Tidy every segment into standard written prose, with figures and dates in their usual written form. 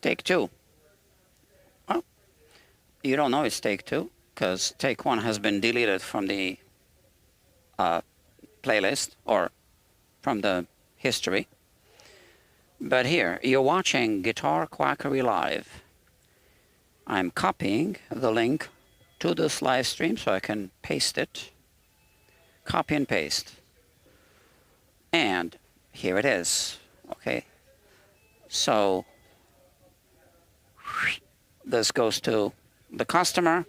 Take two. Well, you don't know it's take two because take one has been deleted from the playlist or from the history. But here, you're watching Guitar Quackery Live. I'm copying the link to this live stream so I can paste it. Copy and paste. And here it is. Okay. So this goes to the customer.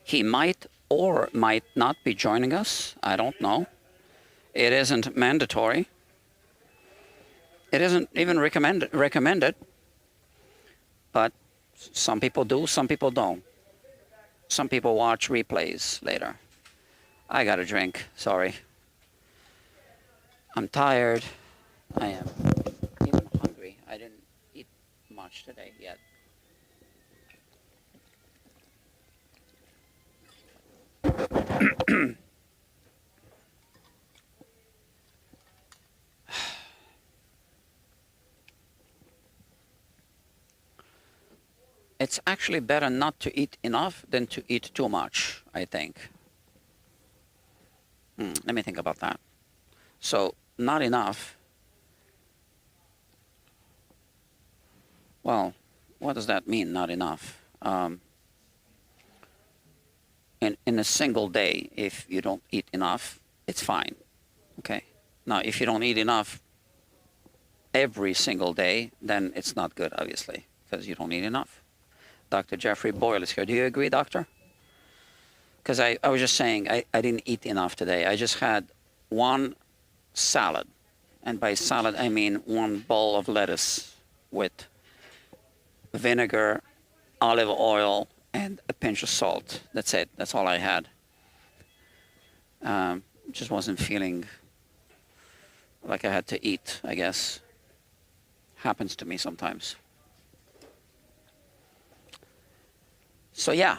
He might or might not be joining us. I don't know. It isn't mandatory. It isn't even recommended. But some people do, some people don't. Some people watch replays later. I got a drink, sorry. I'm tired. I am even hungry. I didn't eat much today yet. It's actually better not to eat enough than to eat too much, I think. Let me think about that. So, not enough. Well, what does that mean, not enough? In a single day, if you don't eat enough, it's fine. Okay? Now, if you don't eat enough every single day, then it's not good, obviously, because you don't eat enough. Dr. Jeffrey Boyle is here. Do you agree, doctor? Because I was just saying I didn't eat enough today. I just had one salad. And by salad, I mean one bowl of lettuce with vinegar, olive oil, and a pinch of salt. That's it. That's all I had. Just wasn't feeling like I had to eat, I guess. Happens to me sometimes. So yeah,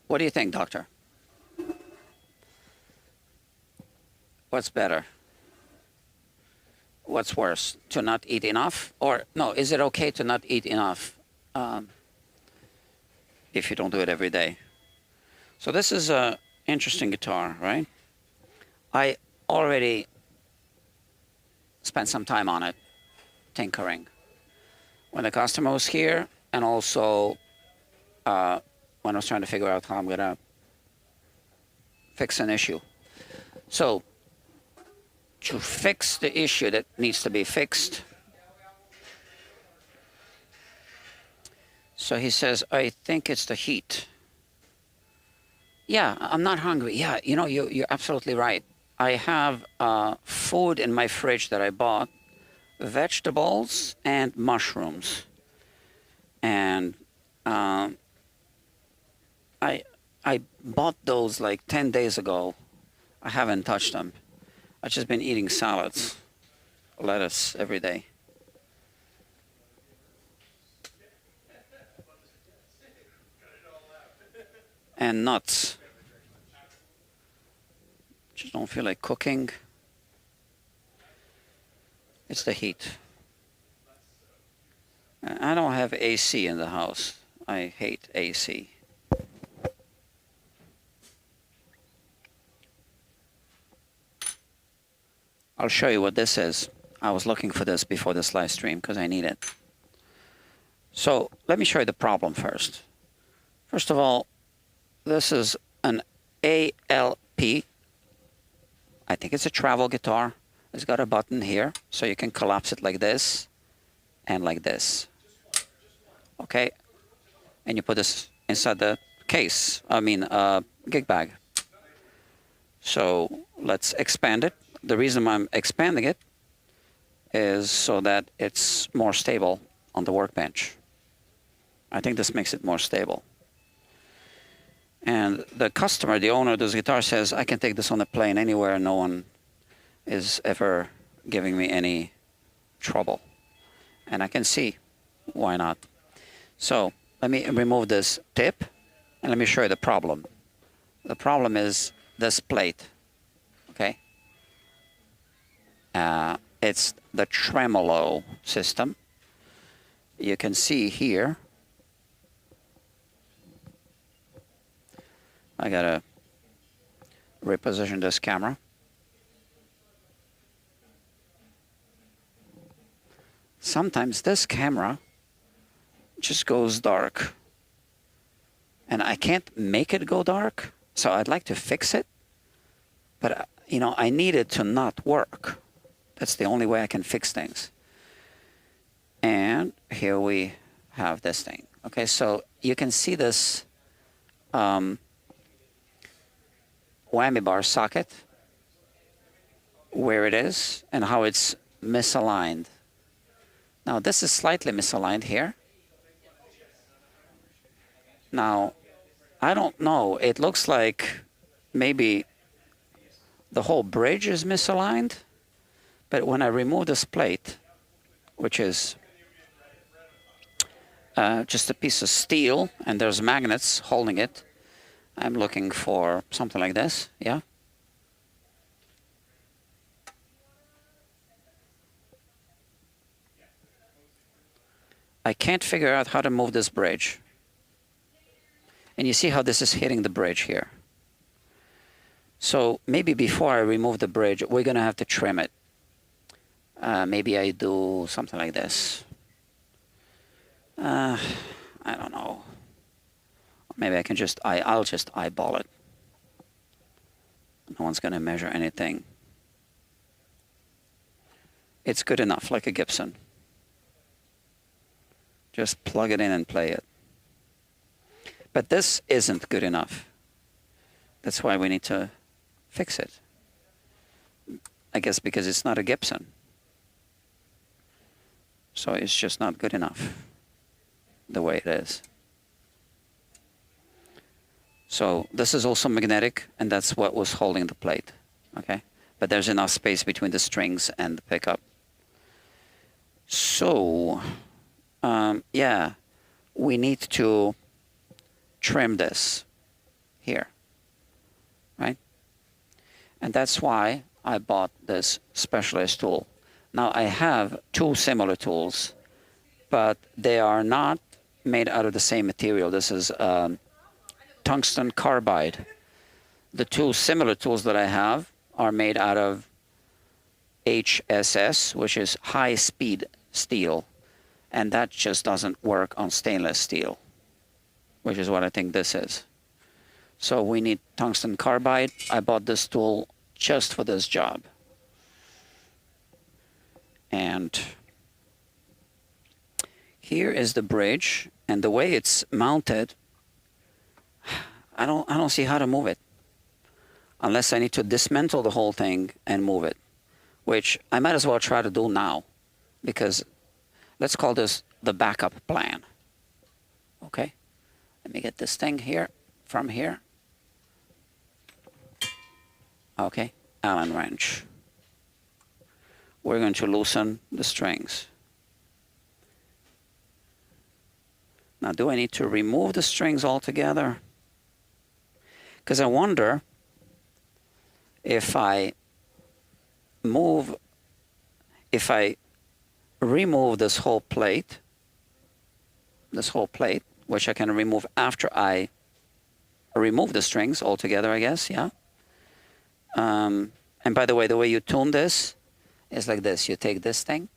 what do you think, doctor? What's better? What's worse? To not eat enough? Or no, is it okay to not eat enough if you don't do it every day? So this is an interesting guitar, right? I already spent some time on it, tinkering. When the customer was here, and also when I was trying to figure out how I'm going to fix an issue. So, to fix the issue that needs to be fixed. So he says, I think it's the heat. Yeah, I'm not hungry. Yeah, you know, you're absolutely right. I have food in my fridge that I bought, vegetables and mushrooms. And I bought those like 10 days ago. I haven't touched them. I've just been eating salads, lettuce every day. And nuts. Just don't feel like cooking. It's the heat. I don't have AC in the house. I hate AC. I'll show you what this is. I was looking for this before this live stream because I need it. So let me show you the problem first. First of all, this is an ALP. I think it's a travel guitar. It's got a button here, so you can collapse it like this and like this. Okay? And you put this inside the case, gig bag. So let's expand it. The reason I'm expanding it is so that it's more stable on the workbench. I think this makes it more stable. And the customer, the owner of this guitar says, I can take this on a plane anywhere. No one is ever giving me any trouble. And I can see why not. So let me remove this tip and let me show you the problem. The problem is this plate, okay? It's the tremolo system. you can see here, I gotta reposition this camera. Sometimes this camera just goes dark, and I can't make it go dark, so I'd like to fix it, but you know, I need it to not work. That's the only way I can fix things. And here we have this thing. Okay, so you can see this whammy bar socket, where it is and how it's misaligned. Now this is slightly misaligned here. Now, I don't know, it looks like maybe the whole bridge is misaligned, but when I remove this plate, which is just a piece of steel, and there's magnets holding it, I'm looking for something like this, yeah? I can't figure out how to move this bridge. And you see how this is hitting the bridge here. So maybe before I remove the bridge, we're going to have to trim it. Maybe I do something like this. I don't know. Maybe I can just, I'll just eyeball it. No one's going to measure anything. It's good enough, like a Gibson. Just plug it in and play it. But this isn't good enough. That's why we need to fix it. I guess because it's not a Gibson. So it's just not good enough the way it is. So this is also magnetic, and that's what was holding the plate. Okay? But there's enough space between the strings and the pickup. So, yeah, we need to trim this here, right? And that's why I bought this specialized tool. Now I have two similar tools, but they are not made out of the same material. This is tungsten carbide. The two similar tools that I have are made out of HSS, which is high-speed steel, and that just doesn't work on stainless steel, which is what I think this is. So we need tungsten carbide. I bought this tool just for this job. And here is the bridge, and the way it's mounted, I don't see how to move it. Unless I need to dismantle the whole thing and move it, which I might as well try to do now, because let's call this the backup plan. Okay, let me get this thing here, from here. Okay, Allen wrench. We're going to loosen the strings. Now, do I need to remove the strings altogether? Because I wonder if I remove this whole plate, which I can remove after I remove the strings altogether, I guess, yeah. And by the way you tune this is like this. You take this thing,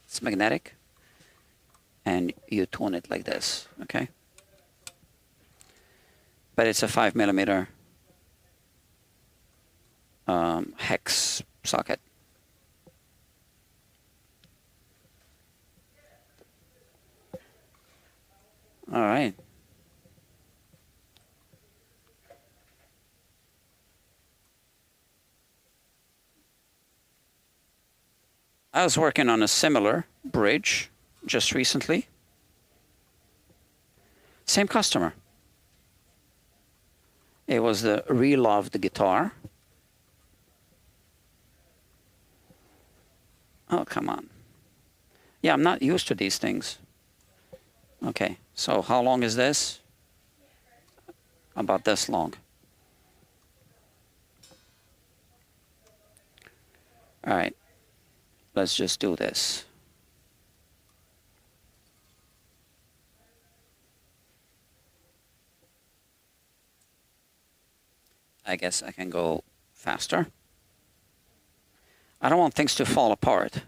it's magnetic, and you tune it like this, okay? But it's a 5mm hex socket. All right. I was working on a similar bridge just recently. Same customer. It was the Reloved guitar. Oh, come on. Yeah, I'm not used to these things. Okay, so how long is this? About this long. All right, let's just do this. I guess I can go faster. I don't want things to fall apart.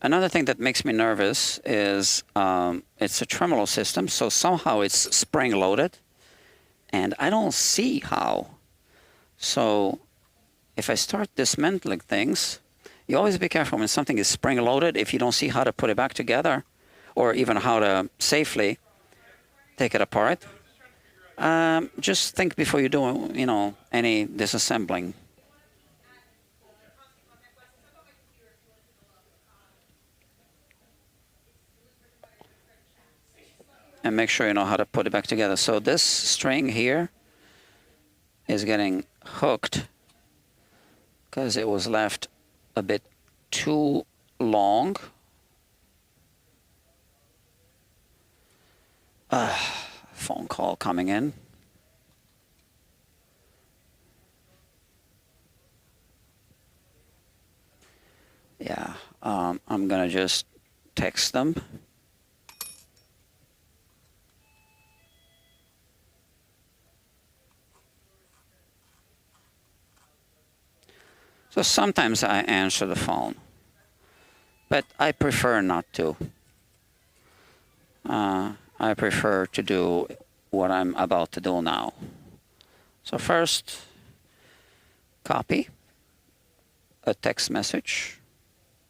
Another thing that makes me nervous is it's a tremolo system, so somehow it's spring-loaded, and I don't see how. So if I start dismantling things, you always be careful when something is spring-loaded if you don't see how to put it back together, or even how to safely take it apart. Just think before you do, any disassembling. And make sure you know how to put it back together. So this string here is getting hooked because it was left a bit too long. Phone call coming in. Yeah, I'm gonna just text them. So sometimes I answer the phone, but I prefer not to. I prefer to do what I'm about to do now. So first, copy a text message,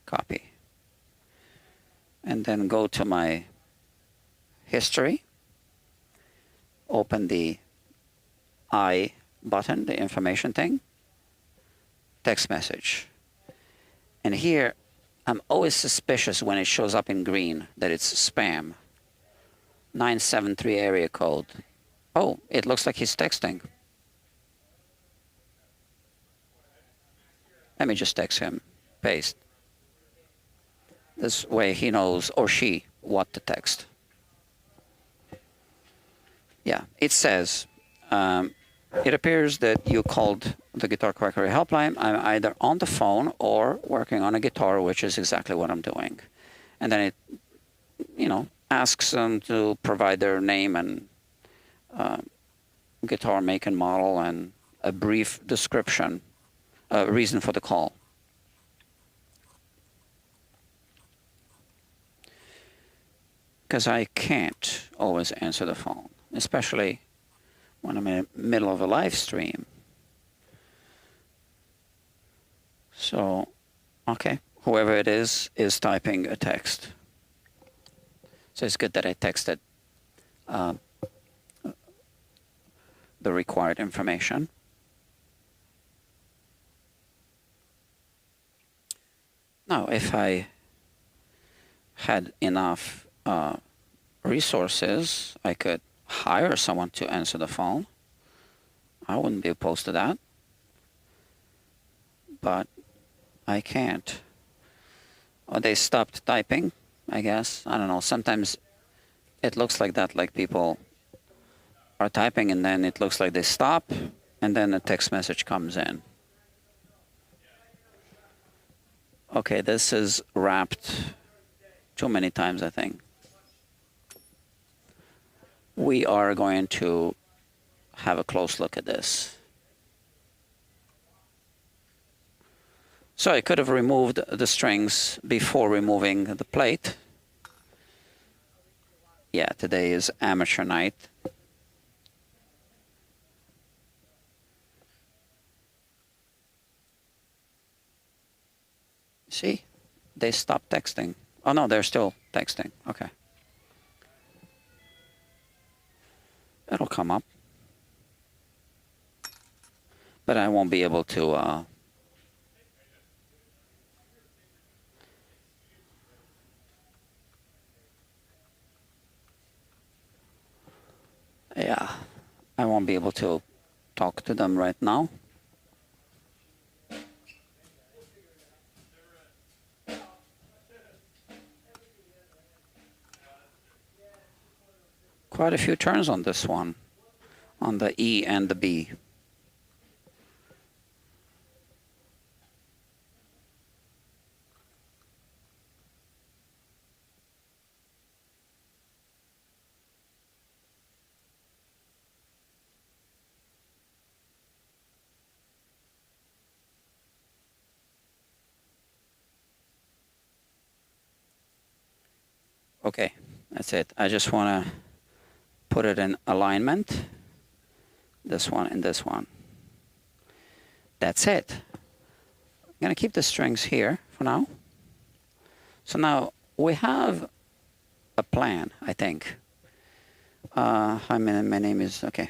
copy, and then go to my history, open the I button, the information thing, text message. And here, I'm always suspicious when it shows up in green that it's spam. 973 area code. Oh, it looks like he's texting. Let me just text him. Paste. This way he knows, or she, what to text. Yeah, it says, it appears that you called the Guitar Quackery helpline. I'm either on the phone or working on a guitar, which is exactly what I'm doing. And then it, asks them to provide their name and guitar make and model and a brief description, reason for the call. Because I can't always answer the phone, especially when I'm in the middle of a live stream. So, okay, whoever it is typing a text. So it's good that I texted the required information. Now, if I had enough resources, I could hire someone to answer the phone. I wouldn't be opposed to that. But I can't. Or they stopped typing, I guess. I don't know. Sometimes it looks like that, like people are typing and then it looks like they stop and then a text message comes in. Okay, this is wrapped too many times, I think. We are going to have a close look at this. So I could have removed the strings before removing the plate. Yeah, today is amateur night. See, they stopped texting. Oh no, they're still texting. Okay. It'll come up. But I won't be able to yeah, I won't be able to talk to them right now. Quite a few turns on this one, on the E and the B. Okay, that's it. I just want to put it in alignment. This one and this one. That's it. I'm going to keep the strings here for now. So now we have a plan, I think. Hi, my name is, okay.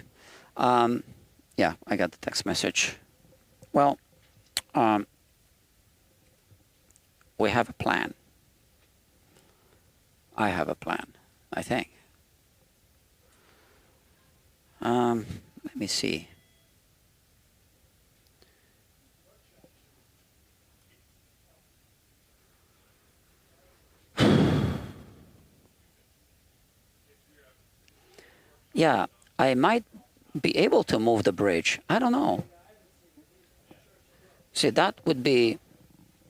Yeah, I got the text message. Well, we have a plan. I have a plan, I think. Let me see. Yeah, I might be able to move the bridge. I don't know. See, that would be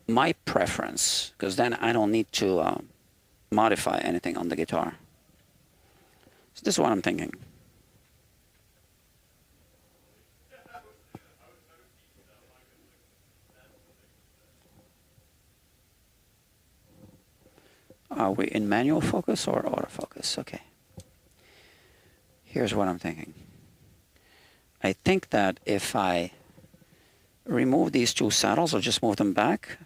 my preference, because then I don't need to modify anything on the guitar. So this is what I'm thinking. Are we in manual focus or autofocus? Okay. Here's what I'm thinking. I think that if I remove these two saddles or just move them back,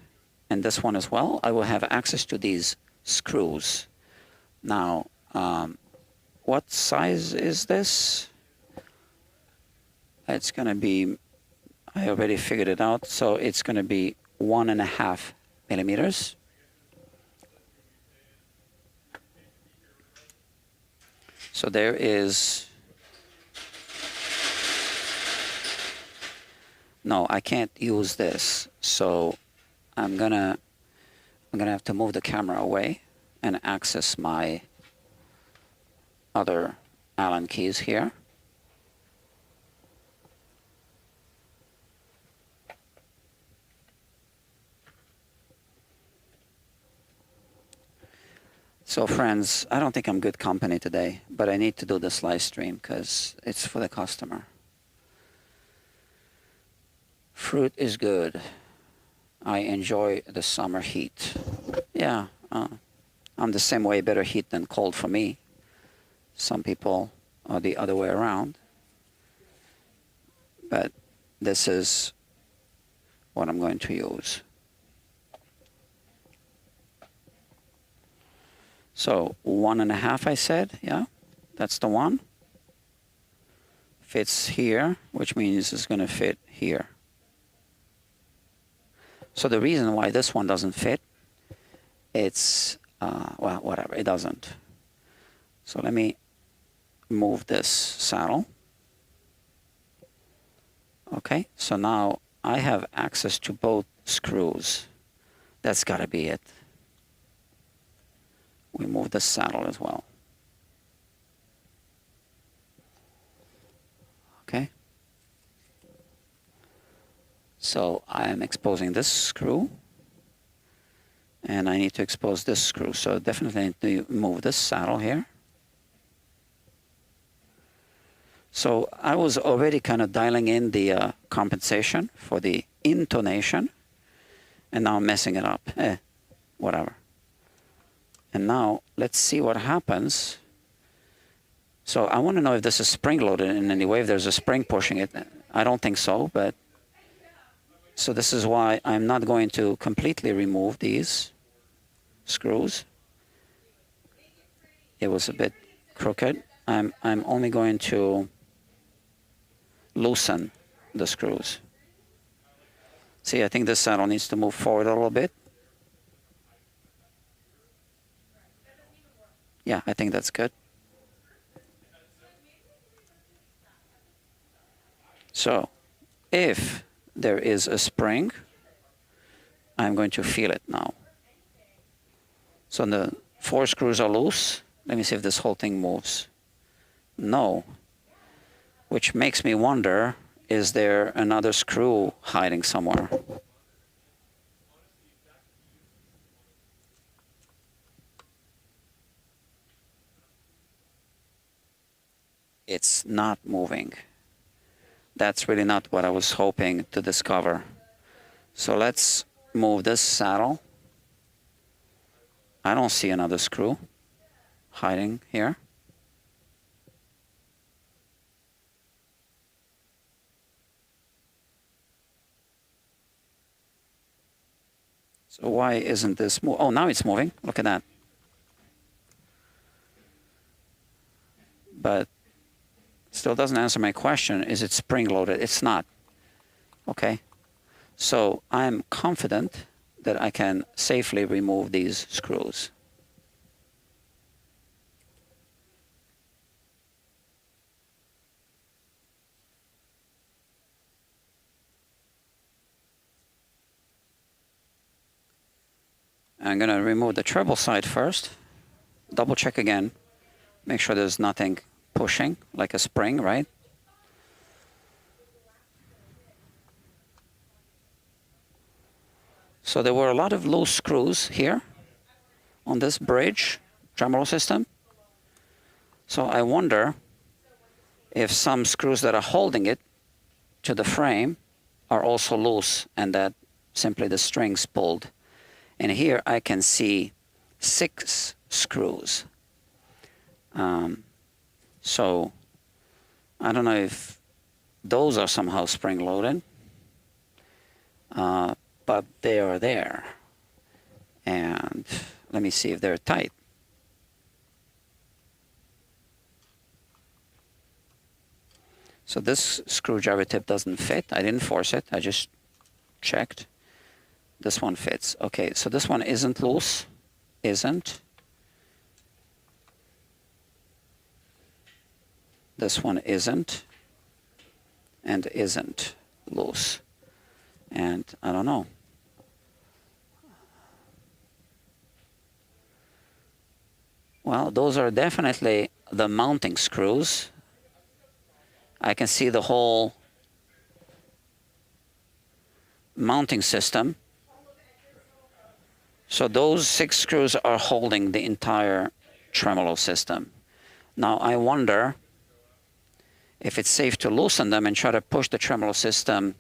and this one as well, I will have access to these screws. Now, what size is this? It's going to be, I already figured it out, so it's going to be 1.5 millimeters. So there is, no, I can't use this. So I'm gonna have to move the camera away and access my other Allen keys here. So friends, I don't think I'm good company today, but I need to do this live stream because it's for the customer. Fruit is good. I enjoy the summer heat. Yeah, I'm the same way, better heat than cold for me. Some people are the other way around. But this is what I'm going to use. So 1.5, I said, yeah, that's the one. Fits here, which means it's going to fit here. So the reason why this one doesn't fit, it's, well, whatever, it doesn't. So let me move this saddle. Okay, so now I have access to both screws. That's got to be it. We move the saddle as well. Okay. So I am exposing this screw. And I need to expose this screw. So definitely need to move this saddle here. So I was already kind of dialing in the compensation for the intonation. And now I'm messing it up. Whatever. And now let's see what happens. So I want to know if this is spring loaded in any way, if there's a spring pushing it. I don't think so, but so this is why I'm not going to completely remove these screws. It was a bit crooked. I'm only going to loosen the screws. See, I think this saddle needs to move forward a little bit. Yeah, I think that's good. So if there is a spring, I'm going to feel it now. So the 4 screws are loose. Let me see if this whole thing moves. No. Which makes me wonder, is there another screw hiding somewhere? It's not moving. That's really not what I was hoping to discover. So let's move this saddle. I don't see another screw. hiding here. So why isn't this move? Oh, now it's moving. Look at that. But still doesn't answer my question. Is it spring-loaded? It's not. Okay. So I'm confident that I can safely remove these screws. I'm going to remove the treble side first. Double check again. Make sure there's nothing pushing, like a spring, right? So there were a lot of loose screws here on this bridge tremolo system. So I wonder if some screws that are holding it to the frame are also loose and that simply the strings pulled. And here I can see 6 screws. So I don't know if those are somehow spring-loaded, but they are there. And let me see if they're tight. So this screwdriver tip doesn't fit. I didn't force it. I just checked. This one fits. Okay, so this one isn't loose. Isn't. This one isn't. And isn't loose. And I don't know. Well, those are definitely the mounting screws. I can see the whole mounting system. So those 6 screws are holding the entire tremolo system. Now I wonder if it's safe to loosen them and try to push the tremolo system.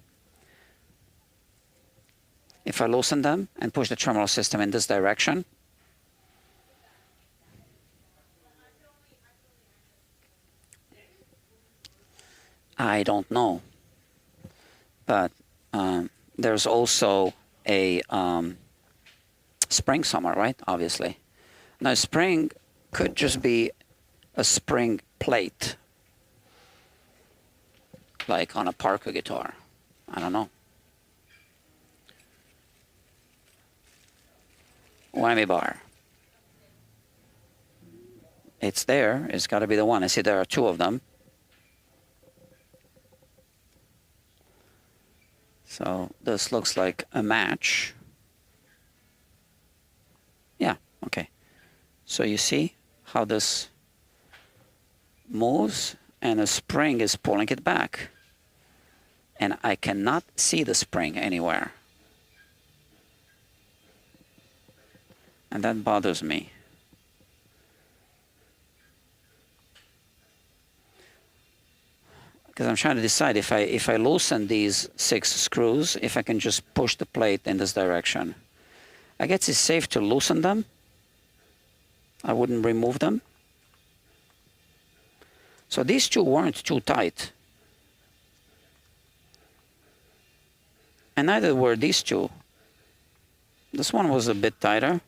If I loosen them and push the tremolo system in this direction, I don't know. But there's also a spring somewhere, right? Obviously. Now, spring could just be a spring plate, like on a Parker guitar. I don't know. Whammy bar. It's there. It's got to be the one. I see there are 2 of them. So this looks like a match. Yeah, okay. So you see how this moves and a spring is pulling it back. And I cannot see the spring anywhere. And that bothers me. Because I'm trying to decide if I loosen these 6 screws, if I can just push the plate in this direction. I guess it's safe to loosen them. I wouldn't remove them. So these 2 weren't too tight. And neither were these 2. This one was a bit tighter.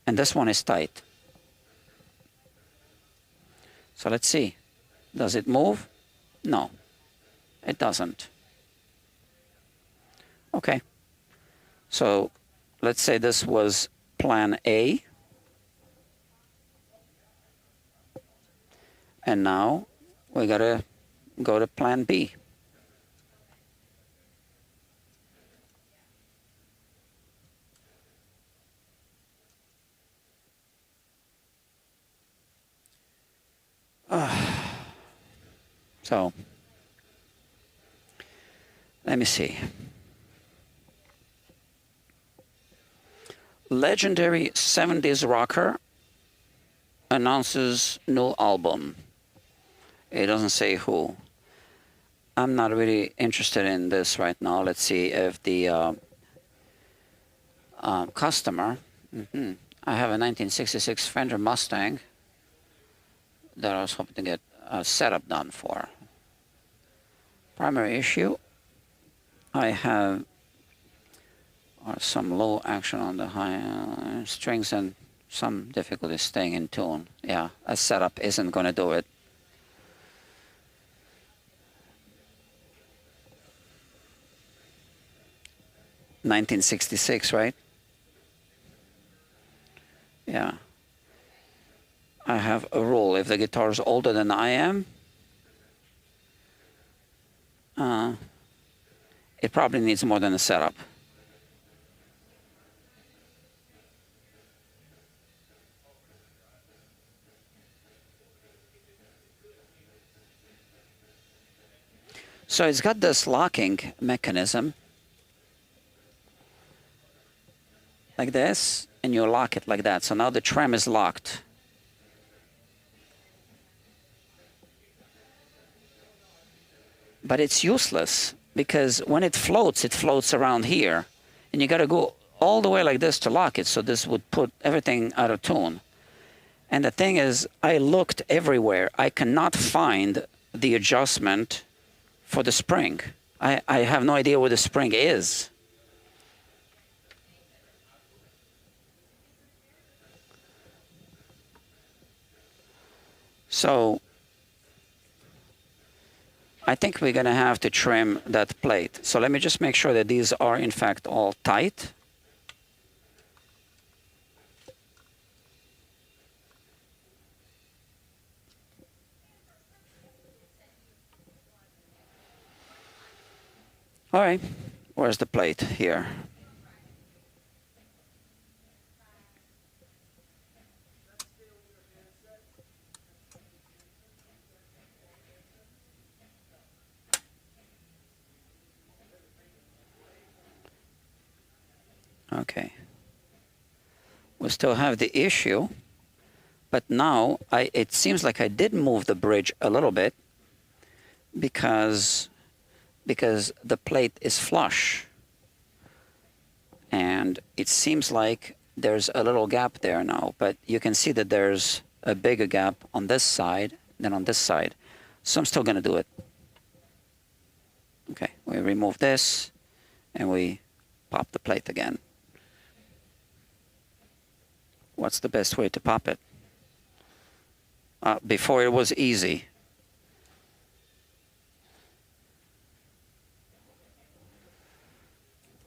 And this one is tight. So let's see. Does it move? No, it doesn't. Okay. So let's say this was plan A. And now we gotta go to plan B. So let me see. Legendary 70s rocker announces new album. It doesn't say who. I'm not really interested in this right now. Let's see if the customer, I have a 1966 Fender Mustang that I was hoping to get a setup done for. Primary issue, I have some low action on the high strings and some difficulty staying in tune. Yeah, a setup isn't going to do it. $1966, right? Yeah. I have a rule. If the guitar is older than I am, it probably needs more than a setup. So it's got this locking mechanism like this, and you lock it like that. So now the trem is locked. But it's useless because when it floats around here, and you got to go all the way like this to lock it. So this would put everything out of tune. And the thing is, I looked everywhere. I cannot find the adjustment for the spring. I have no idea where the spring is. So I think we're going to have to trim that plate. So let me just make sure that these are in fact all tight. All right, where's the plate? Here. Okay. We still have the issue, but now it seems like I did move the bridge a little bit because the plate is flush. And it seems like there's a little gap there now, but you can see that there's a bigger gap on this side than on this side. So I'm still going to do it. Okay, we remove this and we pop the plate again. What's the best way to pop it? Before it was easy.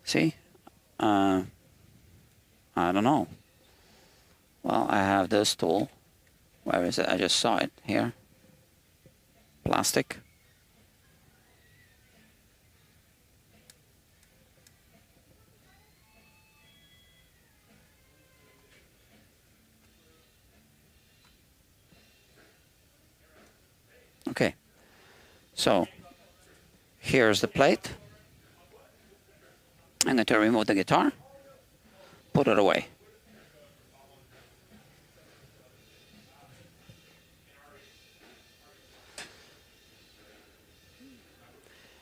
See? I don't know. Well, I have this tool. Where is it? I just saw it here. Plastic. Okay. So here's the plate. I'm going to remove the guitar, put it away.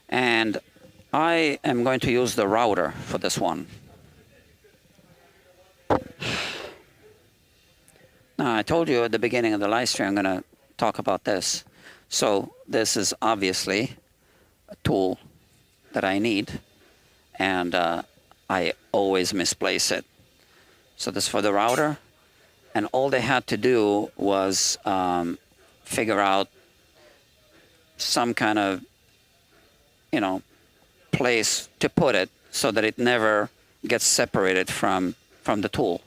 And I am going to use the router for this one. Now, I told you at the beginning of the live stream I'm going to talk about this. So this is obviously a tool that I need. And I always misplace it. So this is for the router. And all they had to do was figure out some kind of, place to put it so that it never gets separated from the tool.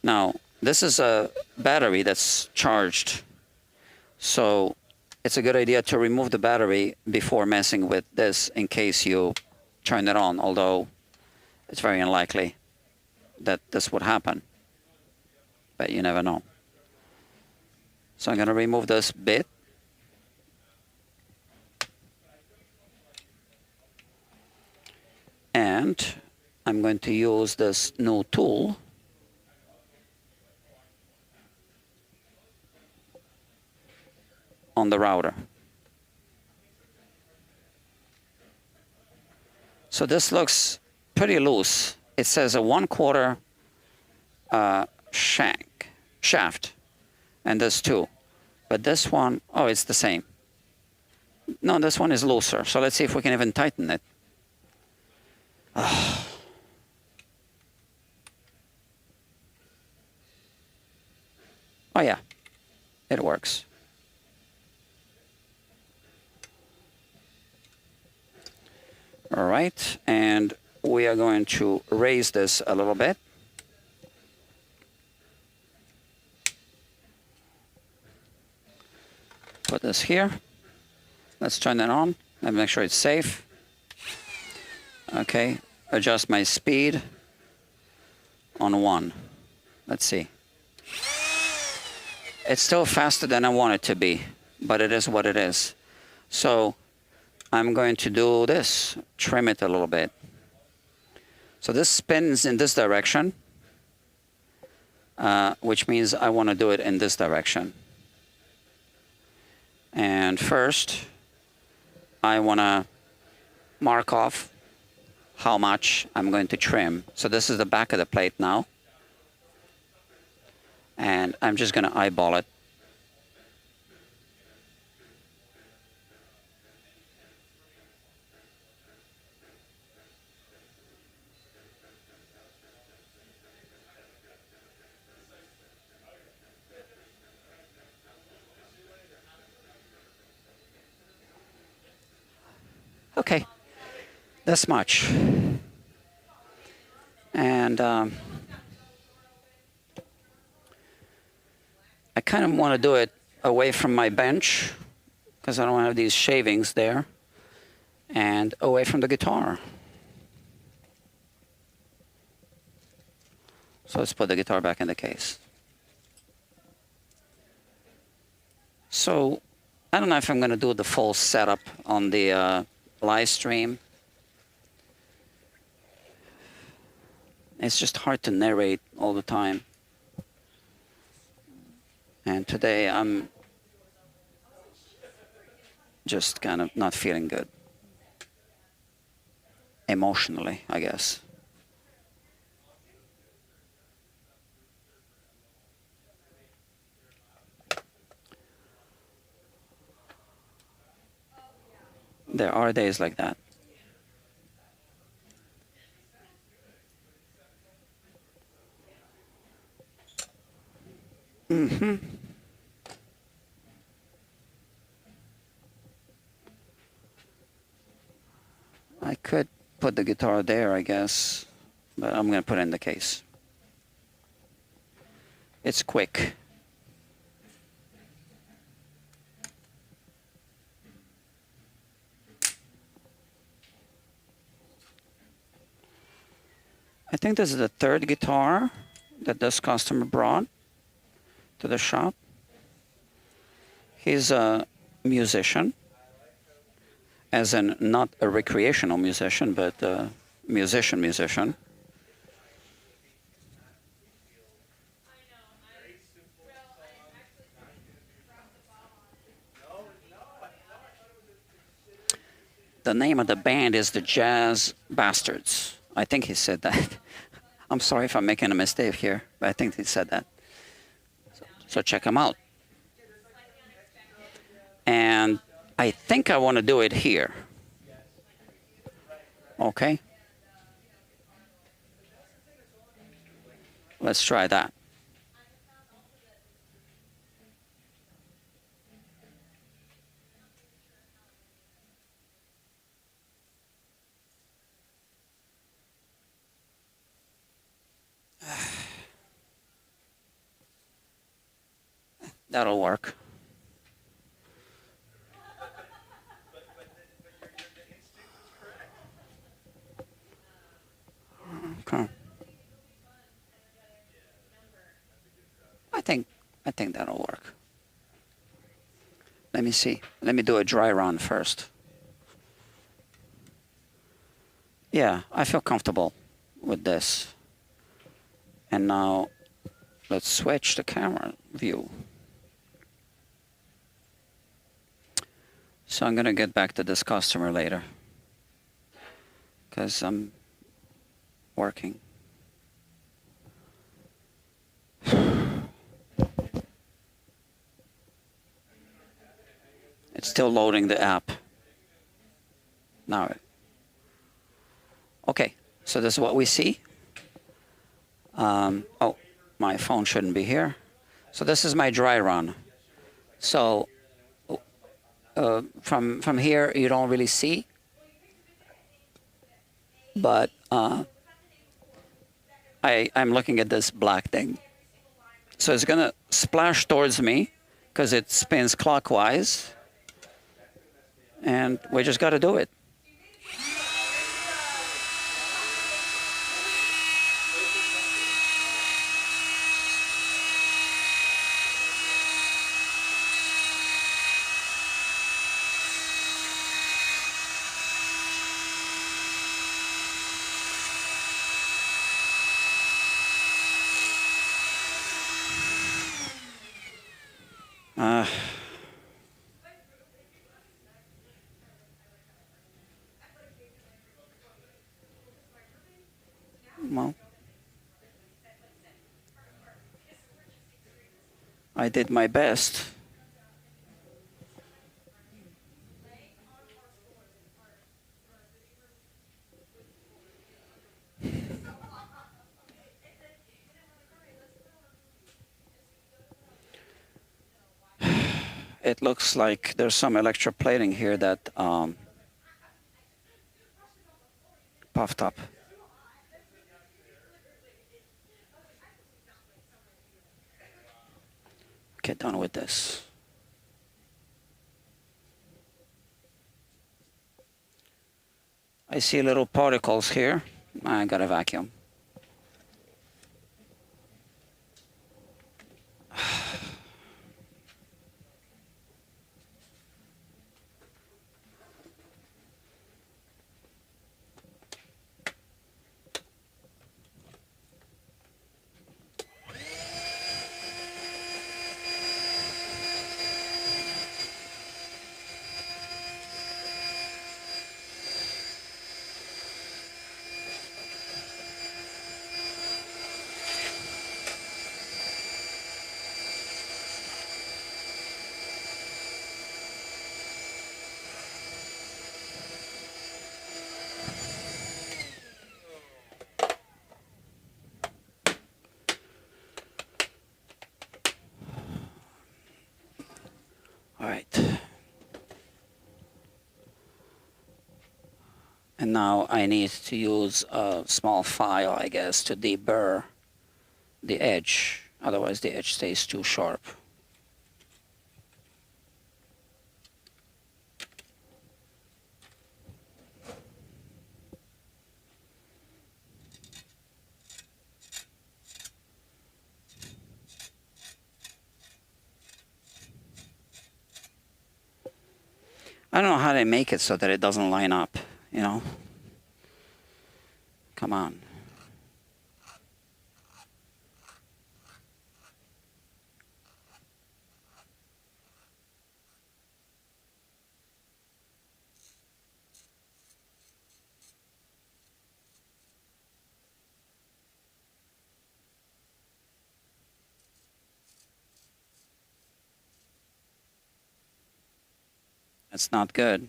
Now, this is a battery that's charged. So it's a good idea to remove the battery before messing with this in case you turn it on, although it's very unlikely that this would happen, but you never know. So I'm going to remove this bit. And I'm going to use this new tool on the router. So this looks pretty loose. It says a 1/4 shaft, and this too. But this one, oh, it's the same. No, this one is looser. So let's see if we can even tighten it. Oh yeah, it works. All right, and we are going to raise this a little bit. Put this here. Let's turn it on and make sure it's safe. Okay, adjust my speed on 1. Let's see. It's still faster than I want it to be, but it is what it is. So I'm going to do this, trim it a little bit. So this spins in this direction, which means I want to do it in this direction. And first, I want to mark off how much I'm going to trim. So this is the back of the plate now. And I'm just going to eyeball it. Okay, this much. And I kind of want to do it away from my bench because I don't want to have these shavings there, and away from the guitar. So let's put the guitar back in the case. So I don't know if I'm going to do the full setup on the live stream. It's just hard to narrate all the time. And today I'm just kind of not feeling good. Emotionally, I guess. There are days like that. I could put the guitar there, I guess, but I'm going to put it in the case. It's quick. I think this is the third guitar that this customer brought to the shop. He's a musician, as in not a recreational musician, but a musician. The name of the band is the Jazz Bastards. I think he said that. I'm sorry if I'm making a mistake here, but I think he said that. So check him out. And I think I want to do it here. Okay. Let's try that. That'll work. Okay. I think that'll work. Let me see. Let me do a dry run first. Yeah, I feel comfortable with this. And now let's switch the camera view. So I'm going to get back to this customer later because I'm working. It's still loading the app. Now, okay, so this is what we see. Oh, my phone shouldn't be here. So this is my dry run. So from here, you don't really see, but I'm looking at this black thing. So it's gonna splash towards me because it spins clockwise, and we just got to do it. Well, I did my best. It looks like there's some electroplating here that puffed up. Get done with this. I see little particles here. I got a vacuum. All right. And now I need to use a small file, I guess, to deburr the edge. Otherwise, the edge stays too sharp. I don't know how they make it so that it doesn't line up, you know? Come on. That's not good.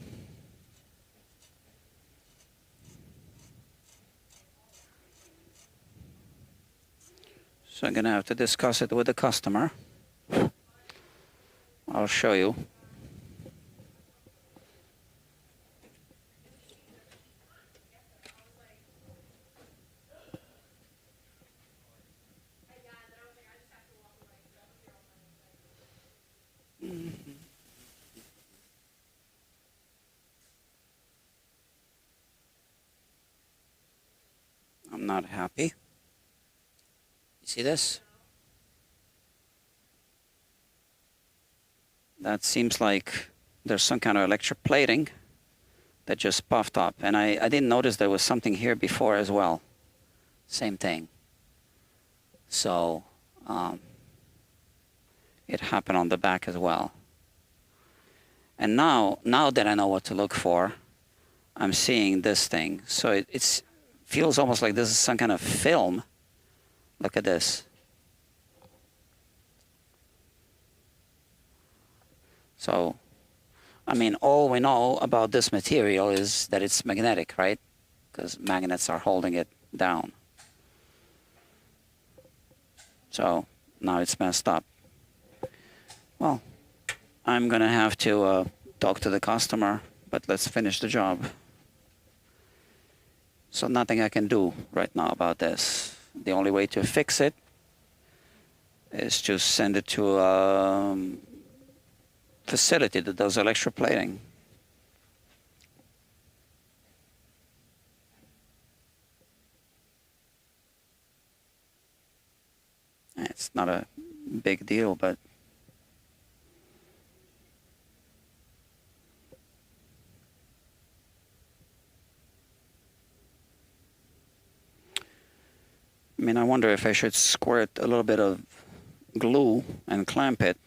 So I'm gonna have to discuss it with the customer. I'll show you. I'm not happy. You see this? That seems like there's some kind of electroplating that just puffed up. And I didn't notice there was something here before as well. Same thing. So it happened on the back as well. And now that I know what to look for, I'm seeing this thing. So it feels almost like this is some kind of film. Look at this. So I mean, all we know about this material is that it's magnetic, right? Because magnets are holding it down. So now it's messed up. Well, I'm gonna have to talk to the customer, but let's finish the job. So nothing I can do right now about this. The only way to fix it is to send it to a facility that does electroplating. It's not a big deal, but I mean, I wonder if I should squirt a little bit of glue and clamp it.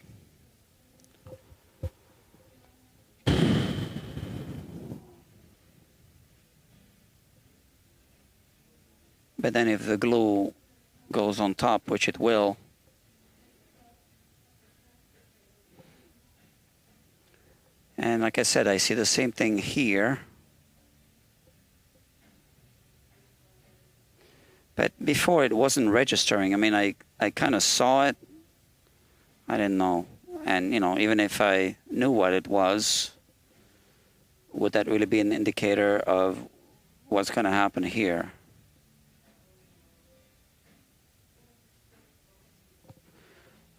But then if the glue goes on top, which it will, and like I said, I see the same thing here. But before it wasn't registering. I mean, I kind of saw it. I didn't know. And, you know, even if I knew what it was, would that really be an indicator of what's going to happen here?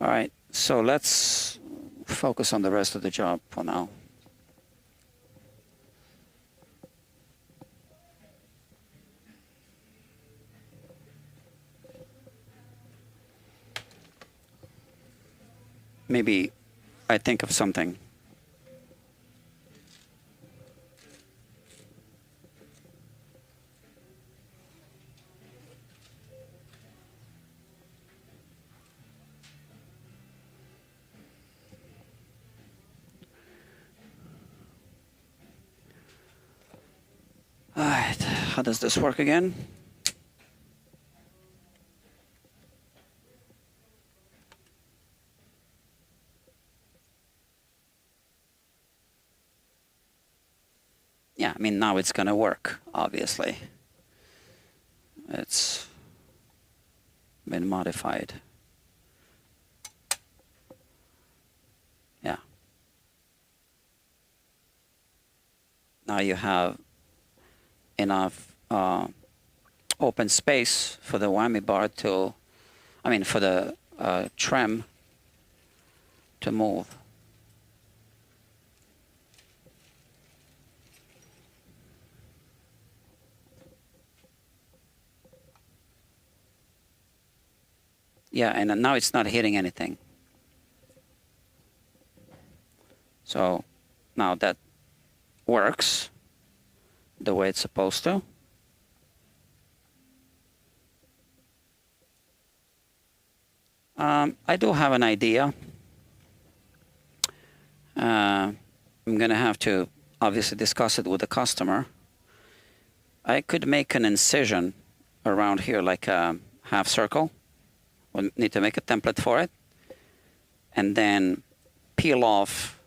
All right, so let's focus on the rest of the job for now. Maybe I think of something. All right, how does this work again? Yeah, I mean, now it's going to work, obviously. It's been modified. Yeah. Now you have enough open space for the whammy bar to, I mean, for the trim to move. Yeah, and now it's not hitting anything. So now that works the way it's supposed to. I do have an idea. I'm going to have to obviously discuss it with the customer. I could make an incision around here, like a half circle. We'll need to make a template for it. And then peel off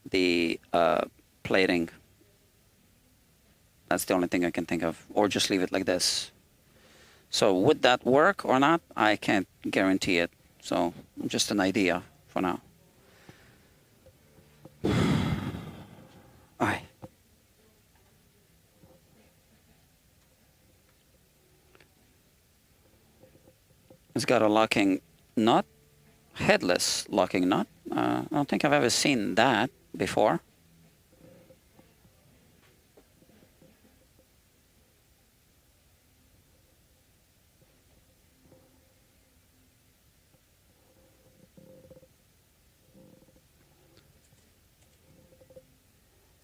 the plating. That's the only thing I can think of. Or just leave it like this. So would that work or not? I can't guarantee it. So just an idea for now. All right. It's got a locking nut, headless locking nut. I don't think I've ever seen that before.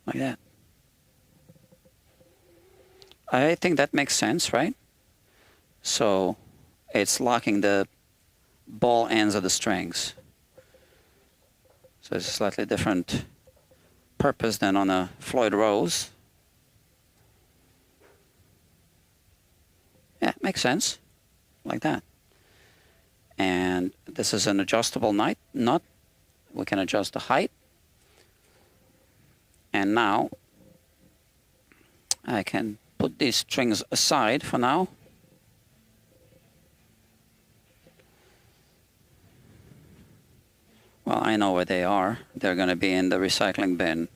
Like that. I think that makes sense, right? So it's locking the ball ends of the strings. So it's a slightly different purpose than on a Floyd Rose. Yeah, makes sense. Like that. And this is an adjustable nut we can adjust the height. And now I can put these strings aside for now. Well, I know where they are. They're going to be in the recycling bin.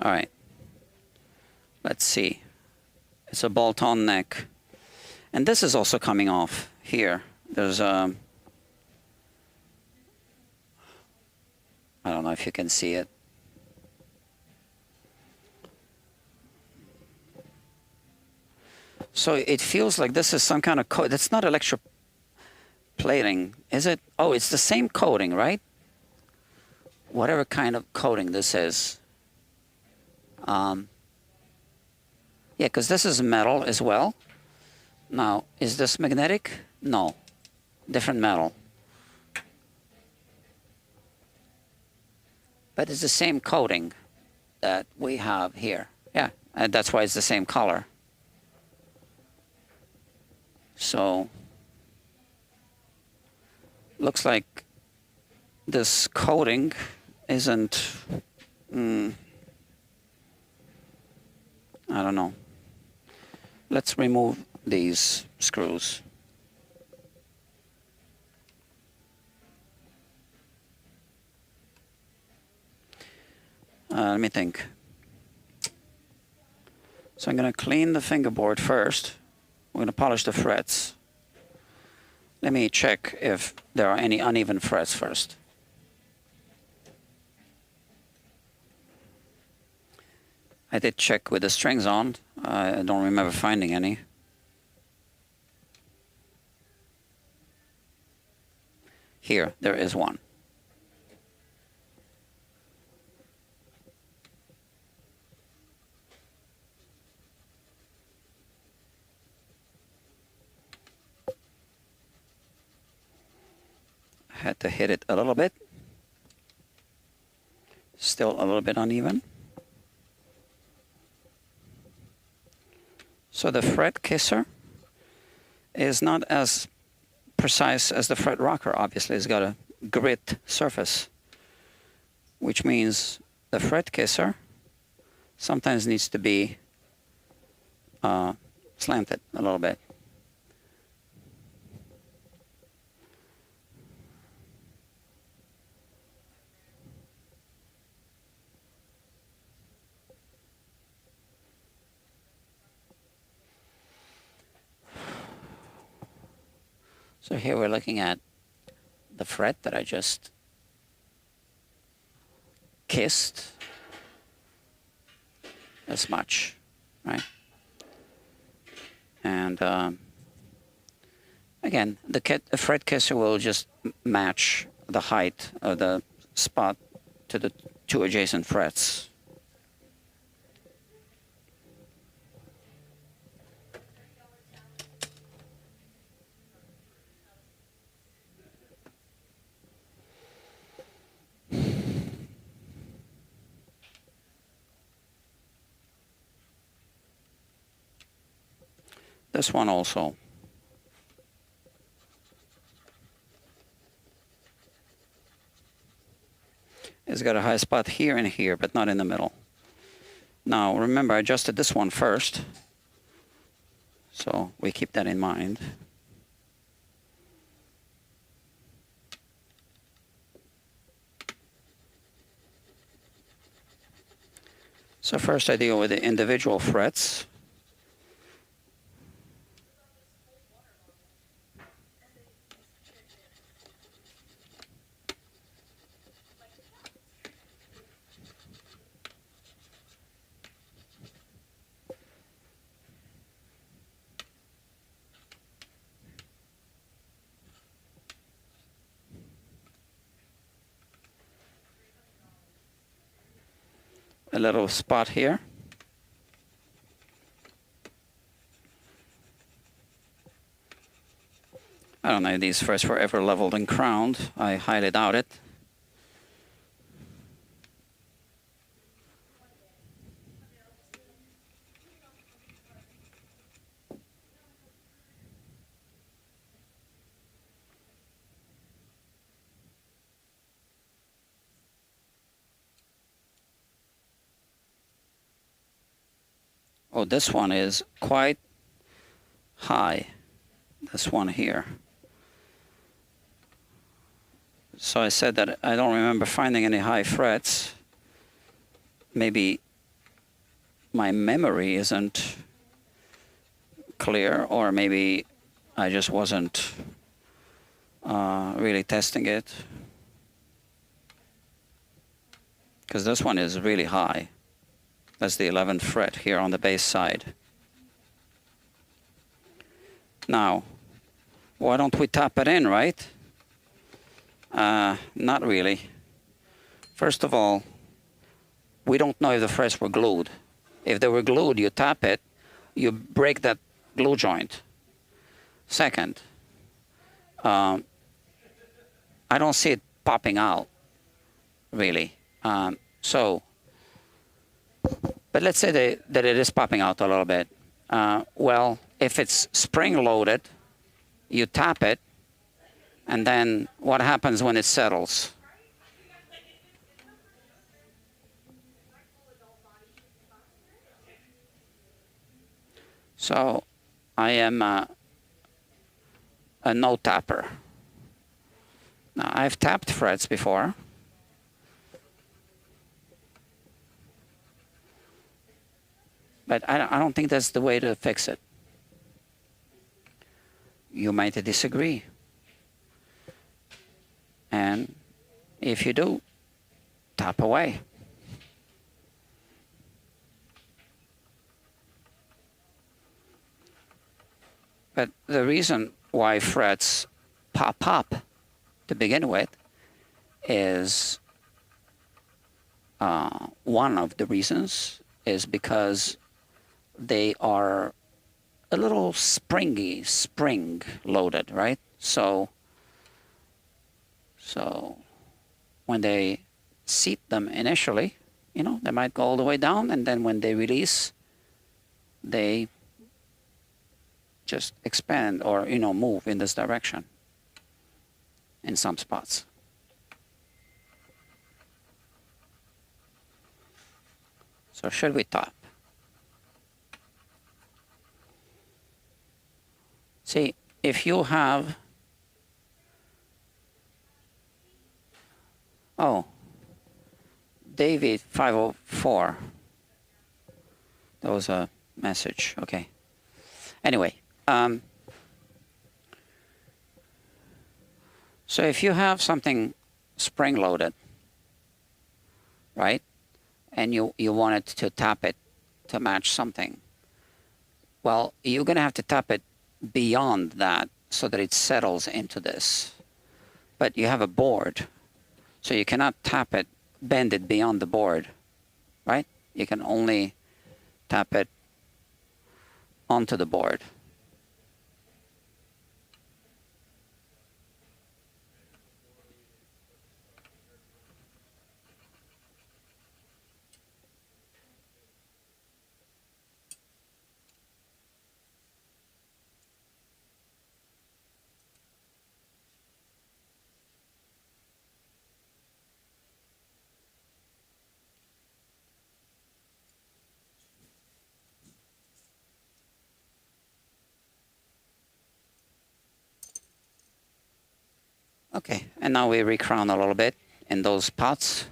All right. Let's see. It's a bolt-on neck. And this is also coming off here. There's a... I don't know if you can see it. So it feels like this is some kind of coat. That's not electroplating, is it? Oh, it's the same coating, right? Whatever kind of coating this is. Yeah, because this is metal as well. Now, is this magnetic? No. Different metal. But it's the same coating that we have here. Yeah, and that's why it's the same color. So, looks like this coating isn't... I don't know. Let's remove these screws. Let me think. So I'm going to clean the fingerboard first. We're going to polish the frets. Let me check if there are any uneven frets first. I did check with the strings on. I don't remember finding any. Here, there is one. I had to hit it a little bit. Still a little bit uneven. So the fret kisser is not as precise as the fret rocker, obviously. It's got a grit surface, which means the fret kisser sometimes needs to be slanted a little bit. So here we're looking at the fret that I just kissed as much, right? And again, the fret kisser will just match the height of the spot to the two adjacent frets. This one also. It's got a high spot here and here, but not in the middle. Now, remember, I adjusted this one first, so we keep that in mind. So first I deal with the individual frets. A little spot here. I don't know if these frets were ever leveled and crowned. I highly doubt it. Oh, this one is quite high. This one here. So I said that I don't remember finding any high frets. Maybe my memory isn't clear, or maybe I just wasn't really testing it. Because this one is really high. That's the 11th fret here on the bass side. Now, why don't we tap it in, right? Not really. First of all, we don't know if the frets were glued. If they were glued, you tap it, you break that glue joint. Second, I don't see it popping out, really. But let's say that it is popping out a little bit. Well, if it's spring-loaded, you tap it, and then what happens when it settles? So I am a no tapper. Now, I've tapped frets before. But I don't think that's the way to fix it. You might disagree. And if you do, tap away. But the reason why frets pop up to begin with is one of the reasons is because they are a little spring loaded, right? So when they seat them initially, you know, they might go all the way down, and then when they release, they just expand or, you know, move in this direction in some spots. So should we tap? See, if you have, oh, David 504, that was a message, okay. Anyway, so if you have something spring-loaded, right, and you wanted to tap it to match something, well, you're going to have to tap it beyond that so that it settles into this. But you have a board, so you cannot tap it, bend it beyond the board, right? You can only tap it onto the board. Okay, and now we recrown a little bit in those spots.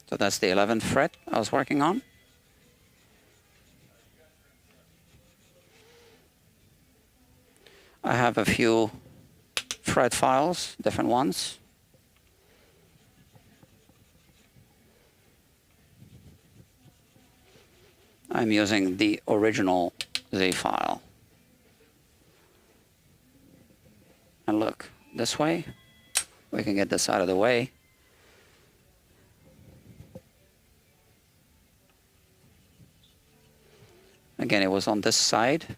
So that's the 11th fret I was working on. I have a few fret files, different ones. I'm using the original Z file. And look, this way, we can get this out of the way. Again, it was on this side.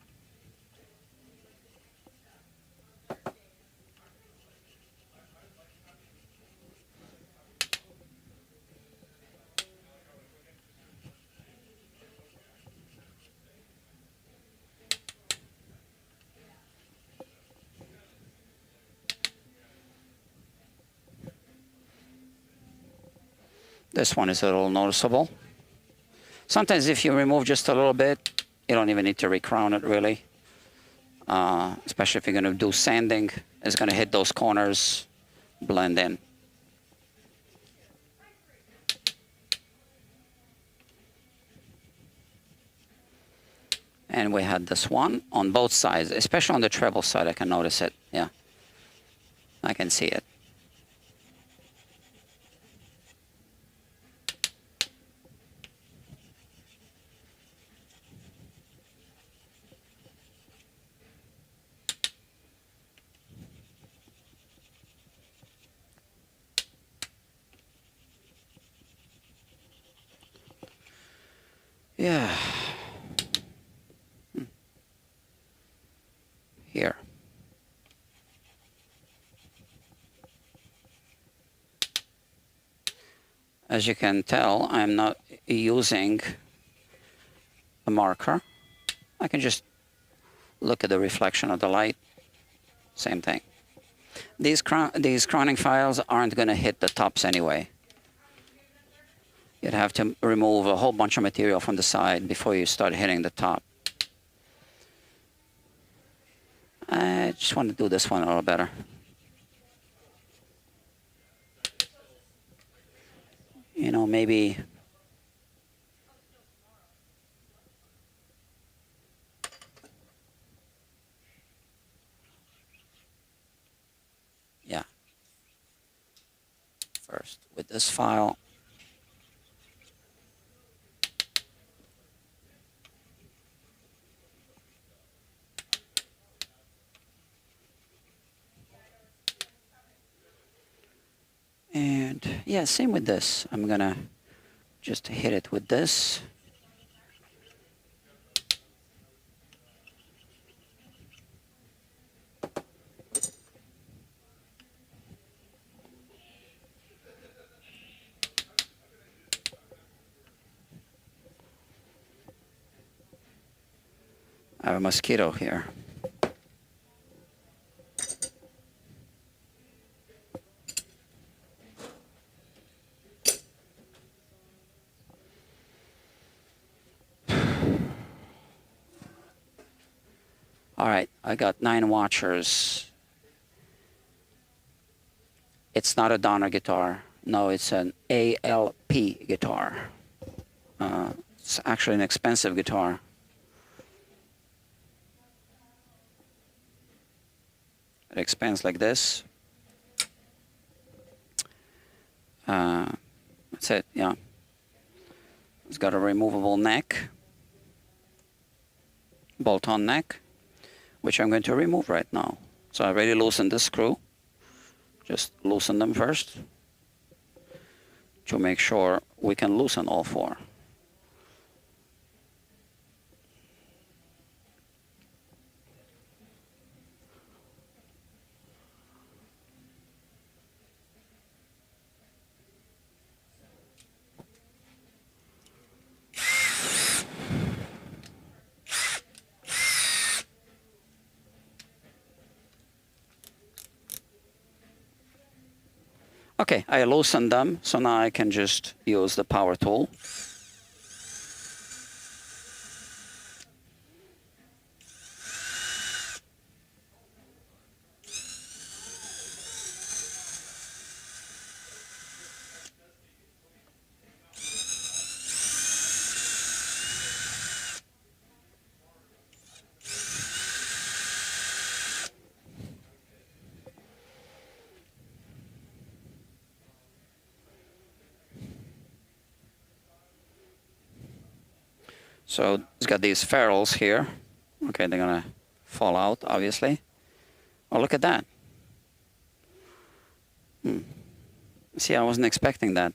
This one is a little noticeable. Sometimes if you remove just a little bit, you don't even need to recrown it really. Especially if you're going to do sanding, it's going to hit those corners, blend in. And we had this one on both sides, especially on the treble side. I can notice it. Yeah, I can see it. Yeah. Here. As you can tell, I'm not using a marker. I can just look at the reflection of the light. Same thing. These crowning files aren't going to hit the tops anyway. You'd have to remove a whole bunch of material from the side before you start hitting the top. I just want to do this one a little better. You know, maybe yeah. First with this file. And yeah, same with this. I'm gonna just hit it with this. I have a mosquito here. All right, I got 9 watchers. It's not a Donner guitar. No, it's an ALP guitar. It's actually an expensive guitar. It expands like this. That's it, yeah. It's got a removable neck, bolt-on neck, which I'm going to remove right now. So I already loosened this screw. Just loosen them first to make sure we can loosen all 4. Okay, I loosened them, so now I can just use the power tool. So it's got these ferrules here. Okay, they're gonna fall out, obviously. Oh, look at that. See, I wasn't expecting that.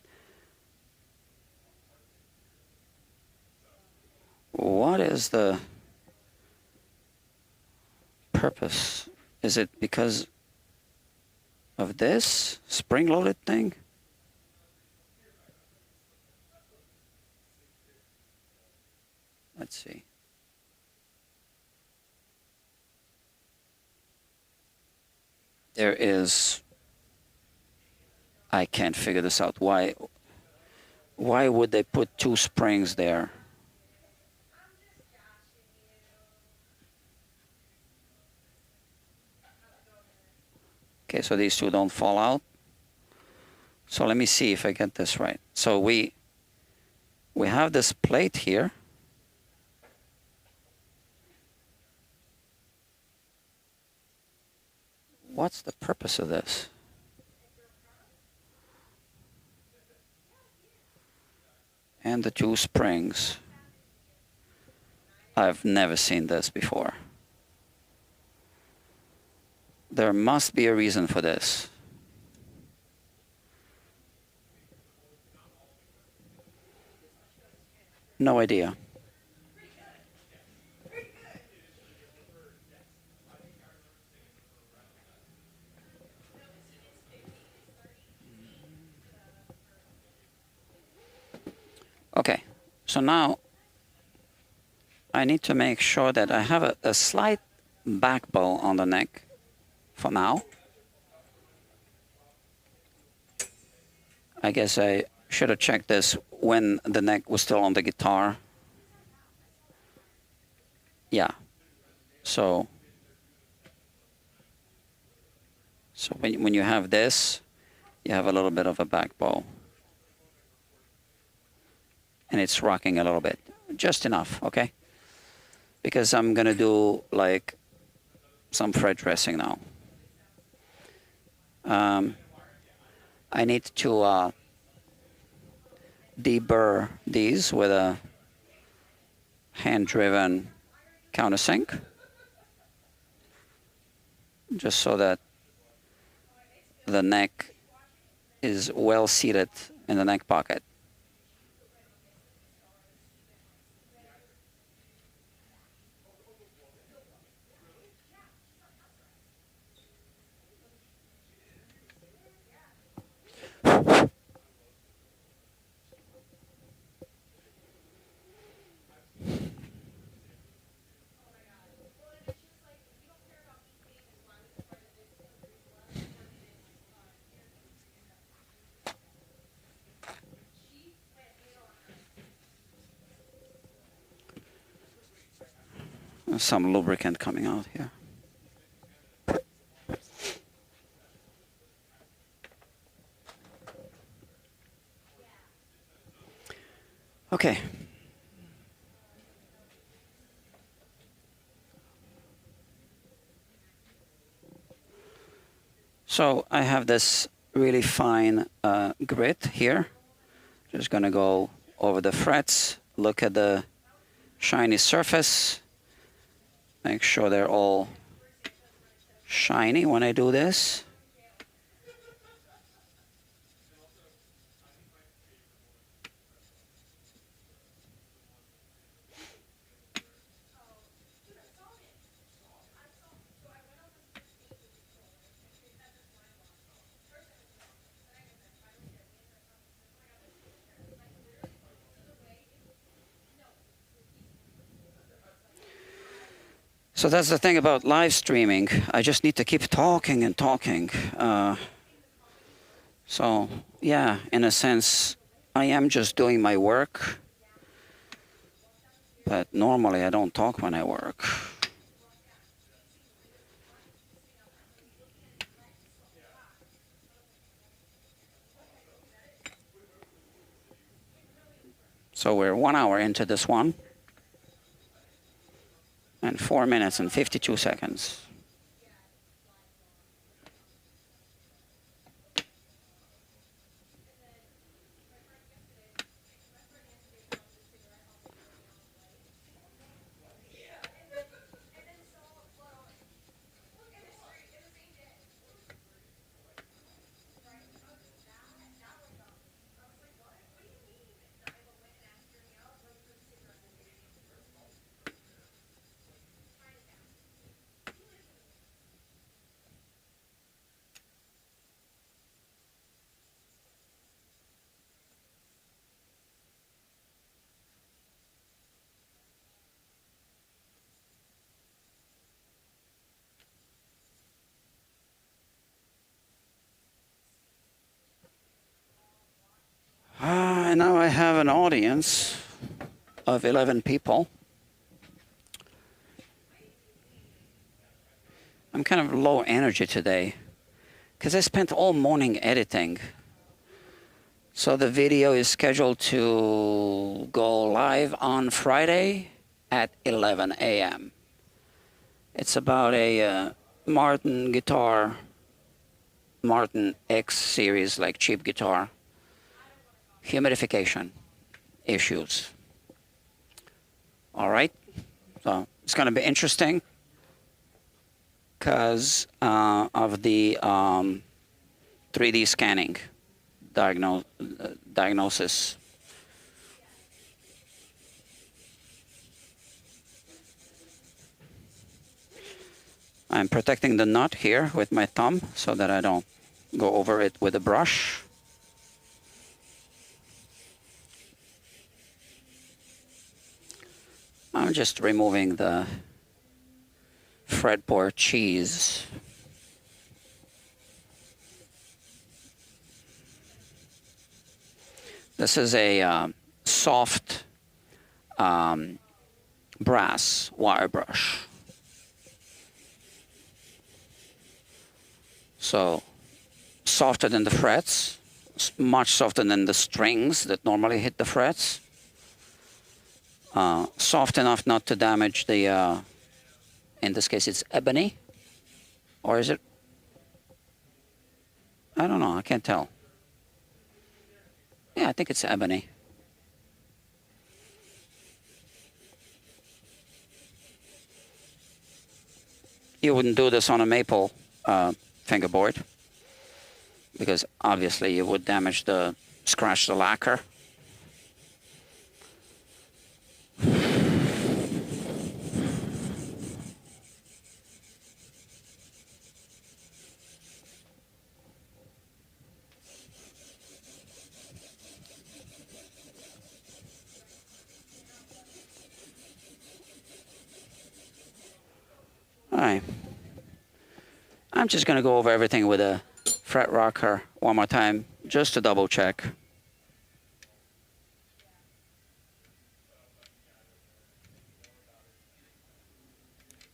What is the purpose? Is it because of this spring-loaded thing? Let's see. There is, I can't figure this out. Why Why would they put two springs there? Okay, so these two don't fall out. So let me see if I get this right. So we have this plate here. What's the purpose of this? And the two springs. I've never seen this before. There must be a reason for this. No idea. Okay, so now I need to make sure that I have a slight back bow on the neck for now. I guess I should have checked this when the neck was still on the guitar. Yeah, so when you have this, you have a little bit of a back bow. And it's rocking a little bit, just enough, okay? Because I'm gonna do like some fret dressing now. I need to deburr these with a hand-driven countersink, just so that the neck is well seated in the neck pocket. There's some lubricant coming out here. Okay. So I have this really fine grit here. Just gonna go over the frets, look at the shiny surface, make sure they're all shiny when I do this. So that's the thing about live streaming. I just need to keep talking and talking. So yeah, in a sense, I am just doing my work. But normally I don't talk when I work. So we're 1 hour into this one. And 4 minutes and 52 seconds. And now I have an audience of 11 people. I'm kind of low energy today because I spent all morning editing. So the video is scheduled to go live on Friday at 11 a.m. It's about a Martin guitar, Martin X series, like cheap guitar, humidification issues. All right, so it's going to be interesting because of the 3D scanning diagnosis. I'm protecting the nut here with my thumb so that I don't go over it with a brush. I'm just removing the fretboard cheese. This is a soft brass wire brush. So softer than the frets, much softer than the strings that normally hit the frets. Soft enough not to damage the, in this case it's ebony, or is it? I don't know, I can't tell. Yeah, I think it's ebony. You wouldn't do this on a maple fingerboard because obviously you would scratch the lacquer. All right. I'm just going to go over everything with a fret rocker one more time, just to double check.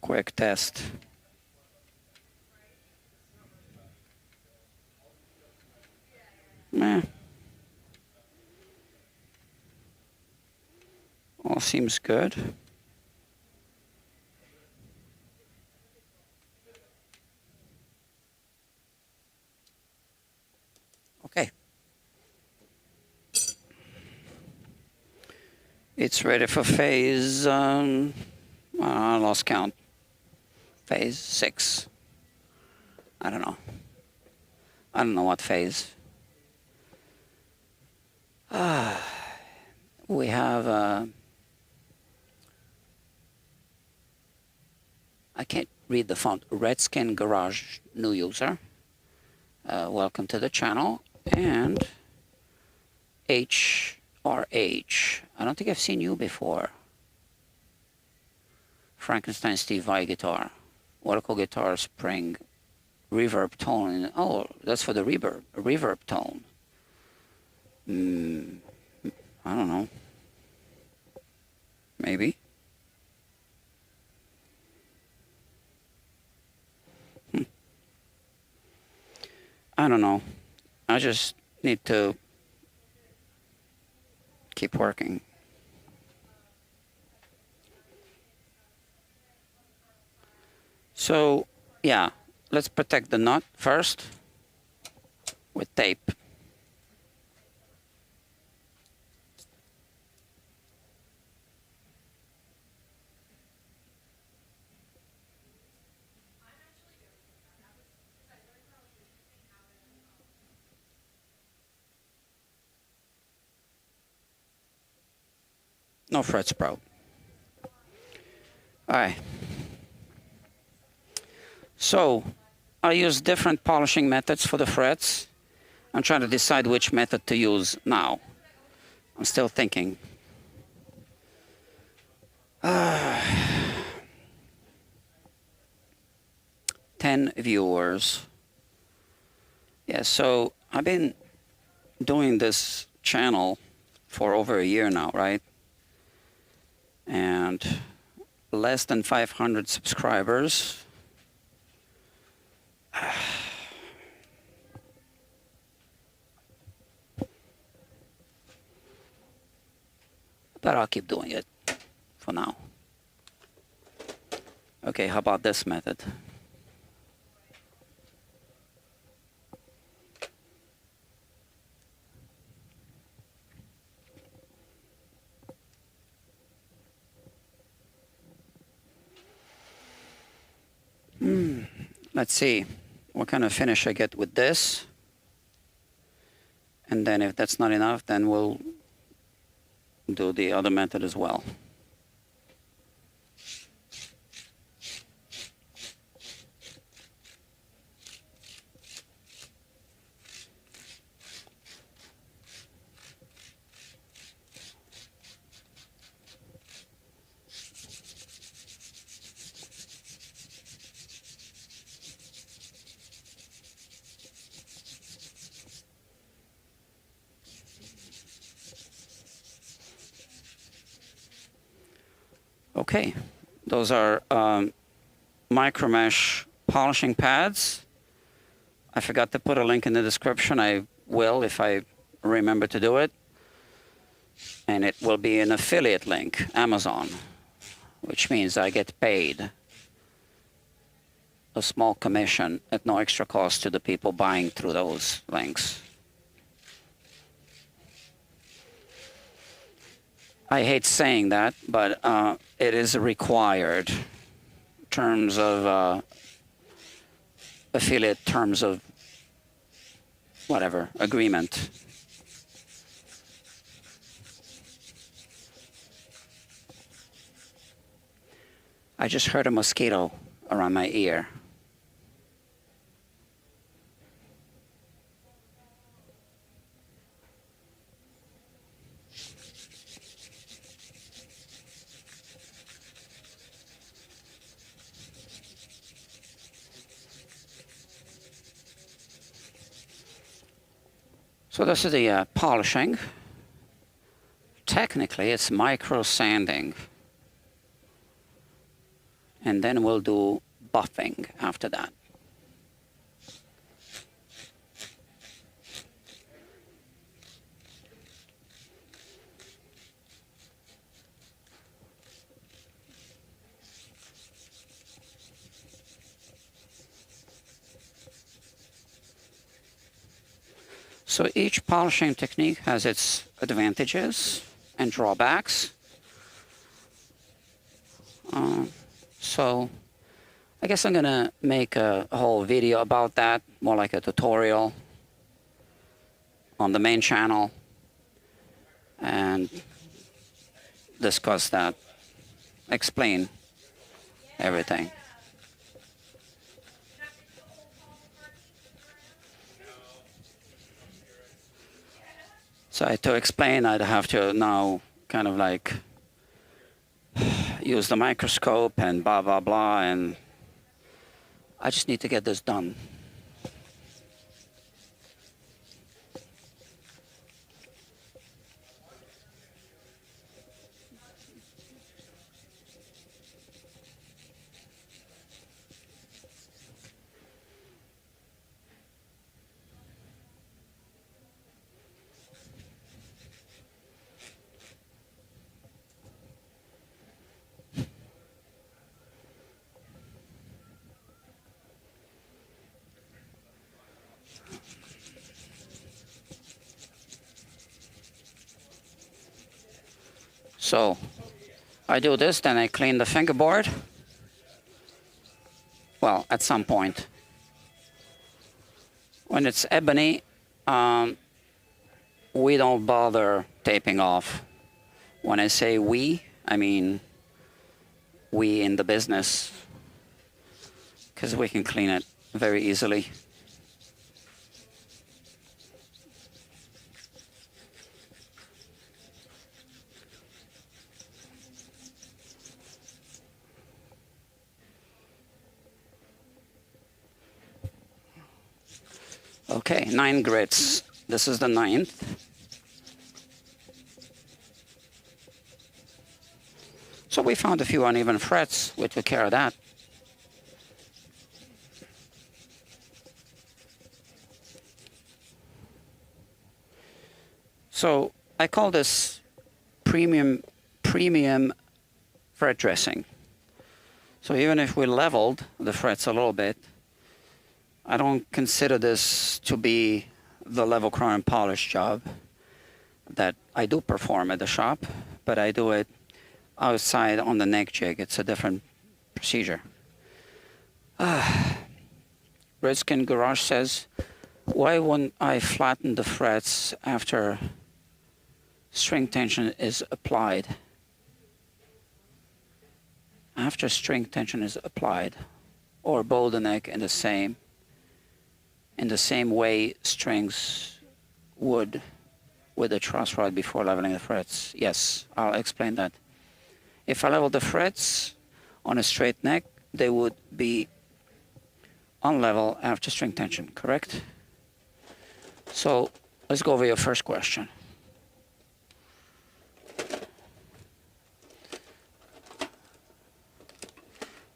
Quick test. All seems good. Okay. It's ready for phase, I lost count. Phase 6. I don't know. I don't know what phase. We have, I can't read the font, Redskin Garage, new user. Welcome to the channel. And HRH. I don't think I've seen you before. Frankenstein Steve Vai guitar. Oracle guitar spring reverb tone. Oh, that's for the reverb tone. I don't know. Maybe. I don't know. I just need to keep working. So, yeah, let's protect the nut first with tape. No fret sprout. All right. So I use different polishing methods for the frets. I'm trying to decide which method to use now. I'm still thinking. 10 viewers. Yeah, so I've been doing this channel for over a year now, right? And less than 500 subscribers. But I'll keep doing it for now. Okay, how about this method? Let's see what kind of finish I get with this. And then if that's not enough, then we'll do the other method as well. Okay, those are micro mesh polishing pads. I forgot to put a link in the description. I will if I remember to do it. And it will be an affiliate link, Amazon, which means I get paid a small commission at no extra cost to the people buying through those links. I hate saying that, but it is required in terms of affiliate terms of whatever agreement. I just heard a mosquito around my ear. So this is the polishing. Technically, it's micro sanding. And then we'll do buffing after that. So each polishing technique has its advantages and drawbacks. So I guess I'm going to make a whole video about that, more like a tutorial on the main channel, and discuss that, explain everything. So to explain, I'd have to now kind of like use the microscope and blah, blah, blah, and I just need to get this done. So I do this, then I clean the fingerboard. Well, at some point. When it's ebony, we don't bother taping off. When I say we, I mean we in the business, because we can clean it very easily. Okay, 9 grits. This is the 9th. So we found a few uneven frets. We took care of that. So I call this premium fret dressing. So even if we leveled the frets a little bit, I don't consider this to be the level crown and polish job that I do perform at the shop, but I do it outside on the neck jig. It's a different procedure. Redskin Garage says, why wouldn't I flatten the frets after string tension is applied? After string tension is applied, or bow the neck in the same way strings would with a truss rod before leveling the frets. Yes, I'll explain that. If I level the frets on a straight neck, they would be on level after string tension, correct? So let's go over your first question.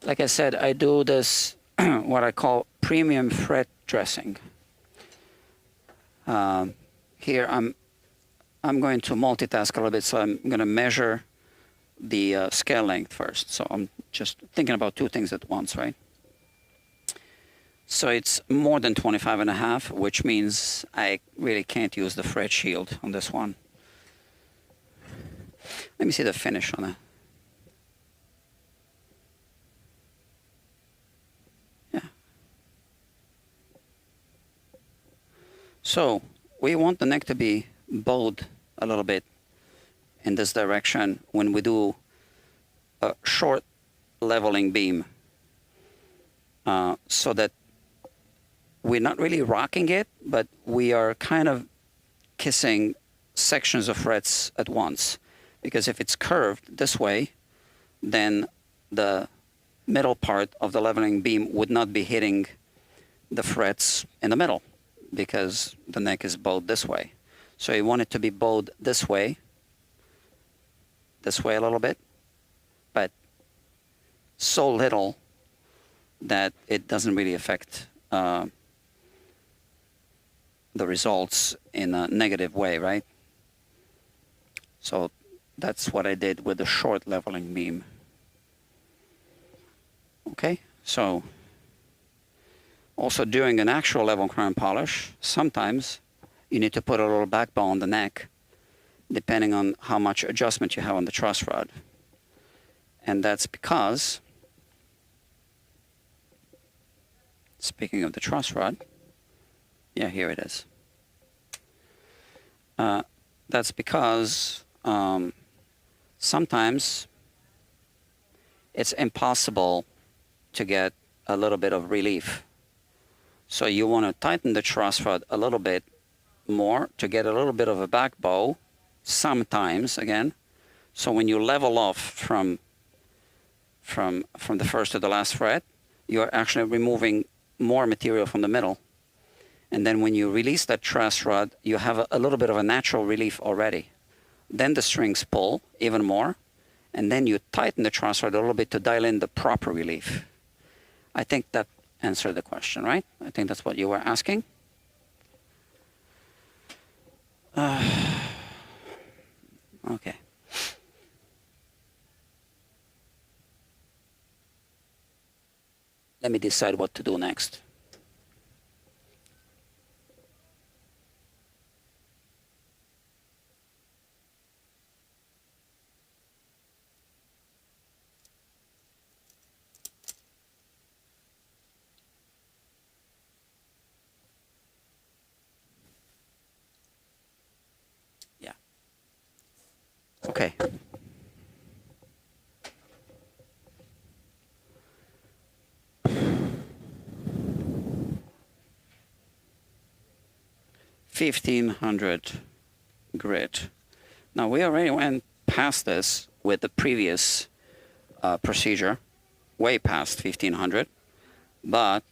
Like I said, I do this what I call premium fret dressing. Here I'm going to multitask a little bit, so I'm going to measure the scale length first. So I'm just thinking about two things at once, right? So it's more than 25.5, which means I really can't use the fret shield on this one. Let me see the finish on that. Yeah. So we want the neck to be bowed a little bit in this direction when we do a short leveling beam, so that we're not really rocking it, but we are kind of kissing sections of frets at once. Because if it's curved this way, then the middle part of the leveling beam would not be hitting the frets in the middle, because the neck is bowed this way. So you want it to be bowed this way a little bit, but so little that it doesn't really affect the results in a negative way, right? So that's what I did with the short leveling beam. Okay, so also during an actual level crown polish, sometimes you need to put a little backbone on the neck, depending on how much adjustment you have on the truss rod. And that's because, speaking of the truss rod, yeah, here it is. That's because sometimes it's impossible to get a little bit of relief. So you want to tighten the truss rod a little bit more to get a little bit of a back bow sometimes again. So when you level off from the first to the last fret, you're actually removing more material from the middle. And then when you release that truss rod, you have a little bit of a natural relief already. Then the strings pull even more, and then you tighten the truss rod a little bit to dial in the proper relief. I think that answered the question, right? I think that's what you were asking. Okay. Let me decide what to do next. Yeah. Okay. $1,500 grit. Now we already went past this with the previous procedure, way past 1,500, but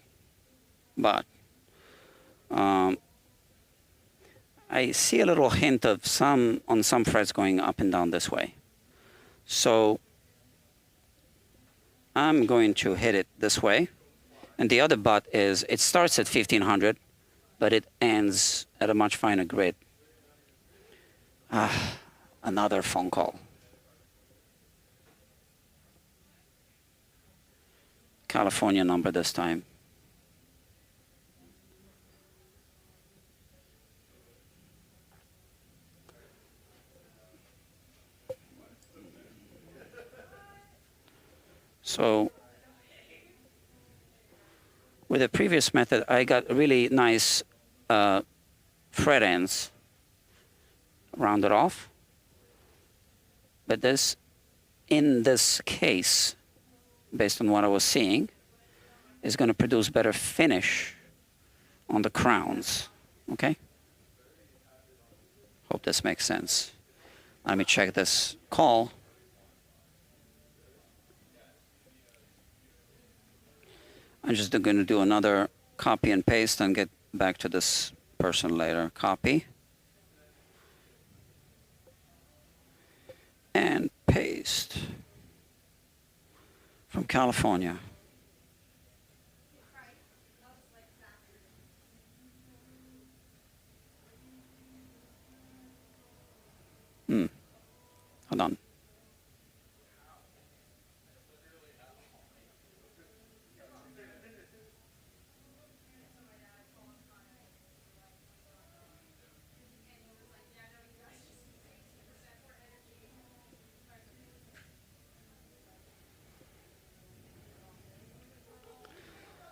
I see a little hint of some frets going up and down this way. So I'm going to hit it this way. And the other butt is, it starts at 1500, but it ends at a much finer grid. Another phone call. California number this time. So with the previous method, I got really nice fret ends rounded off. But this, in this case, based on what I was seeing, is going to produce better finish on the crowns. Okay? Hope this makes sense. Let me check this call. I'm just going to do another copy and paste and get back to this person later. Copy. And paste. From California. Hold on.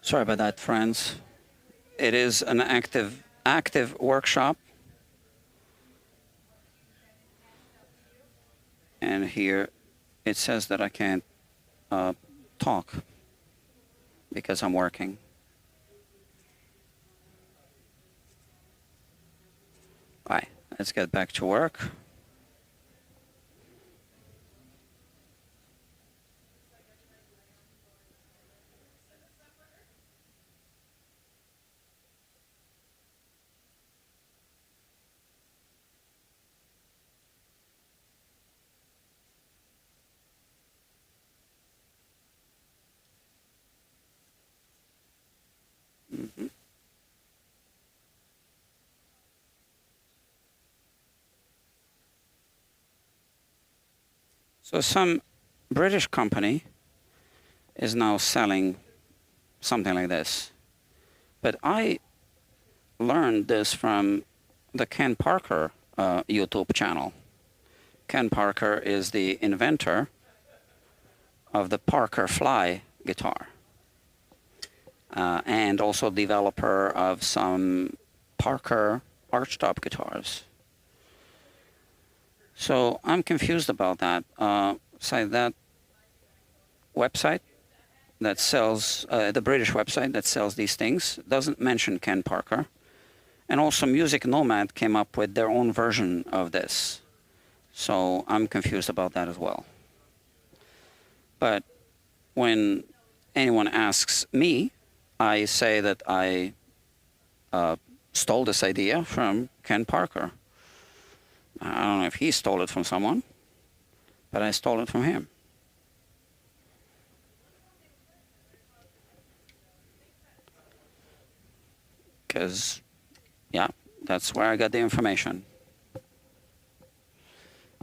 Sorry about that, friends. It is an active workshop. And here it says that I can't talk because I'm working. All right, let's get back to work. So some British company is now selling something like this. But I learned this from the Ken Parker YouTube channel. Ken Parker is the inventor of the Parker Fly guitar. And also developer of some Parker archtop guitars. So I'm confused about that. So that website that sells, the British website that sells these things, doesn't mention Ken Parker. And also Music Nomad came up with their own version of this. So I'm confused about that as well. But when anyone asks me, I say that I stole this idea from Ken Parker. I don't know if he stole it from someone, but I stole it from him. Because, yeah, that's where I got the information.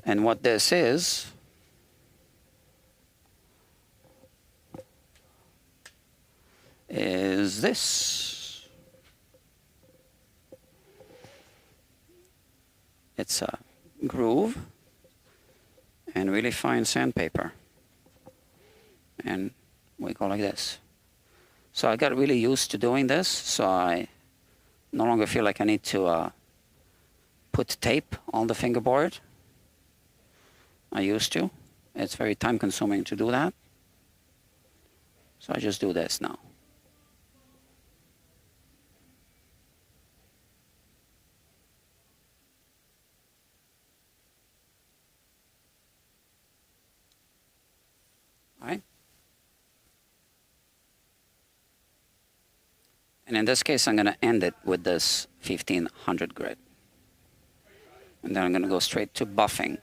And what this is this. It's a groove and really fine sandpaper. And we go like this. So I got really used to doing this, so I no longer feel like I need to put tape on the fingerboard. I used to. It's very time consuming to do that. So I just do this now. All right. And in this case, I'm going to end it with this 1500 grit. And then I'm going to go straight to buffing.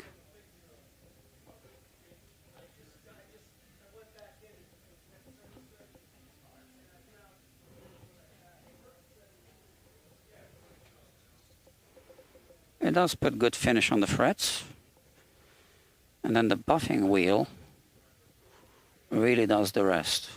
It does put good finish on the frets. And then the buffing wheel really does the rest.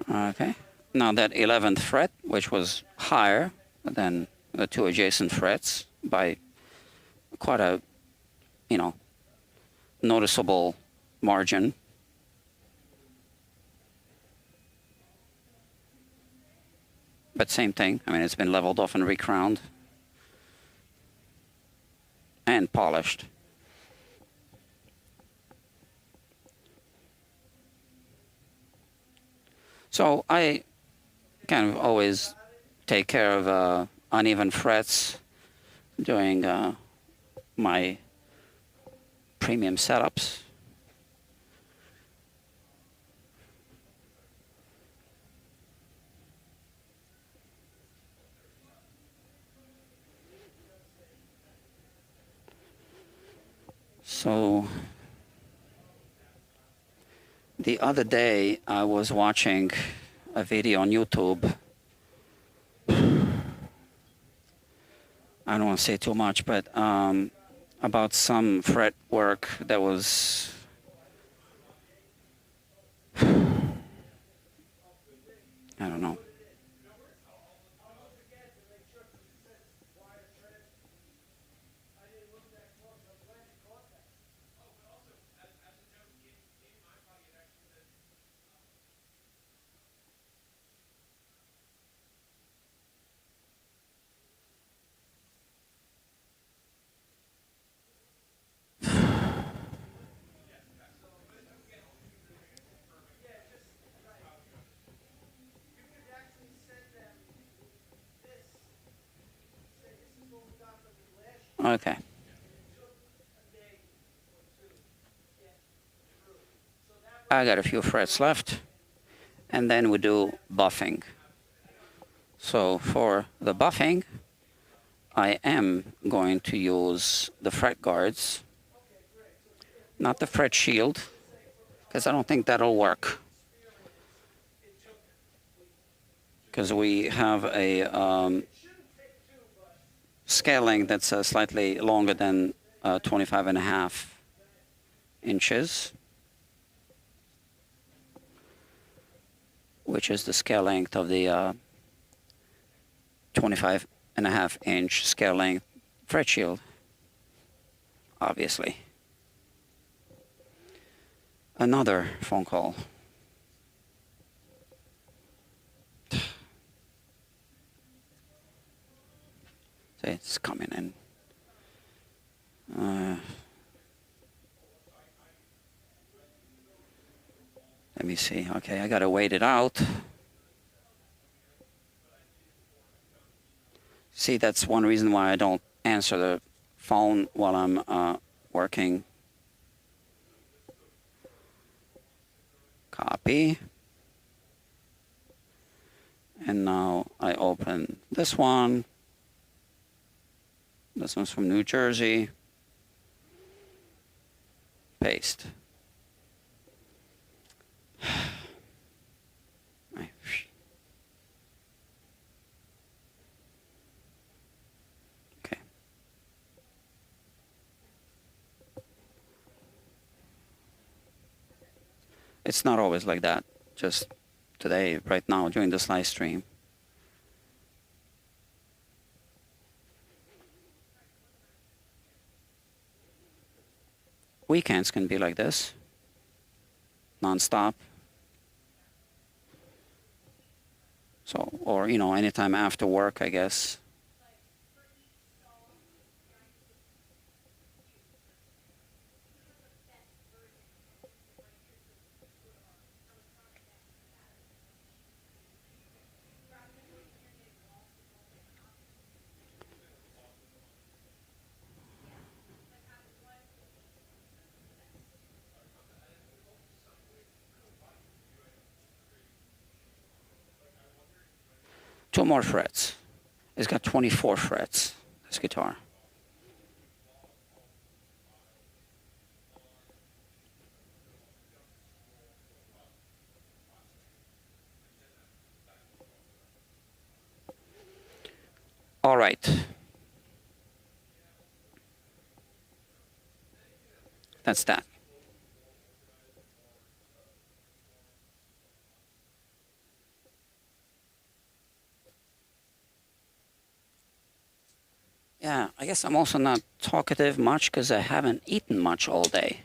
Okay. Now that 11th fret, which was higher than the two adjacent frets by quite a, noticeable margin. But same thing. I mean, it's been leveled off and recrowned and polished. So I kind of always take care of uneven frets during my premium setups. So the other day I was watching a video on YouTube. I don't want to say too much, but about some fret work that was I don't know. Okay. I got a few frets left, and then we do buffing. So for the buffing, I am going to use the fret guards, not the fret shield, because I don't think that'll work. Because we have a scaling that's slightly longer than 25.5 inches, which is the scale length of the 25.5-inch scale length fret shield, obviously. Another phone call. It's coming in. Let me see. Okay, I gotta wait it out. See, that's one reason why I don't answer the phone while I'm working. Copy. And now I open this one. This one's from New Jersey. Paste. Okay. It's not always like that. Just today, right now, during this live stream. Weekends can be like this, non-stop. So, or, anytime after work, I guess. 2 more frets. It's got 24 frets, this guitar. All right. That's that. Yeah, I guess I'm also not talkative much because I haven't eaten much all day.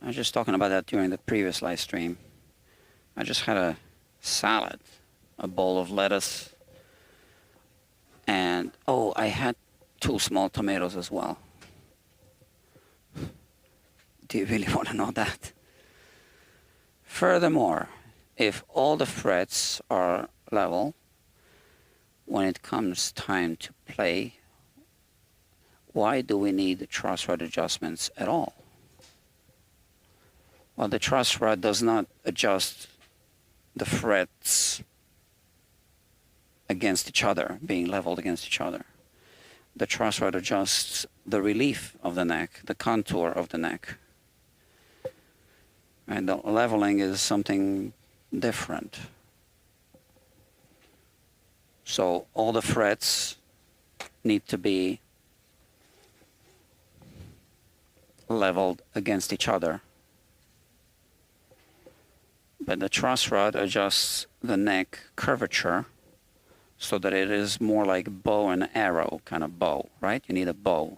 I was just talking about that during the previous live stream. I just had a salad, a bowl of lettuce, and oh, I had 2 small tomatoes as well. Do you really want to know that? Furthermore, if all the frets are level, when it comes time to play, why do we need the truss rod adjustments at all? Well, the truss rod does not adjust the frets against each other, being leveled against each other. The truss rod adjusts the relief of the neck, the contour of the neck. And the leveling is something different. So all the frets need to be leveled against each other. But the truss rod adjusts the neck curvature so that it is more like bow and arrow kind of bow, right? You need a bow.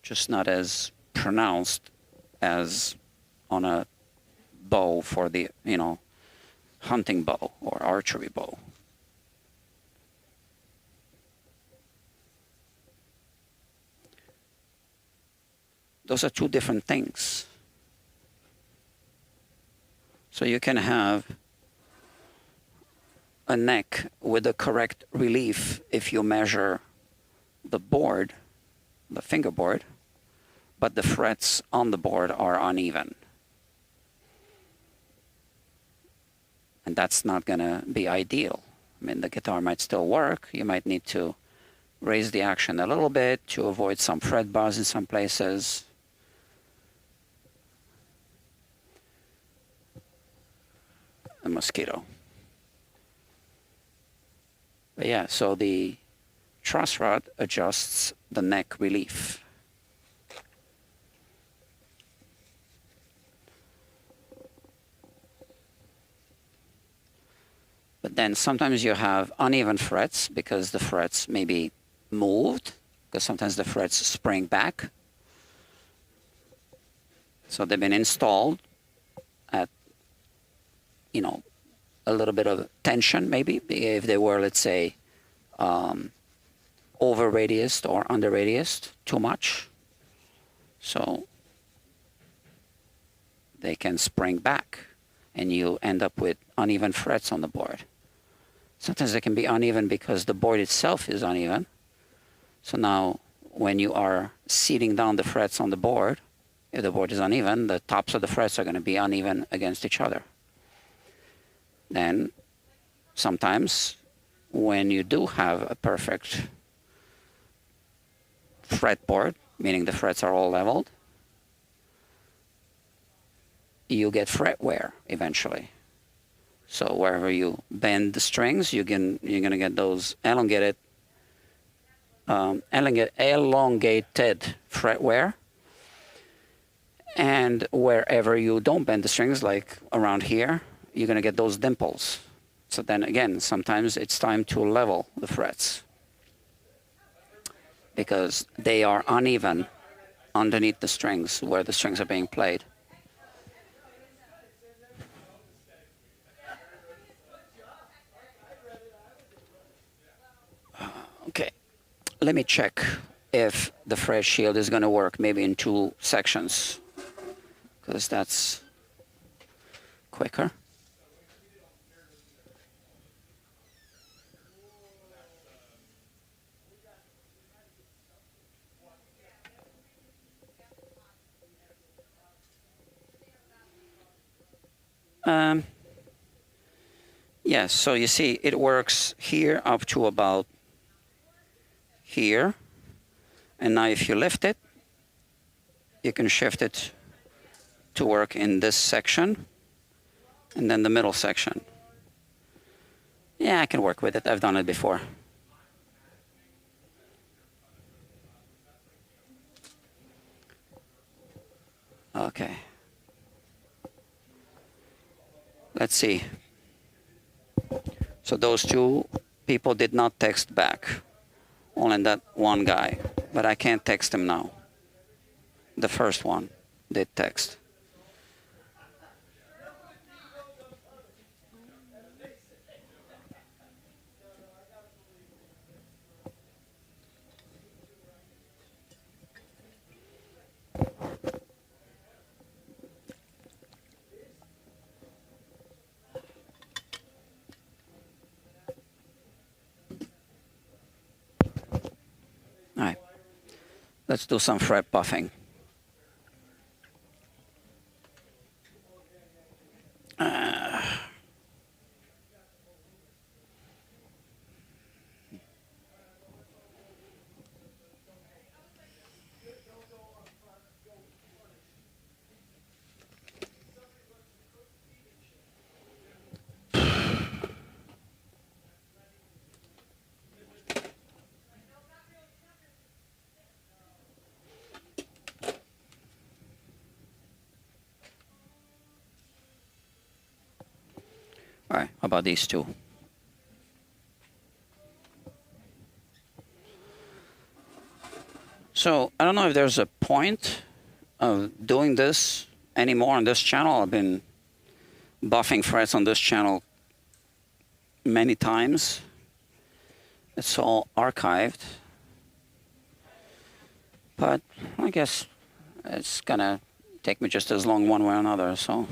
Just not as pronounced as on a bow for the, hunting bow or archery bow. Those are 2 different things. So you can have a neck with the correct relief if you measure the board, the fingerboard, but the frets on the board are uneven. And that's not going to be ideal. I mean, the guitar might still work. You might need to raise the action a little bit to avoid some fret buzz in some places. A mosquito. But yeah, so the truss rod adjusts the neck relief. But then sometimes you have uneven frets because the frets may be moved, because sometimes the frets spring back. So they've been installed at, a little bit of tension maybe, if they were, let's say, over radiused or under radiused too much. So they can spring back and you end up with uneven frets on the board. Sometimes they can be uneven because the board itself is uneven. So now when you are seating down the frets on the board, if the board is uneven, the tops of the frets are going to be uneven against each other. Then sometimes when you do have a perfect fretboard, meaning the frets are all leveled, you get fret wear eventually. So wherever you bend the strings, you're going to get those elongated fret wear. And wherever you don't bend the strings, like around here, you're going to get those dimples. So then again, sometimes it's time to level the frets because they are uneven underneath the strings where the strings are being played. Okay, let me check if the fret shield is going to work maybe in 2 sections because that's quicker. Yes, so you see it works here up to about here. And now if you lift it, you can shift it to work in this section and then the middle section. Yeah, I can work with it. I've done it before. Okay. Let's see. So those two people did not text back. Only that one guy. But I can't text him now. The first one did text. All right. Let's do some fret buffing. All right, how about these two? So I don't know if there's a point of doing this anymore on this channel. I've been buffing frets on this channel many times. It's all archived. But I guess it's gonna take me just as long one way or another, so.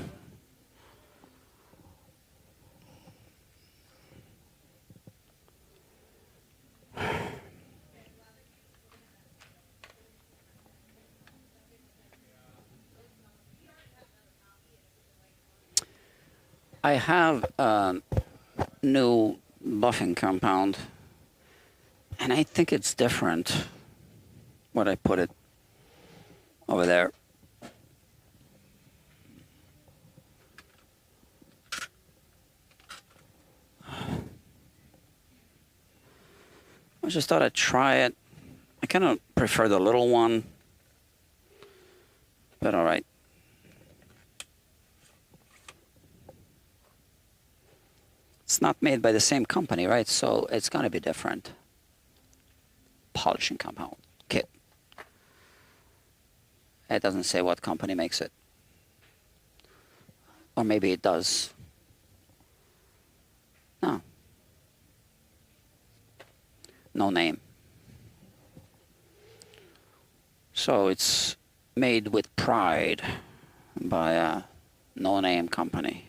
I have a new buffing compound, and I think it's different when I put it over there. I just thought I'd try it. I kind of prefer the little one, but all right. It's not made by the same company, right? So it's going to be different. Polishing compound kit. It doesn't say what company makes it. Or maybe it does. No. No name. So it's made with pride by a no-name company.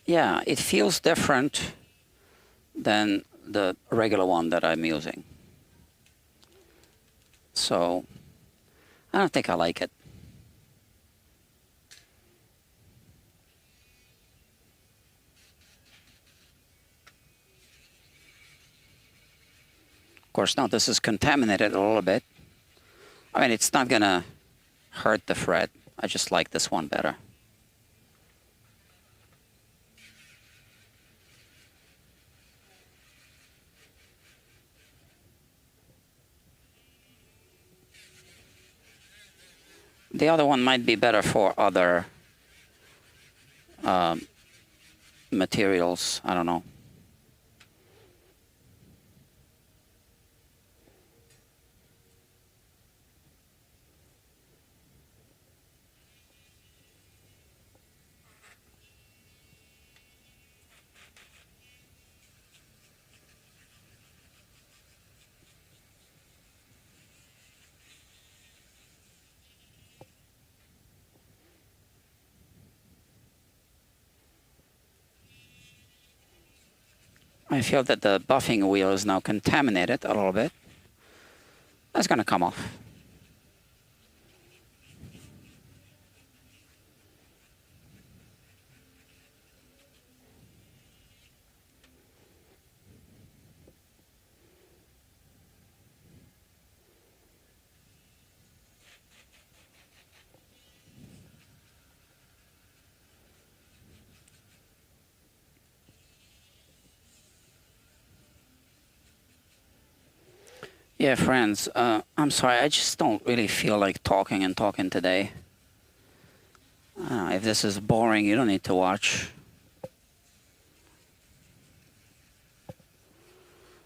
Yeah, it feels different than the regular one that I'm using. So I don't think I like it. Of course, now this is contaminated a little bit. I mean, it's not going to hurt the fret. I just like this one better. The other one might be better for other materials. I don't know. I feel that the buffing wheel is now contaminated a little bit. That's going to come off. Yeah, friends, I'm sorry, I just don't really feel like talking today. If this is boring, you don't need to watch.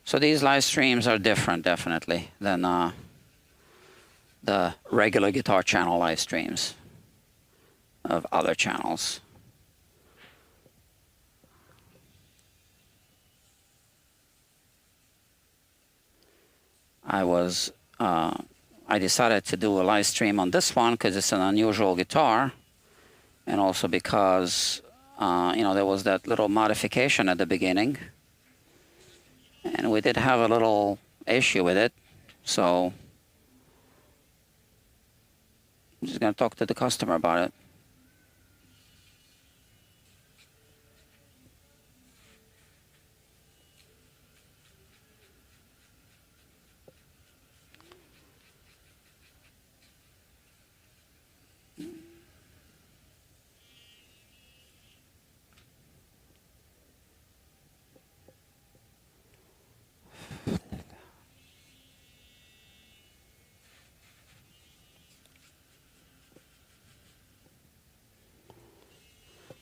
So these live streams are different, definitely, than the regular Guitar Channel live streams of other channels. I decided to do a live stream on this one because it's an unusual guitar, and also because there was that little modification at the beginning, and we did have a little issue with it. So I'm just going to talk to the customer about it.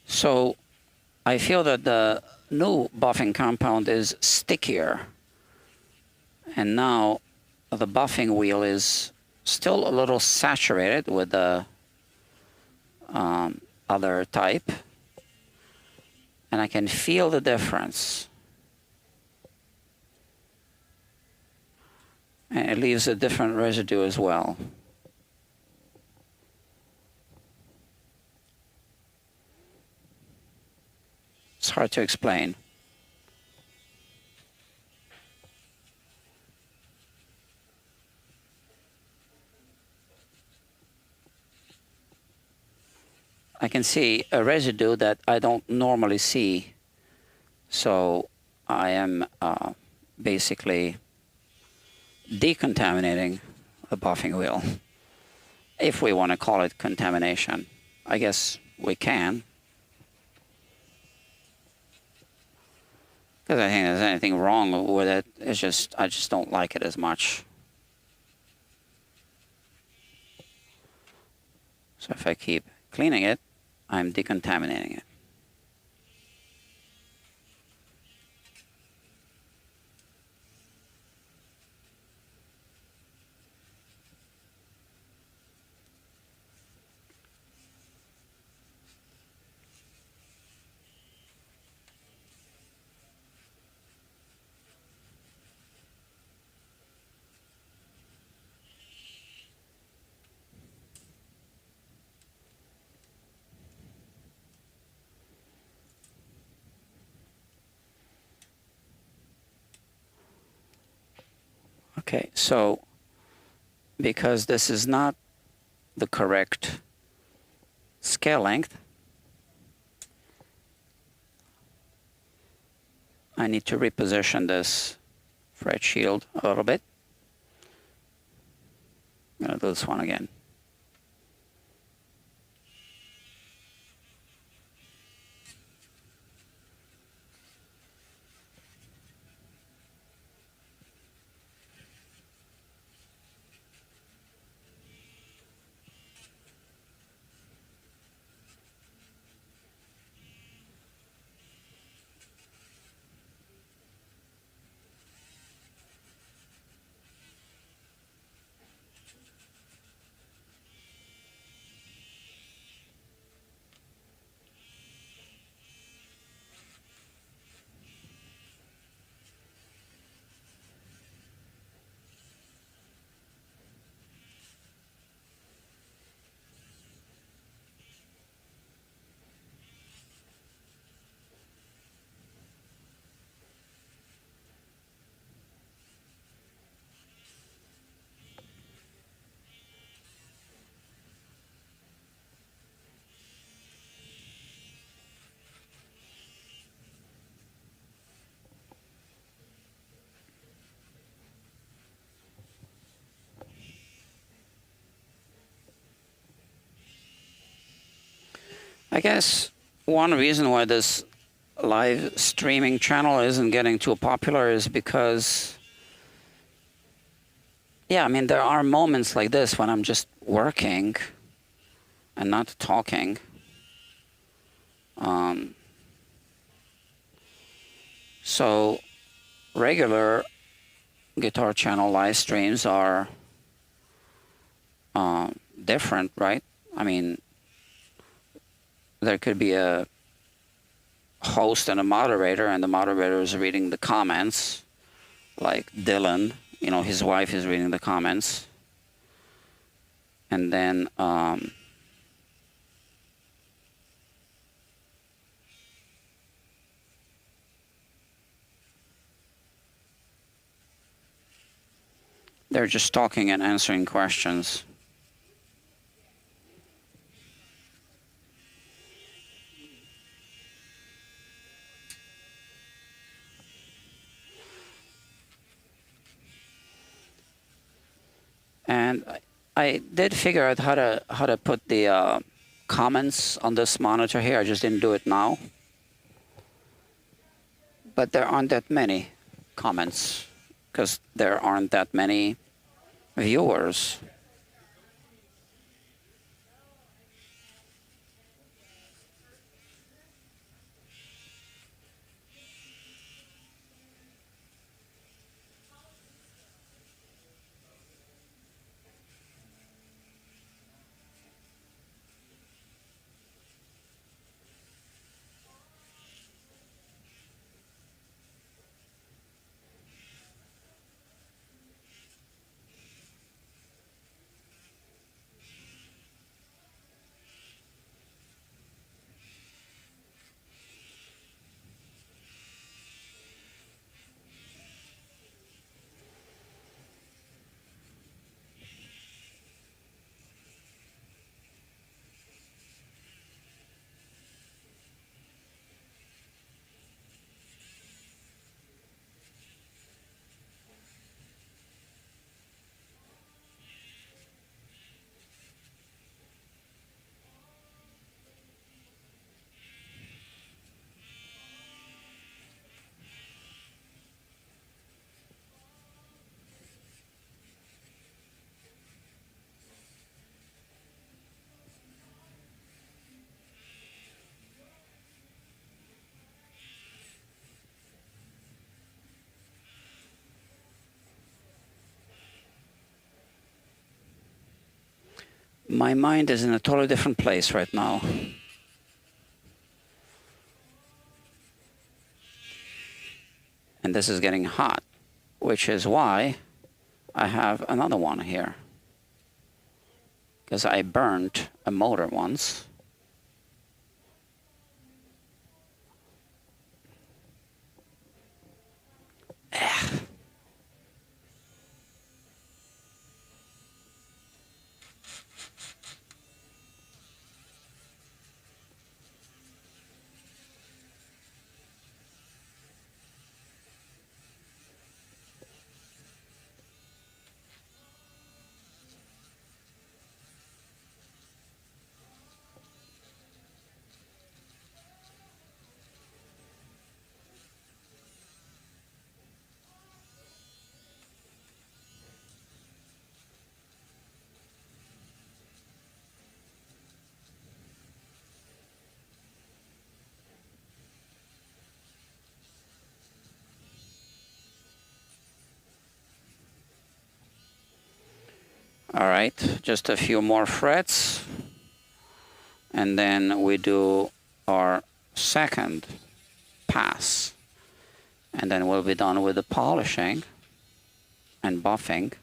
So I feel that the new buffing compound is stickier, and now the buffing wheel is still a little saturated with the other type, and I can feel the difference. And it leaves a different residue as well. It's hard to explain. I can see a residue that I don't normally see. So I am basically decontaminating the buffing wheel. If we want to call it contamination, I guess we can. Because I think there's anything wrong with it. It's just, I just don't like it as much. So if I keep cleaning it, I'm decontaminating it. Okay, so because this is not the correct scale length, I need to reposition this fret shield a little bit. I'm going to do this one again. I guess one reason why this live streaming channel isn't getting too popular is because, yeah, I mean, there are moments like this when I'm just working and not talking. So regular guitar channel live streams are different, right? I mean, there could be a host and a moderator, and the moderator is reading the comments, like Dylan, you know, his wife is reading the comments. And then they're just talking and answering questions. And I did figure out how to put the comments on this monitor here. I just didn't do it now. But there aren't that many comments because there aren't that many viewers. My mind is in a totally different place right now. And this is getting hot, which is why I have another one here. Because I burned a motor once. All right, just a few more frets. And then we do our second pass. And then we'll be done with the polishing and buffing.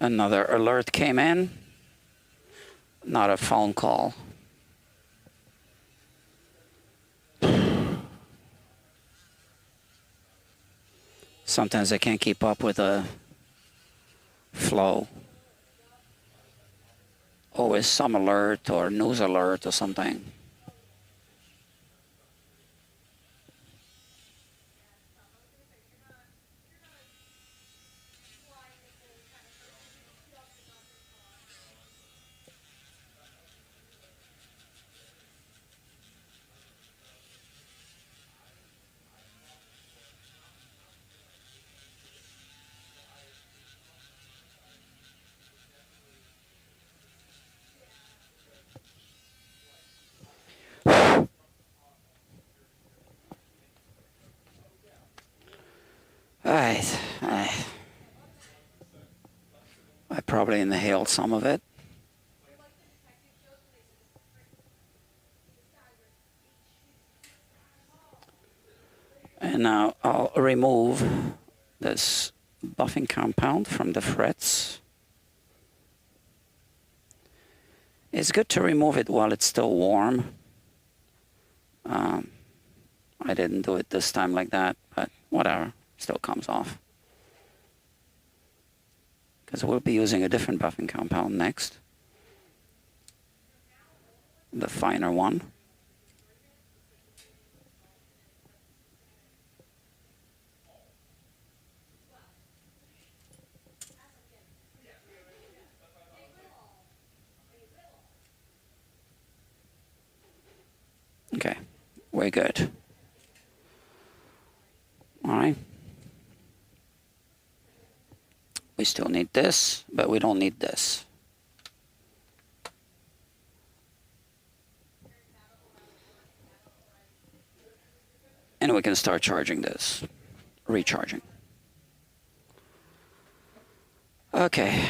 Another alert came in. Not a phone call. Sometimes I can't keep up with the flow. Always some alert or news alert or something. Alright, I probably inhaled some of it. And now I'll remove this buffing compound from the frets. It's good to remove it while it's still warm. I didn't do it this time like that, but whatever, still comes off. Because we'll be using a different buffing compound next. The finer one. Okay, we're good. All right. We still need this, but we don't need this. And we can start charging this, recharging. Okay.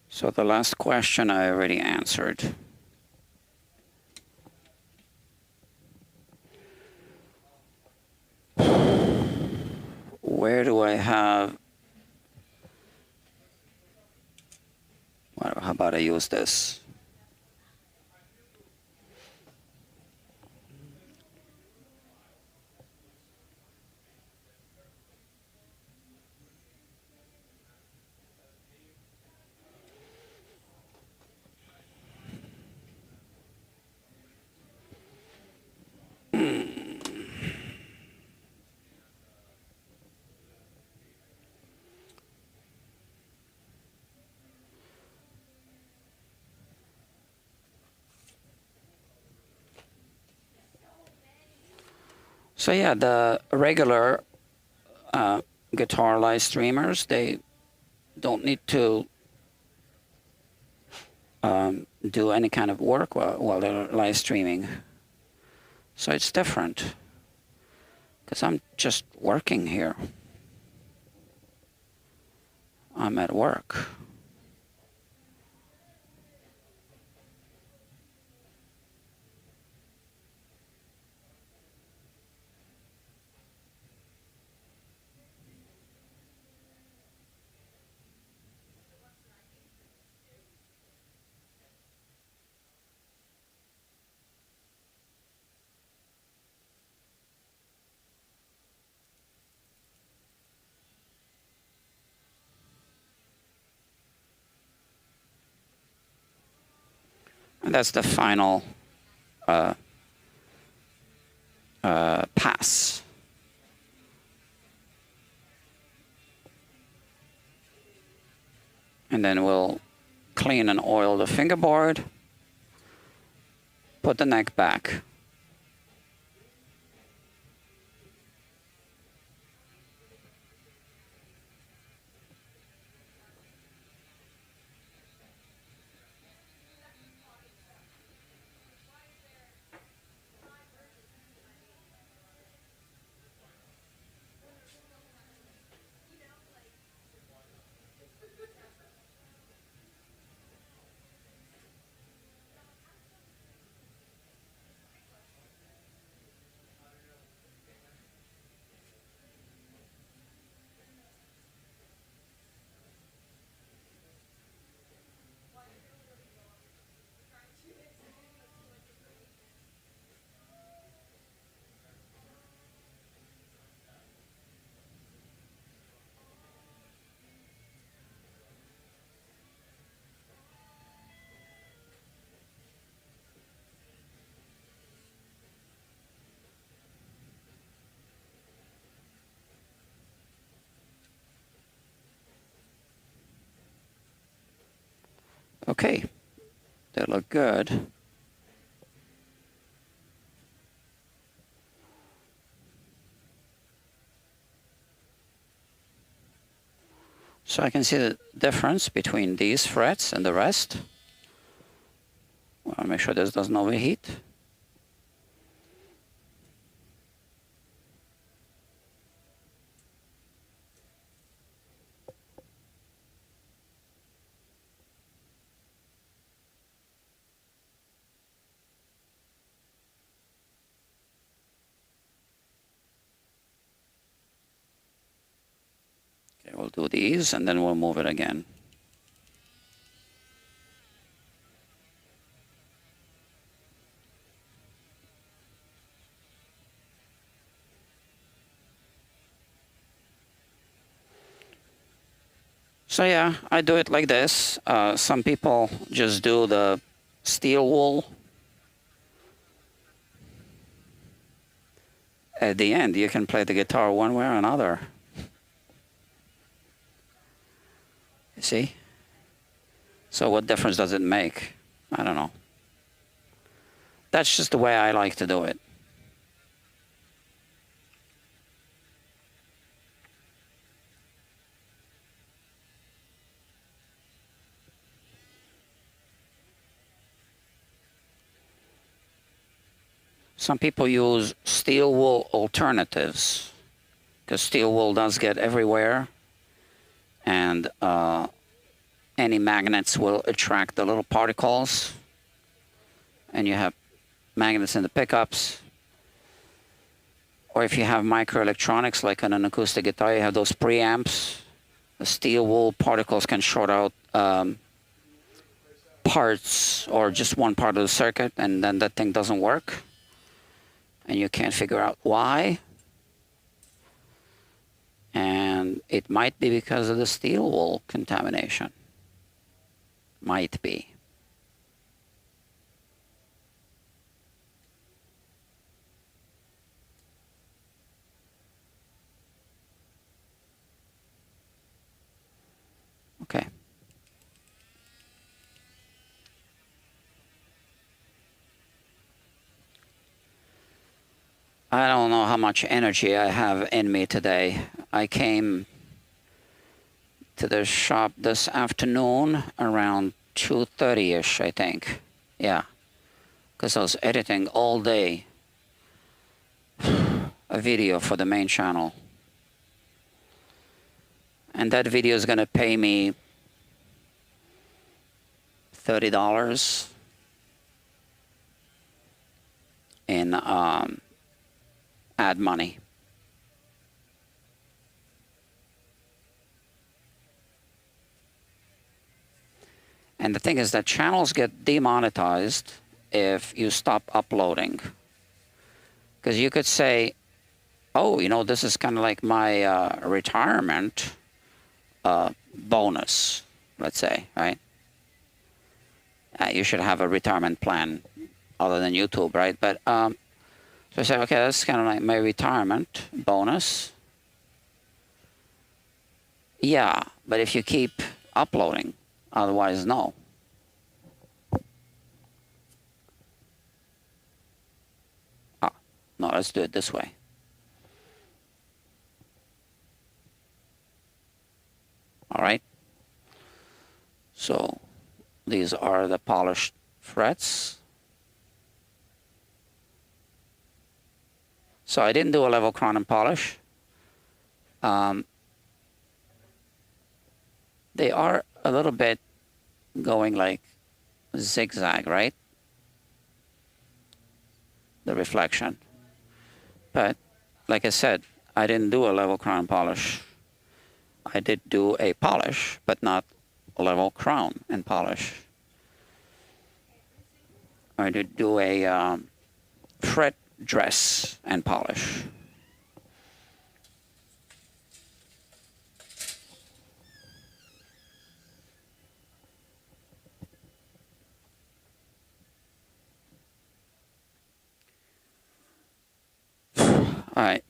So the last question I already answered. Where do I have, well, how about I use this? So yeah, the regular guitar live streamers, they don't need to do any kind of work while they're live streaming. So it's different, because I'm just working here. I'm at work. And that's the final pass. And then we'll clean and oil the fingerboard, put the neck back. Okay, they look good. So I can see the difference between these frets and the rest. I'll make sure this doesn't overheat. Okay, we'll do these and then we'll move it again. So yeah, I do it like this. Some people just do the steel wool. At the end, you can play the guitar one way or another. You see? So what difference does it make? I don't know. That's just the way I like to do it. Some people use steel wool alternatives because steel wool does get everywhere, and any magnets will attract the little particles, and you have magnets in the pickups. Or if you have microelectronics like on an acoustic guitar, you have those preamps. The steel wool particles can short out parts or just one part of the circuit, and then that thing doesn't work. And you can't figure out why. And it might be because of the steel wool contamination. Might be. Okay. I don't know how much energy I have in me today. I came to the shop this afternoon around 2:30ish, I think. Yeah, because I was editing all day a video for the main channel. And that video is going to pay me $30 in ad money. And the thing is that channels get demonetized if you stop uploading. Because you could say, oh, you know, this is kind of like my retirement bonus, let's say, right? You should have a retirement plan other than YouTube, right? But so I say, okay, that's kind of like my retirement bonus. Yeah, but if you keep uploading, otherwise, no. No, let's do it this way. All right. So these are the polished frets. So I didn't do a level crown and polish. They are a little bit going like zigzag, right? The reflection. But like I said, I didn't do a level crown and polish. I did do a polish, but not a level crown and polish. I did do a fret dress and polish. All right.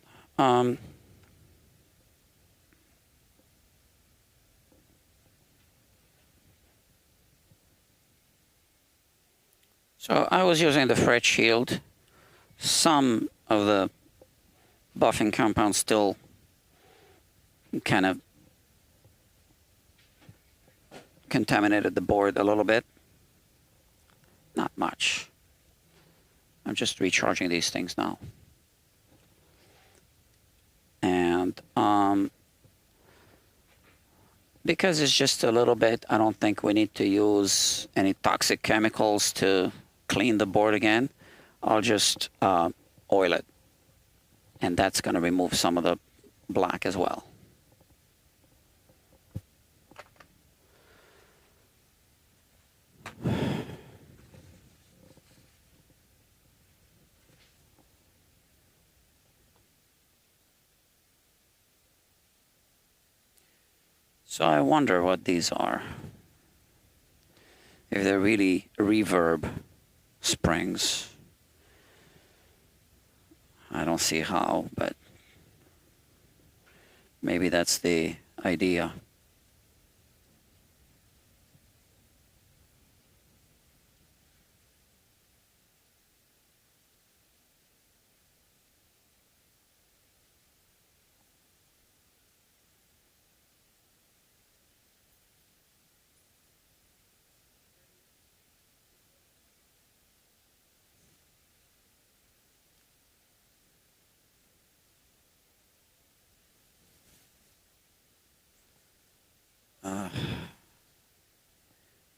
So I was using the fret shield. Some of the buffing compound still kind of contaminated the board a little bit. Not much. I'm just recharging these things now. And because it's just a little bit, I don't think we need to use any toxic chemicals to clean the board again. I'll just oil it. And that's going to remove some of the black as well. So I wonder what these are. If they're really reverb springs. I don't see how, but maybe that's the idea.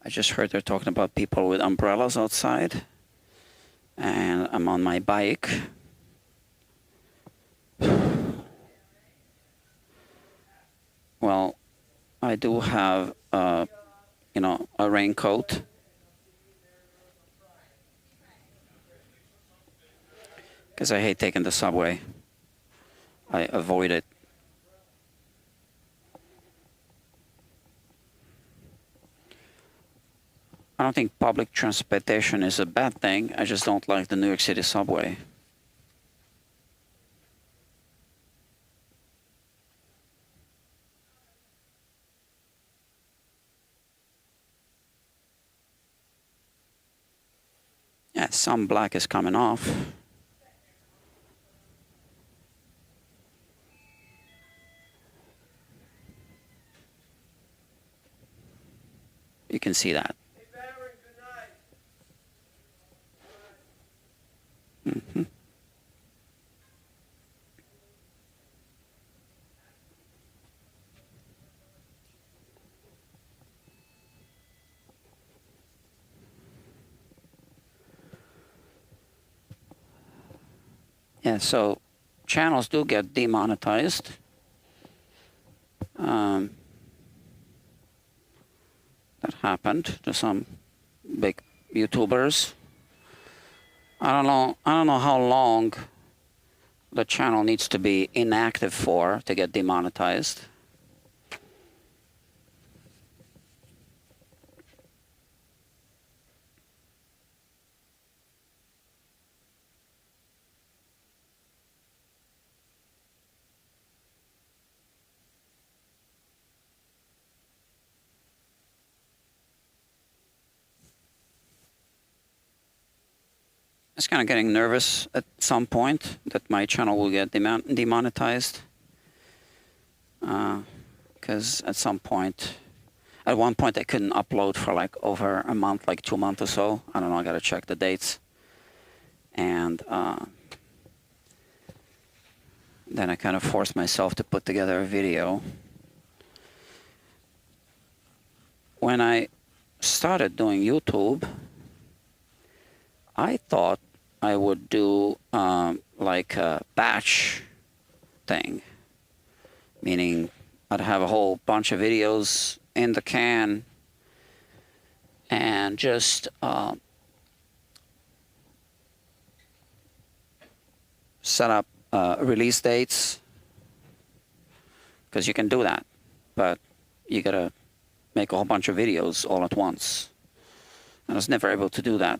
I just heard they're talking about people with umbrellas outside, and I'm on my bike. Well, I do have, you know, a raincoat. Because I hate taking the subway. I avoid it. I don't think public transportation is a bad thing. I just don't like the New York City subway. Yeah, some black is coming off. You can see that. Mm-hmm. Yeah, so channels do get demonetized. That happened to some big YouTubers. I don't know how long the channel needs to be inactive for to get demonetized. I was kind of getting nervous at some point that my channel will get demonetized. Because at one point I couldn't upload for like over a month, like 2 months or so. I don't know, I gotta check the dates. And then I kind of forced myself to put together a video. When I started doing YouTube, I thought I would do like a batch thing, meaning I'd have a whole bunch of videos in the can and just set up release dates, because you can do that, but you gotta make a whole bunch of videos all at once. I was never able to do that.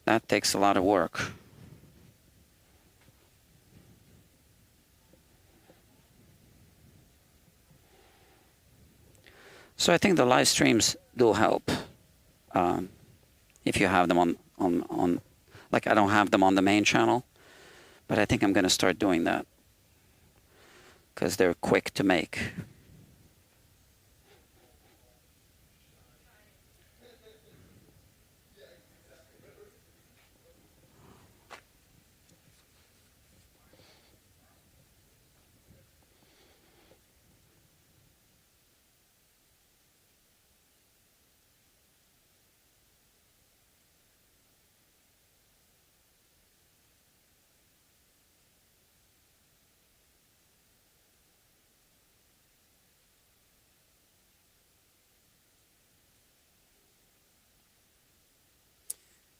That takes a lot of work. So I think the live streams do help if you have them on like I don't have them on the main channel, but I think I'm going to start doing that because they're quick to make.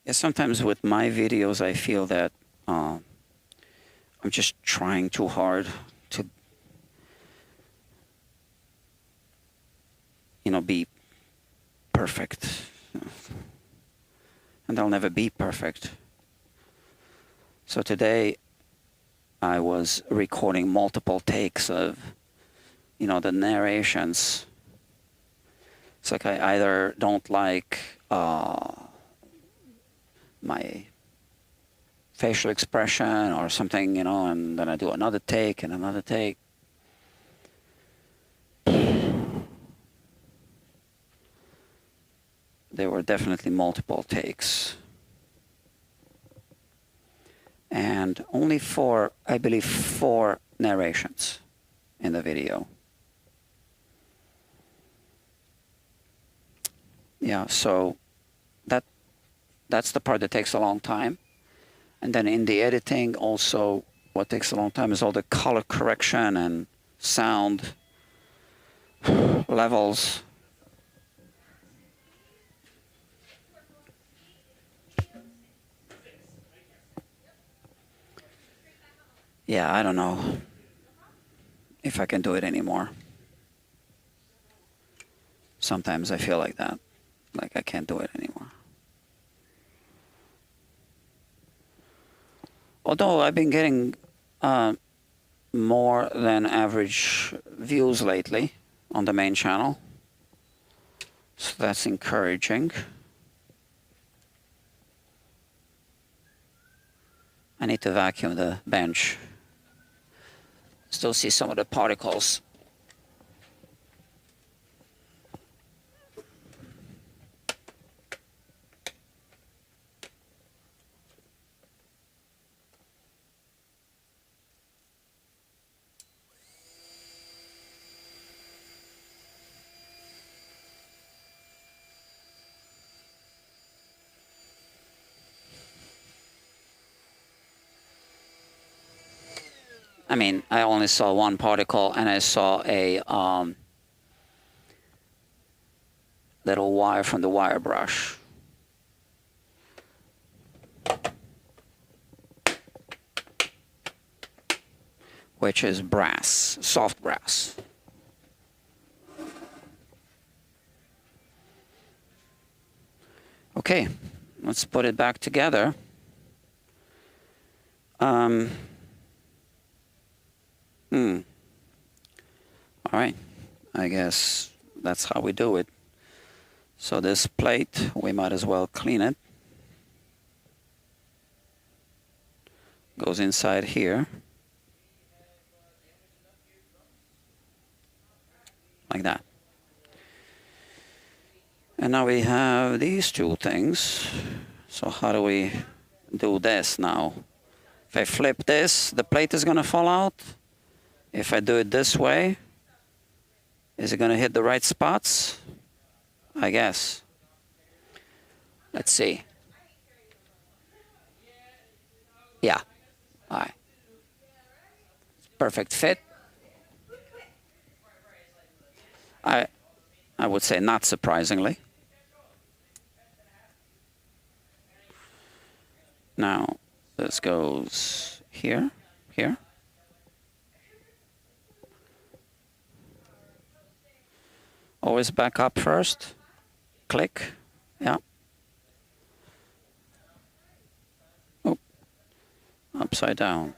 Yeah, sometimes with my videos, I feel that I'm just trying too hard to, be perfect. And I'll never be perfect. So today, I was recording multiple takes of, the narrations. It's like I either don't like my facial expression or something, and then I do another take and another take. There were definitely multiple takes. And only I believe four narrations in the video. Yeah, so that's the part that takes a long time. And then in the editing also, what takes a long time is all the color correction and sound levels. Yeah, I don't know if I can do it anymore. Sometimes I feel like that, like I can't do it anymore. Although I've been getting more than average views lately on the main channel, so that's encouraging. I need to vacuum the bench. Still see some of the particles. I mean, I only saw one particle, and I saw a little wire from the wire brush. Which is brass, soft brass. Okay, let's put it back together. All right, I guess that's how we do it. So this plate, we might as well clean it. Goes inside here. Like that. And now we have these two things. So how do we do this now? If I flip this, the plate is going to fall out. If I do it this way, is it going to hit the right spots? I guess. Let's see. Yeah. All right. Perfect fit. I would say not surprisingly. Now, this goes here, here. Always back up first. Click. Yeah. Oh. Upside down.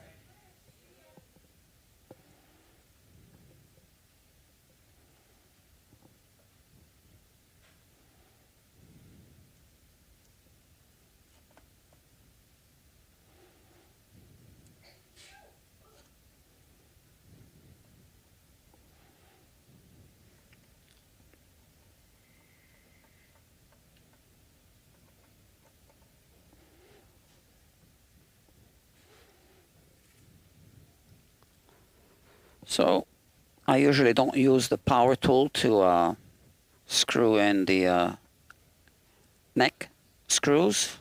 So I usually don't use the power tool to screw in the neck screws.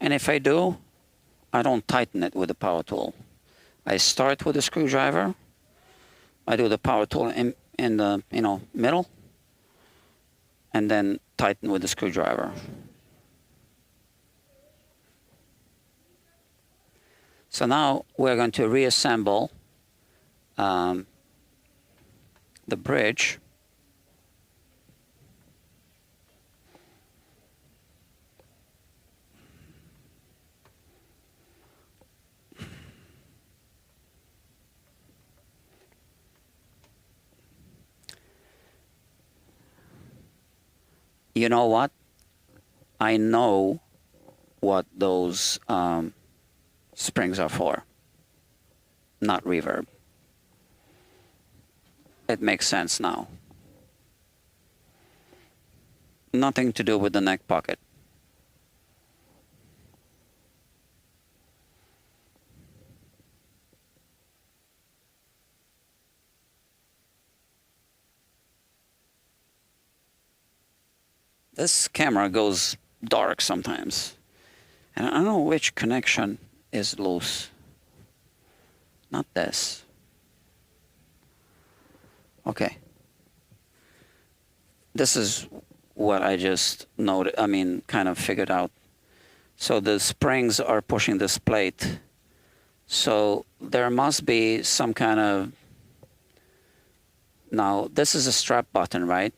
And if I do, I don't tighten it with the power tool. I start with the screwdriver. I do the power tool in the middle, and then tighten with the screwdriver. So now we're going to reassemble the bridge. You know what? I know what those springs are for, not reverb. It makes sense now. Nothing to do with the neck pocket. This camera goes dark sometimes, and I don't know which connection is loose. Not this. Okay. This is what I just noted, kind of figured out. So the springs are pushing this plate. So there must be some kind of, now this is a strap button, right?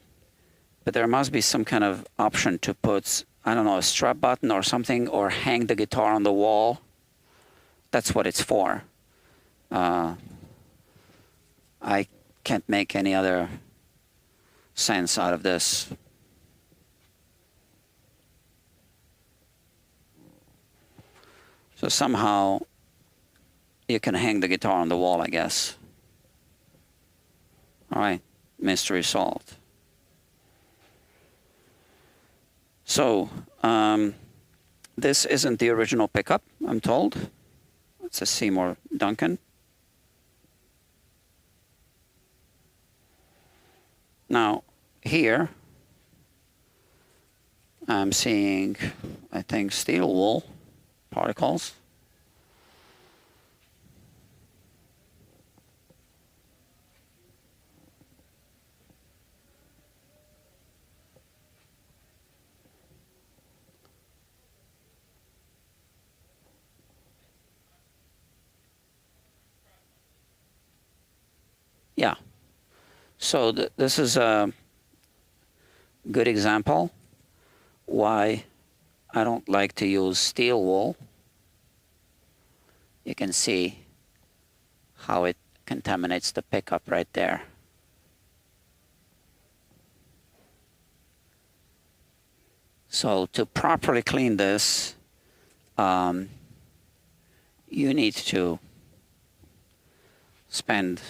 But there must be some kind of option to put, I don't know, a strap button or something, or hang the guitar on the wall. That's what it's for. I can't make any other sense out of this. So somehow you can hang the guitar on the wall, I guess. All right, mystery solved. So this isn't the original pickup, I'm told. It's a Seymour Duncan. Now, here, I'm seeing, I think, steel wool particles. Yeah. So this is a good example why I don't like to use steel wool. You can see how it contaminates the pickup right there. So to properly clean this, you need to spend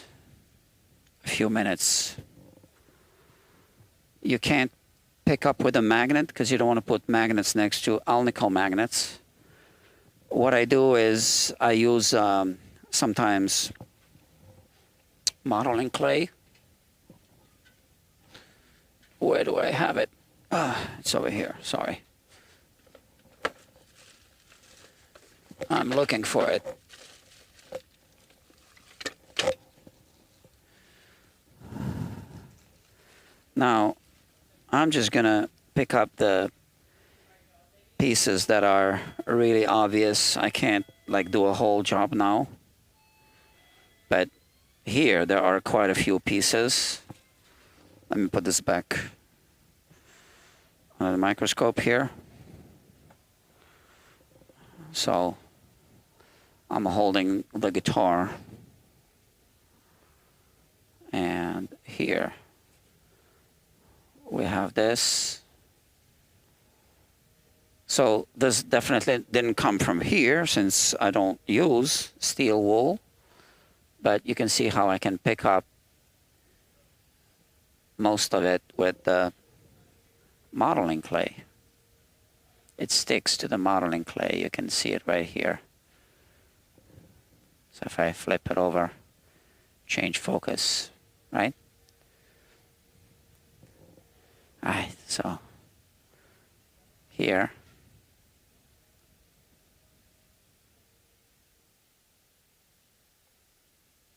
a few minutes. You can't pick up with a magnet because you don't want to put magnets next to alnico magnets. What I do is I use sometimes modeling clay. Where do I have it? It's over here, sorry. I'm looking for it. Now, I'm just gonna pick up the pieces that are really obvious. I can't like do a whole job now. But here there are quite a few pieces. Let me put this back on the microscope here. So I'm holding the guitar, and here we have this. So this definitely didn't come from here since I don't use steel wool, but you can see how I can pick up most of it with the modeling clay. It sticks to the modeling clay. You can see it right here. So if I flip it over, change focus, right? All right, so here.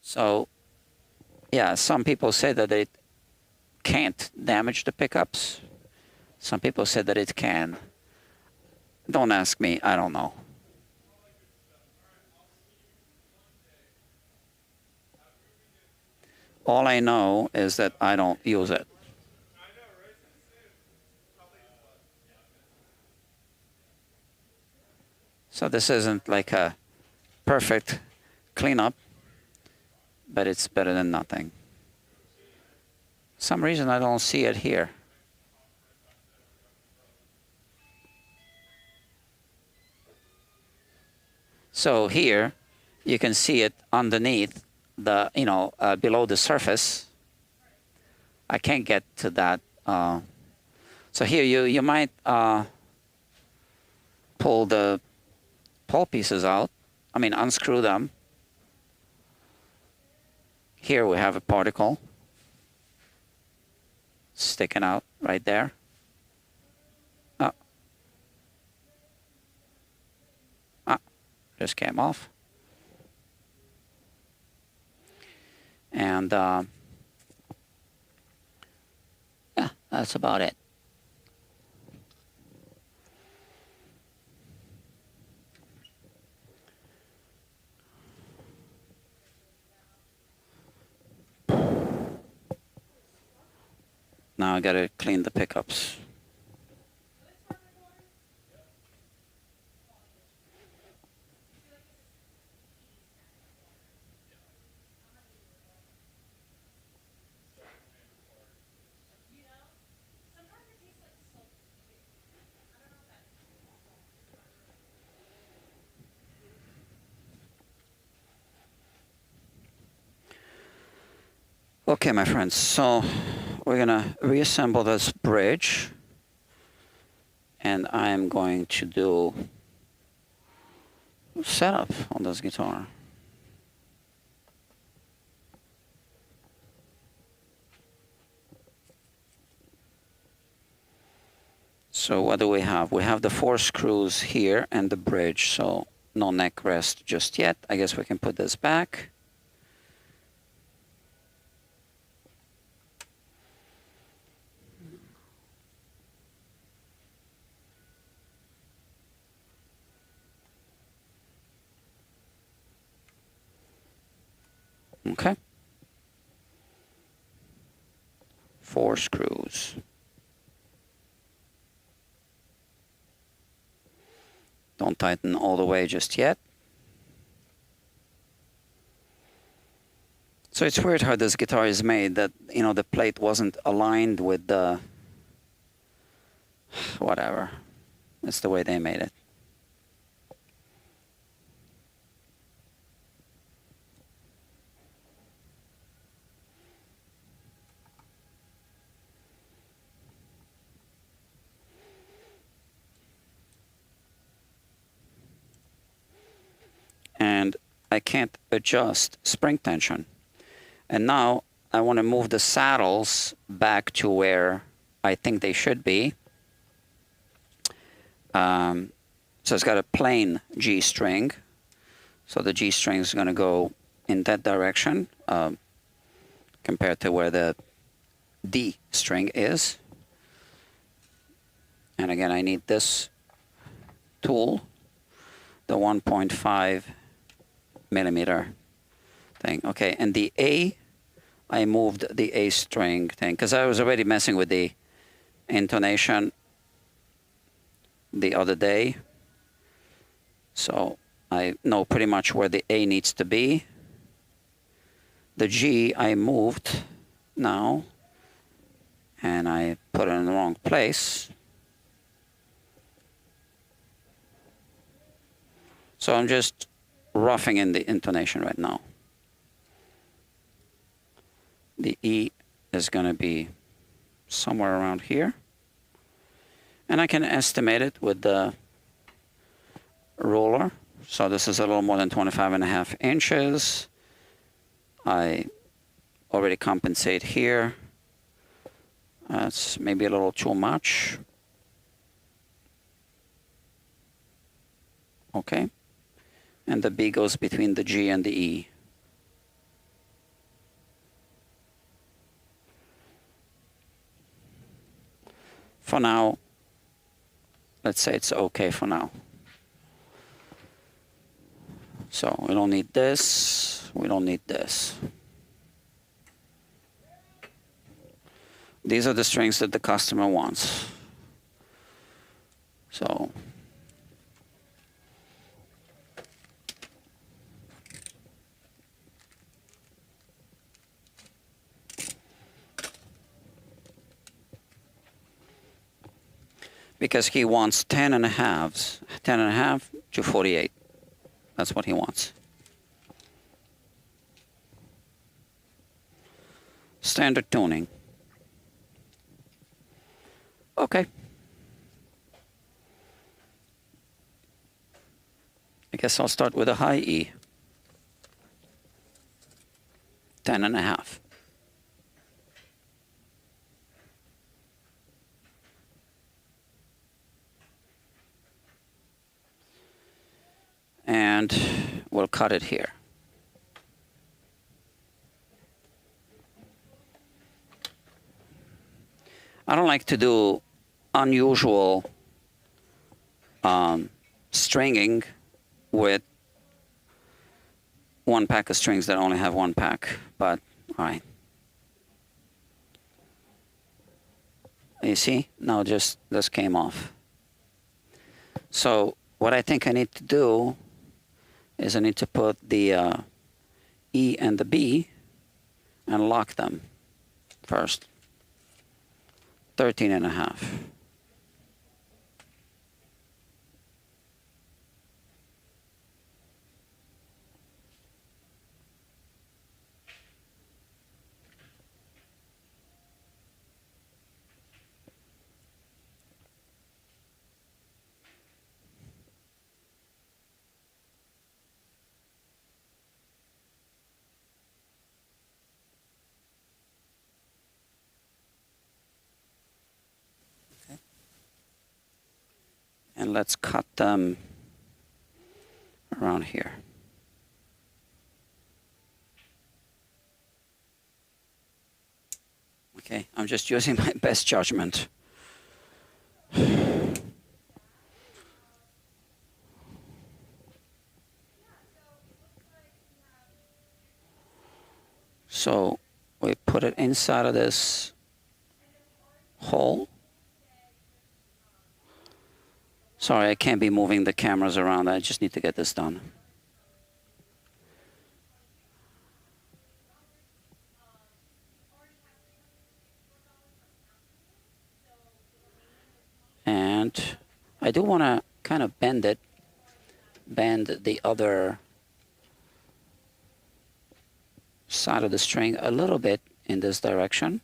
So, yeah, some people say that it can't damage the pickups. Some people say that it can. Don't ask me, I don't know. All I know is that I don't use it. So this isn't like a perfect cleanup, but it's better than nothing. Some reason I don't see it here. So here, you can see it underneath the, below the surface. I can't get to that. So here you might pull the pole pieces out. I mean, unscrew them. Here we have a particle sticking out right there. Just came off. And yeah, that's about it. Now I gotta clean the pickups. Okay, my friends, so we're gonna reassemble this bridge, and I'm going to do setup on this guitar. So what do we have? We have the 4 screws here and the bridge, so no neck rest just yet. I guess we can put this back. Okay. 4 screws. Don't tighten all the way just yet. So it's weird how this guitar is made, that, the plate wasn't aligned with the, whatever. That's the way they made it. And I can't adjust spring tension. And now I want to move the saddles back to where I think they should be. So it's got a plain G string. So the G string is going to go in that direction compared to where the D string is. And again, I need this tool, the 1.5 millimeter thing. Okay, and the A, I moved the A string thing because I was already messing with the intonation the other day. So I know pretty much where the A needs to be. The G I moved now, and I put it in the wrong place. So I'm just roughing in the intonation right now. The E is going to be somewhere around here. And I can estimate it with the ruler So this is a little more than 25.5 inches. I already compensate here. That's maybe a little too much. Okay. And the B goes between the G and the E. For now, let's say it's okay for now. So we don't need this, we don't need this. These are the strings that the customer wants. So because he wants 10 and a halves, 10 and a half to 48. That's what he wants. Standard tuning. Okay. I guess I'll start with a high E. 10 and a half. And we'll cut it here. I don't like to do unusual stringing with one pack of strings that only have one pack, but all right. You see, now just this came off. So what I think I need to do is I need to put the E and the B and lock them first. 13 and a half. And let's cut them around here. Okay, I'm just using my best judgment. So we put it inside of this hole. Sorry, I can't be moving the cameras around. I just need to get this done. And I do want to kind of bend it, bend the other side of the string a little bit in this direction.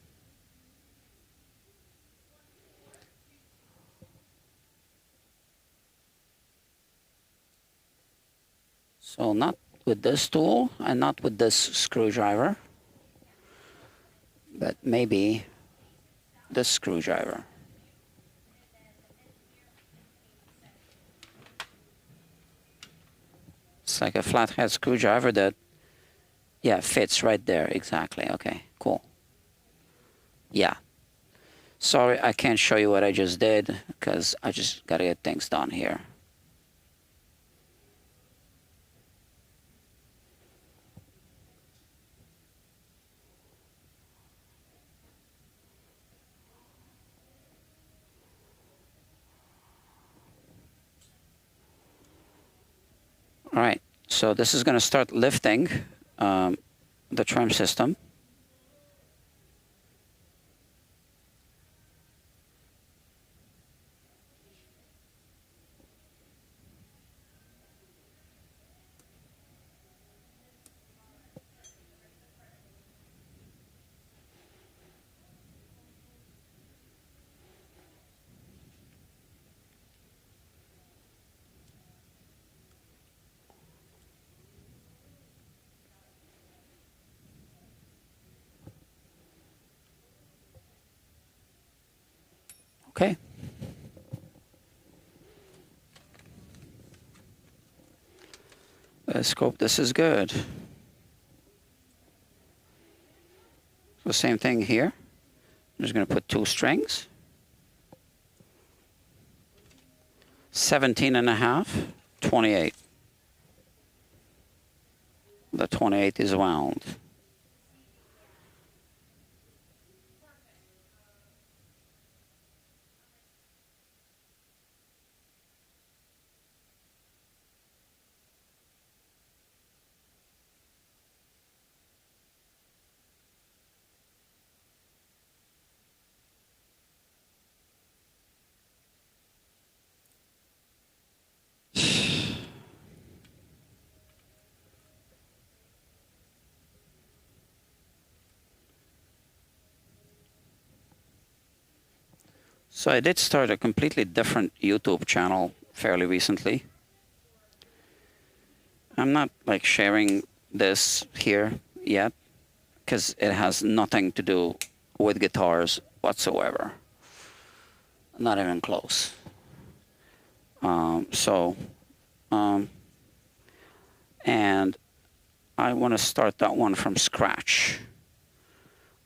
So not with this tool and not with this screwdriver, but maybe this screwdriver. It's like a flathead screwdriver that, yeah, fits right there. Exactly. Okay, cool. Yeah. Sorry, I can't show you what I just did because I just got to get things done here. All right, so this is going to start lifting the trim system. Okay. Let's hope this is good. So same thing here. I'm just going to put 2 strings. 17.5, 28. The 28 is wound. So I did start a completely different YouTube channel fairly recently. I'm not like sharing this here yet because it has nothing to do with guitars whatsoever. Not even close. And I want to start that one from scratch.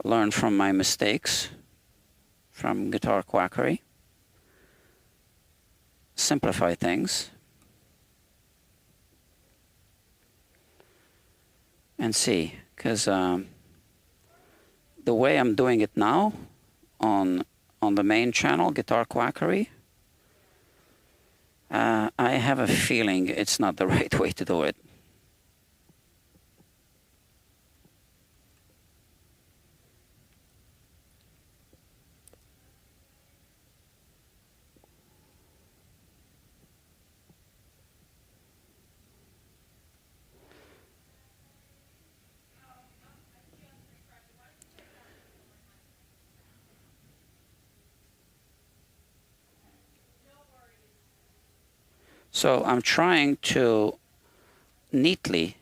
Learn from my mistakes from Guitar Quackery. Simplify things. And see, because the way I'm doing it now on the main channel, Guitar Quackery, I have a feeling it's not the right way to do it. So I'm trying to neatly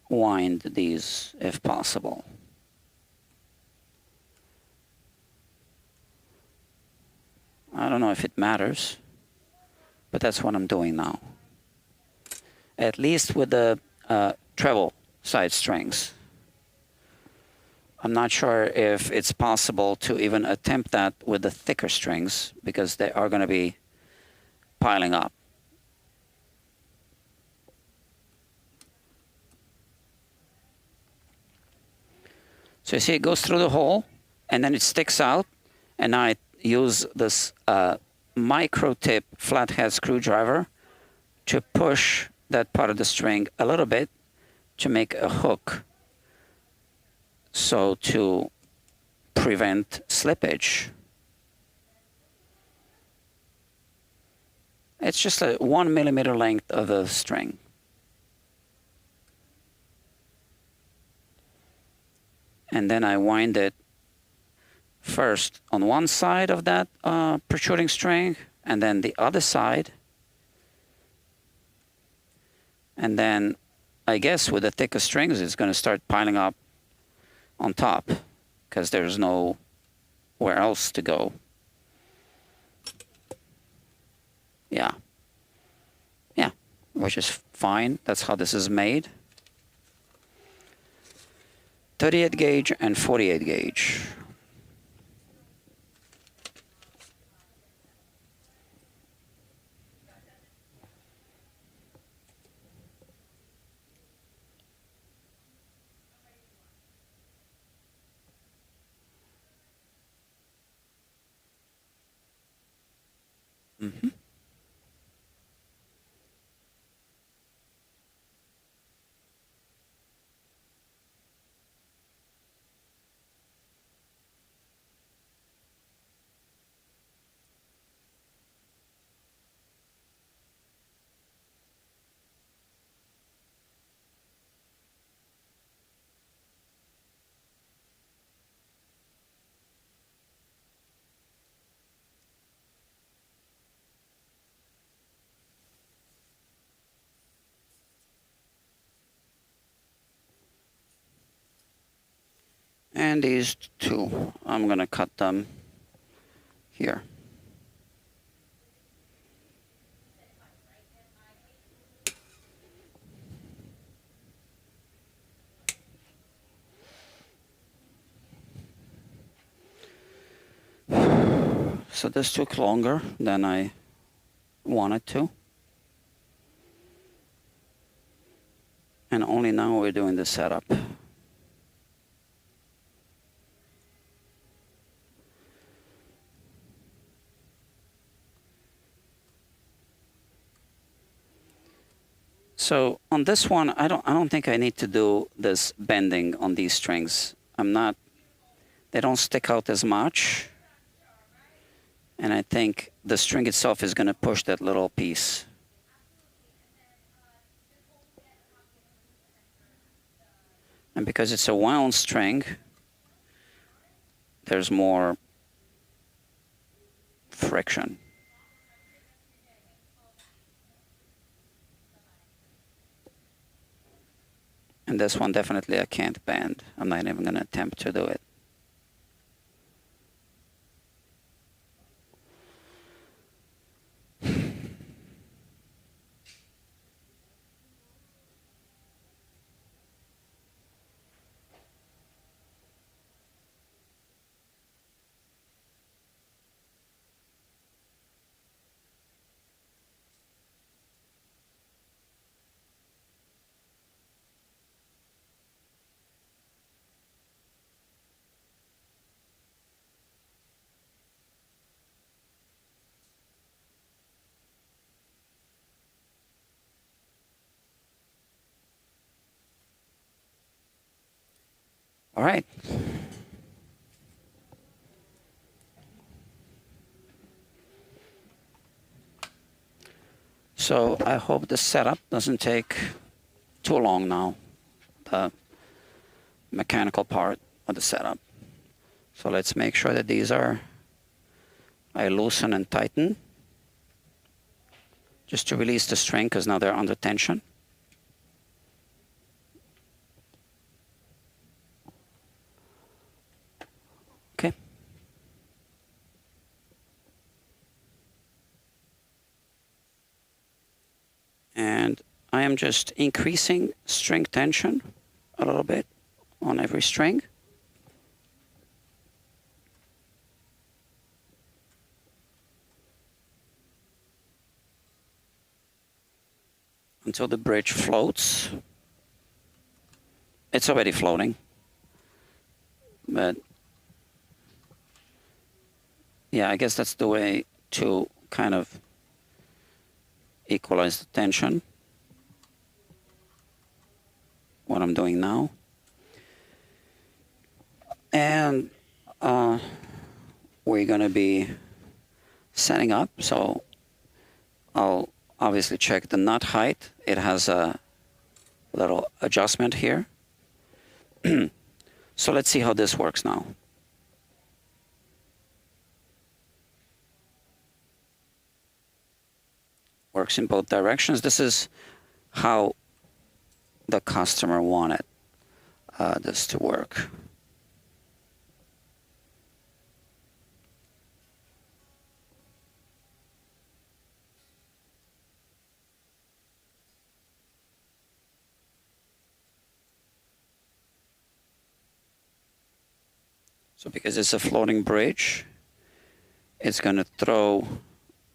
wind these if possible. I don't know if it matters, but that's what I'm doing now. At least with the treble side strings. I'm not sure if it's possible to even attempt that with the thicker strings because they are going to be piling up. So you see it goes through the hole and then it sticks out, and I use this micro tip flathead screwdriver to push that part of the string a little bit to make a hook, so to prevent slippage. It's just a 1 millimeter length of the string. And then I wind it first on one side of that protruding string, and then the other side. And then I guess with the thicker strings, it's going to start piling up on top because there's nowhere else to go. Yeah. Yeah, which is fine. That's how this is made. 38 gauge and 48 gauge. Mm-hmm. And these two, I'm gonna cut them here. So this took longer than I wanted to. And only now we're doing the setup. So on this one, I don't think I need to do this bending on these strings. They don't stick out as much. And I think the string itself is going to push that little piece. And because it's a wound string, there's more friction. And this one definitely I can't bend. I'm not even going to attempt to do it. All right. So I hope the setup doesn't take too long now, the mechanical part of the setup. So let's make sure that these I loosen and tighten just to release the string because now they're under tension. Okay. And I am just increasing string tension a little bit on every string. Until the bridge floats. It's already floating. But yeah, I guess that's the way to kind of equalize the tension. What I'm doing now. And we're going to be setting up. So I'll obviously check the nut height. It has a little adjustment here. So let's see how this works now. Works in both directions. This is how the customer wanted this to work. So because it's a floating bridge, it's going to throw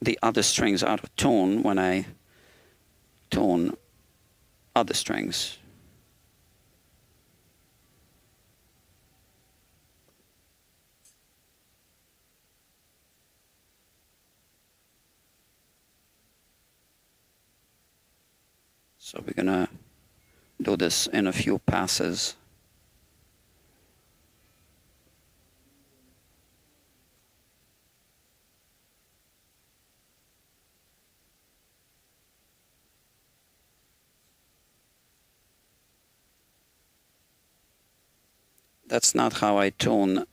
the other strings out of tune when I tune other strings. So we're going to do this in a few passes. That's not how I tune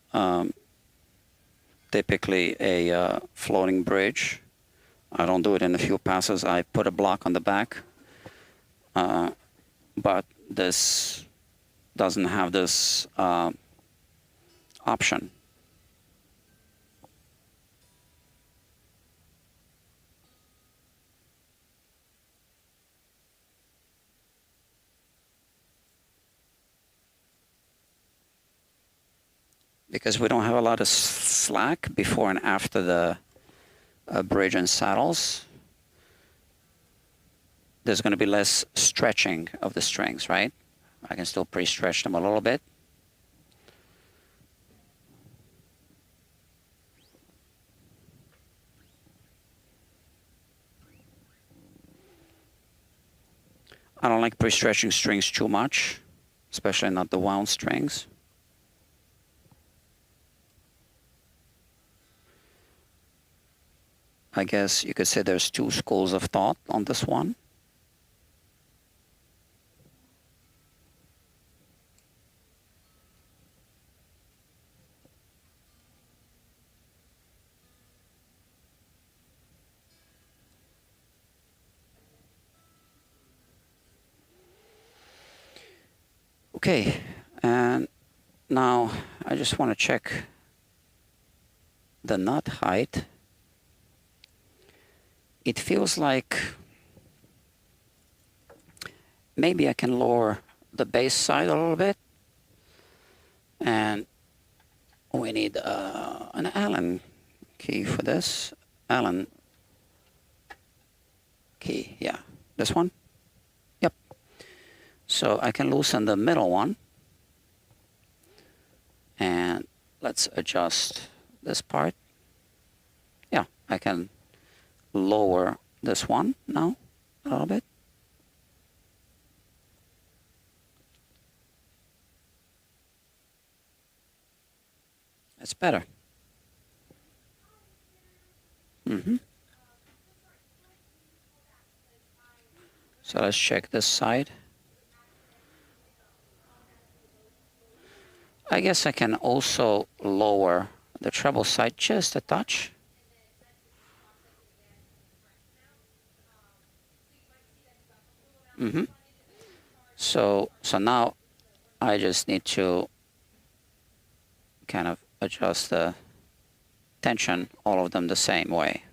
typically a floating bridge. I don't do it in a few passes. I put a block on the back. But this doesn't have this option. Because we don't have a lot of slack before and after the bridge and saddles, there's going to be less stretching of the strings, right? I can still pre-stretch them a little bit. I don't like pre-stretching strings too much, especially not the wound strings. I guess you could say there's two schools of thought on this one. Okay, and now I just want to check the knot height. It feels like maybe I can lower the base side a little bit. And we need an Allen key for this. Allen key, yeah. This one? Yep. So I can loosen the middle one. And let's adjust this part. Yeah, I can lower this one now a little bit. That's better. So let's check this side. I guess I can also lower the treble side just a touch. So now I just need to kind of adjust the tension, all of them the same way.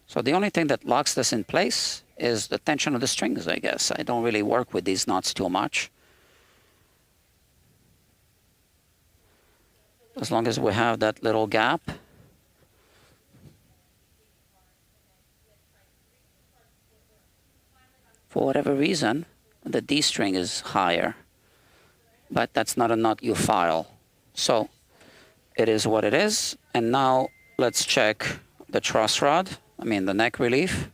So the only thing that locks this in place is the tension of the strings, I guess. I don't really work with these knots too much. As long as we have that little gap. For whatever reason, the D string is higher, but that's not a knot you file. So it is what it is. And now let's check the truss rod, the neck relief.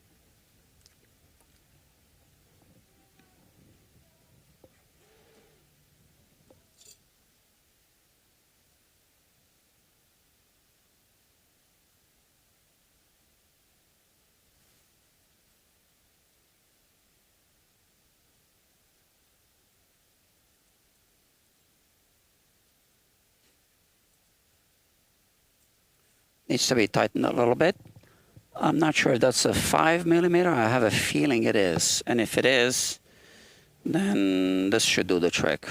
Needs to be tightened a little bit. I'm not sure if that's a 5mm. I have a feeling it is. And if it is, then this should do the trick.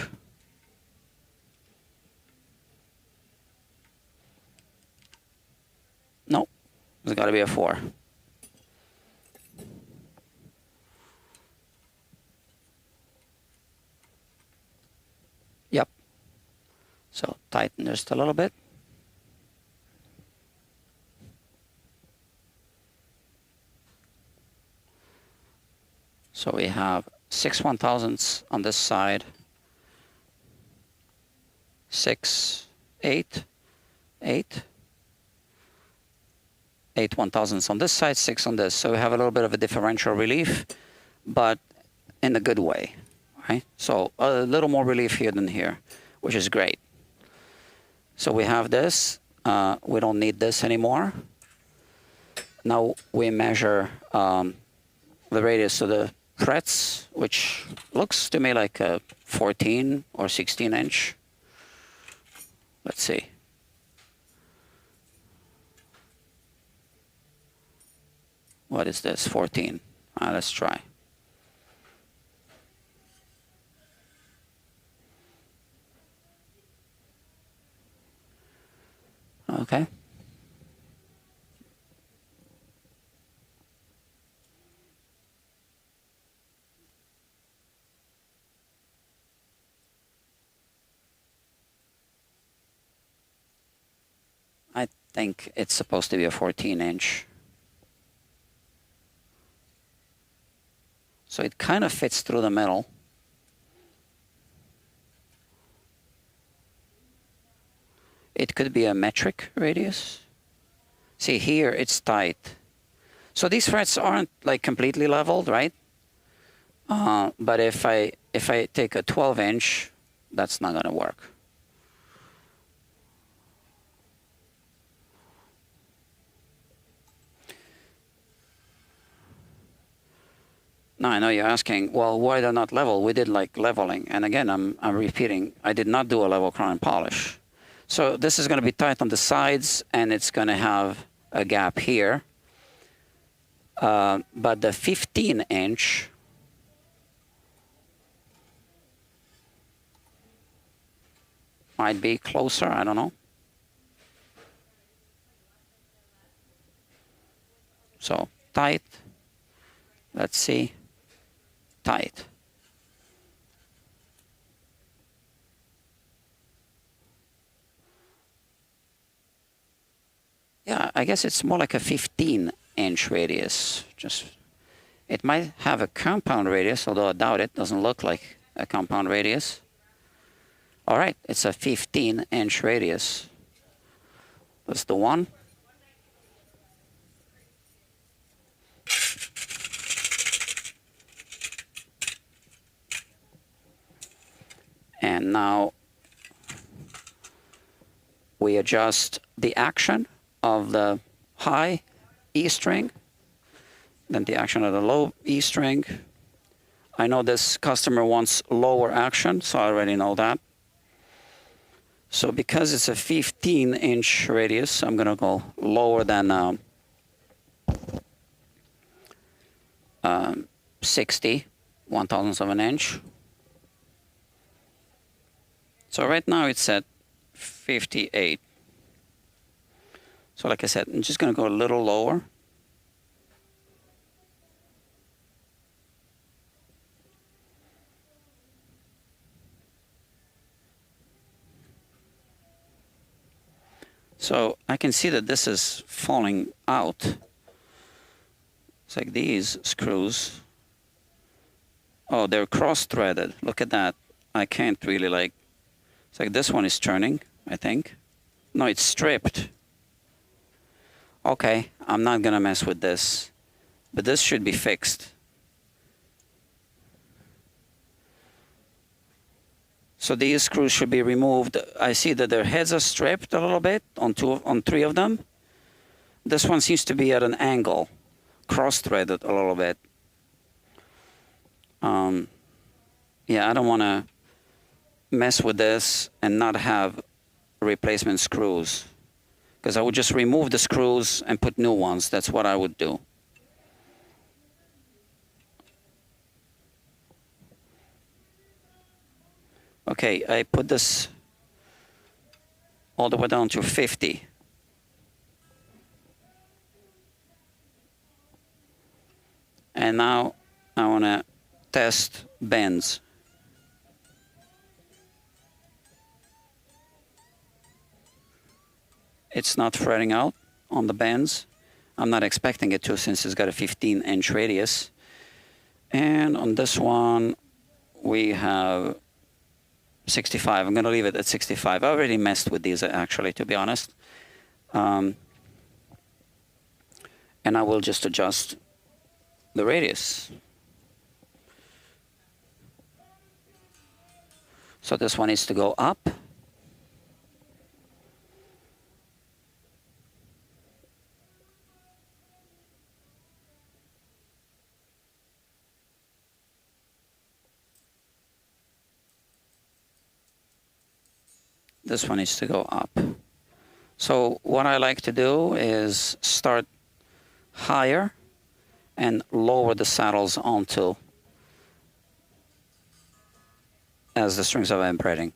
Nope, it's got to be a 4. Yep. So tighten just a little bit. So we have 6 1/1000ths on this side, 6, 8, 8, 8 1/1000ths on this side, 6 on this. So we have a little bit of a differential relief, but in a good way, right? So a little more relief here than here, which is great. So we have this. We don't need this anymore. Now we measure the radius of the frets, which looks to me like a 14 or 16 inch. Let's see. What is this? 14. Let's try. Okay. I think it's supposed to be a 14-inch. So it kind of fits through the middle. It could be a metric radius. See, here it's tight. So these frets aren't like completely leveled, right? But if I take a 12-inch, that's not gonna work. Now I know you're asking, well, why they're not level? We did like leveling, and again, I'm repeating, I did not do a level crown and polish. So this is going to be tight on the sides, and it's going to have a gap here. But the 15-inch might be closer. I don't know. So tight. Let's see. Tight. Yeah, I guess it's more like a 15-inch radius. It might have a compound radius, although I doubt it. Doesn't look like a compound radius. All right, it's a 15-inch radius. That's the one. And now we adjust the action of the high E string, then the action of the low E string. I know this customer wants lower action, so I already know that. So because it's a 15-inch radius, I'm going to go lower than 60 1/1000th of an inch. So right now it's at 58. So like I said, I'm just going to go a little lower. So I can see that this is falling out. It's like these screws. Oh, they're cross-threaded. Look at that. I can't really like... It's like this one is turning, I think. No, it's stripped. Okay, I'm not gonna mess with this. But this should be fixed. So these screws should be removed. I see that their heads are stripped a little bit on three of them. This one seems to be at an angle, cross-threaded a little bit. Yeah, I don't want to mess with this and not have replacement screws, because I would just remove the screws and put new ones. That's what I would do. Okay, I put this all the way down to 50. And now I want to test bends. It's not threading out on the bends. I'm not expecting it to, since it's got a 15-inch radius. And on this one, we have 65. I'm going to leave it at 65. I already messed with these, actually, to be honest. And I will just adjust the radius. So this one needs to go up. This one needs to go up. So what I like to do is start higher and lower the saddles onto as the strings are vibrating.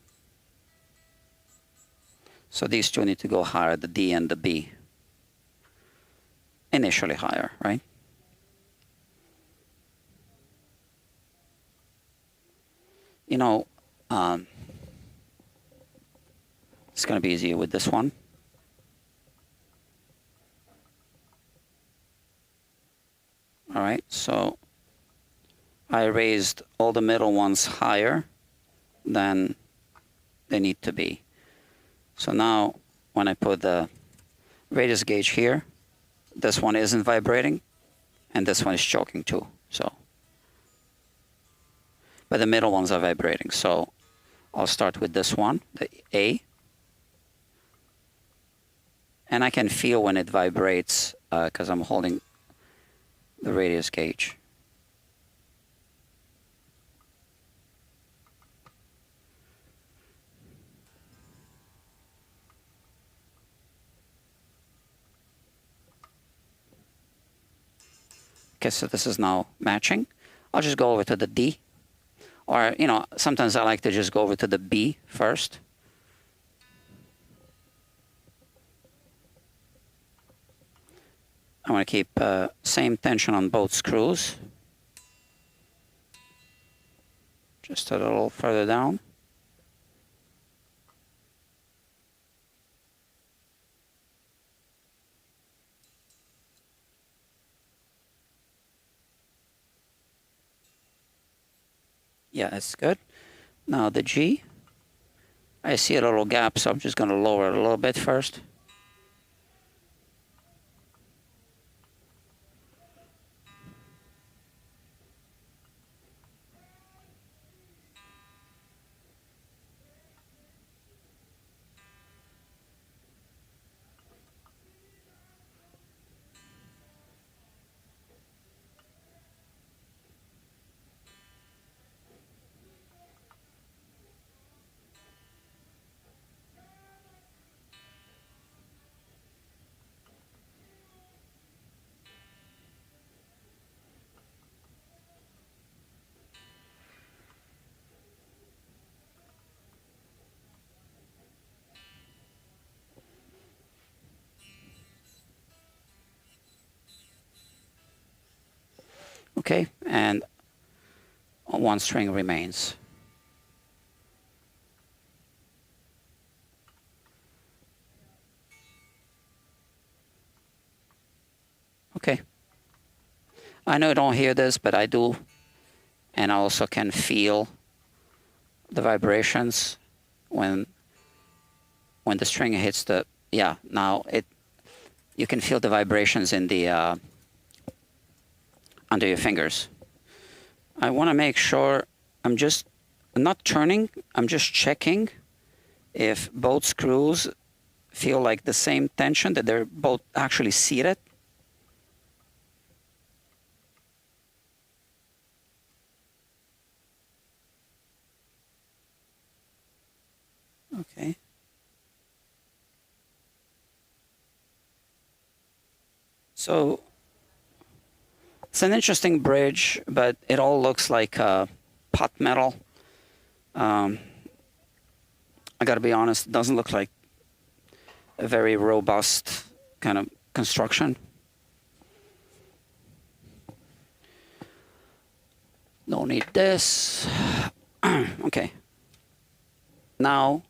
So these two need to go higher, the D and the B. Initially higher, right? You know, it's going to be easier with this one. All right, so I raised all the middle ones higher than they need to be. So now when I put the radius gauge here, this one isn't vibrating and this one is choking too. So, but the middle ones are vibrating. So I'll start with this one, the A. And I can feel when it vibrates because I'm holding the radius gauge. Okay, so this is now matching. I'll just go over to the D. Or, you know, sometimes I like to just go over to the B first. I want to keep same tension on both screws. Just a little further down. Yeah, that's good. Now the G, I see a little gap, so I'm just going to lower it a little bit first. Okay, and one string remains. Okay. I know you don't hear this, but I do. And I also can feel the vibrations when the string hits the, yeah, now you can feel the vibrations in the, under your fingers. I want to make sure I'm not turning, I'm just checking if both screws feel like the same tension, that they're both actually seated. Okay. So it's an interesting bridge, but it all looks like pot metal. I got to be honest, it doesn't look like a very robust kind of construction. No need this. Okay. Now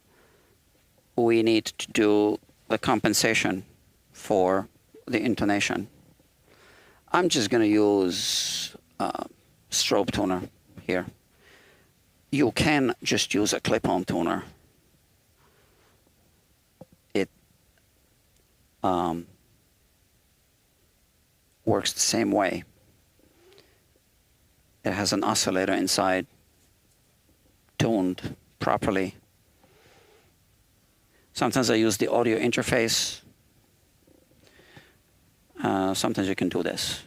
we need to do the compensation for the intonation. I'm just going to use strobe tuner here. You can just use a clip-on tuner. It works the same way. It has an oscillator inside, tuned properly. Sometimes I use the audio interface. Sometimes you can do this.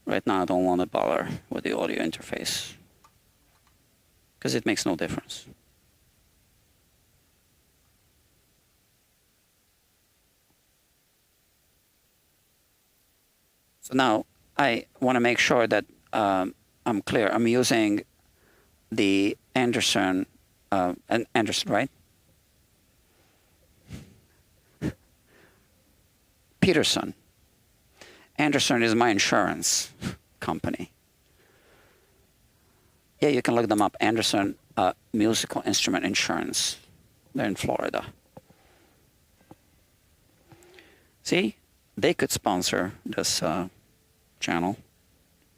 Right now I don't want to bother with the audio interface because it makes no difference. So now I want to make sure that I'm clear. I'm using the Anderson, right? Peterson. Anderson is my insurance company. Yeah, you can look them up. Anderson Musical Instrument Insurance. They're in Florida. See, they could sponsor this channel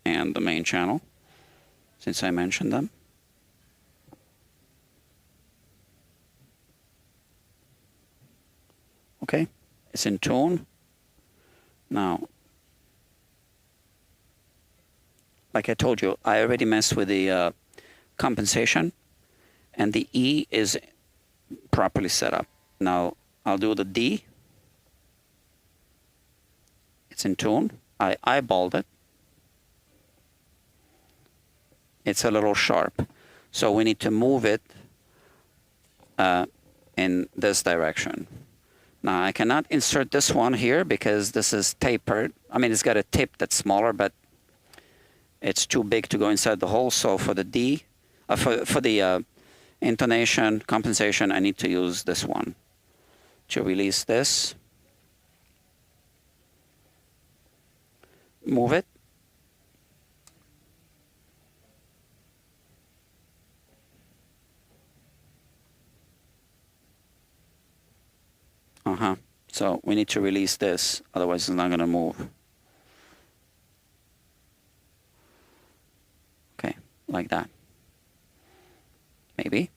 and the main channel, since I mentioned them. Okay, it's in tune. Now, like I told you, I already messed with the compensation, and the E is properly set up. Now, I'll do the D. It's in tune. I eyeballed it. It's a little sharp. So we need to move it in this direction. Now, I cannot insert this one here because this is tapered. I mean, it's got a tip that's smaller, but it's too big to go inside the hole. So for the D, for the intonation, compensation, I need to use this one to release this. Move it. So we need to release this, otherwise it's not going to move. Okay, like that. Maybe.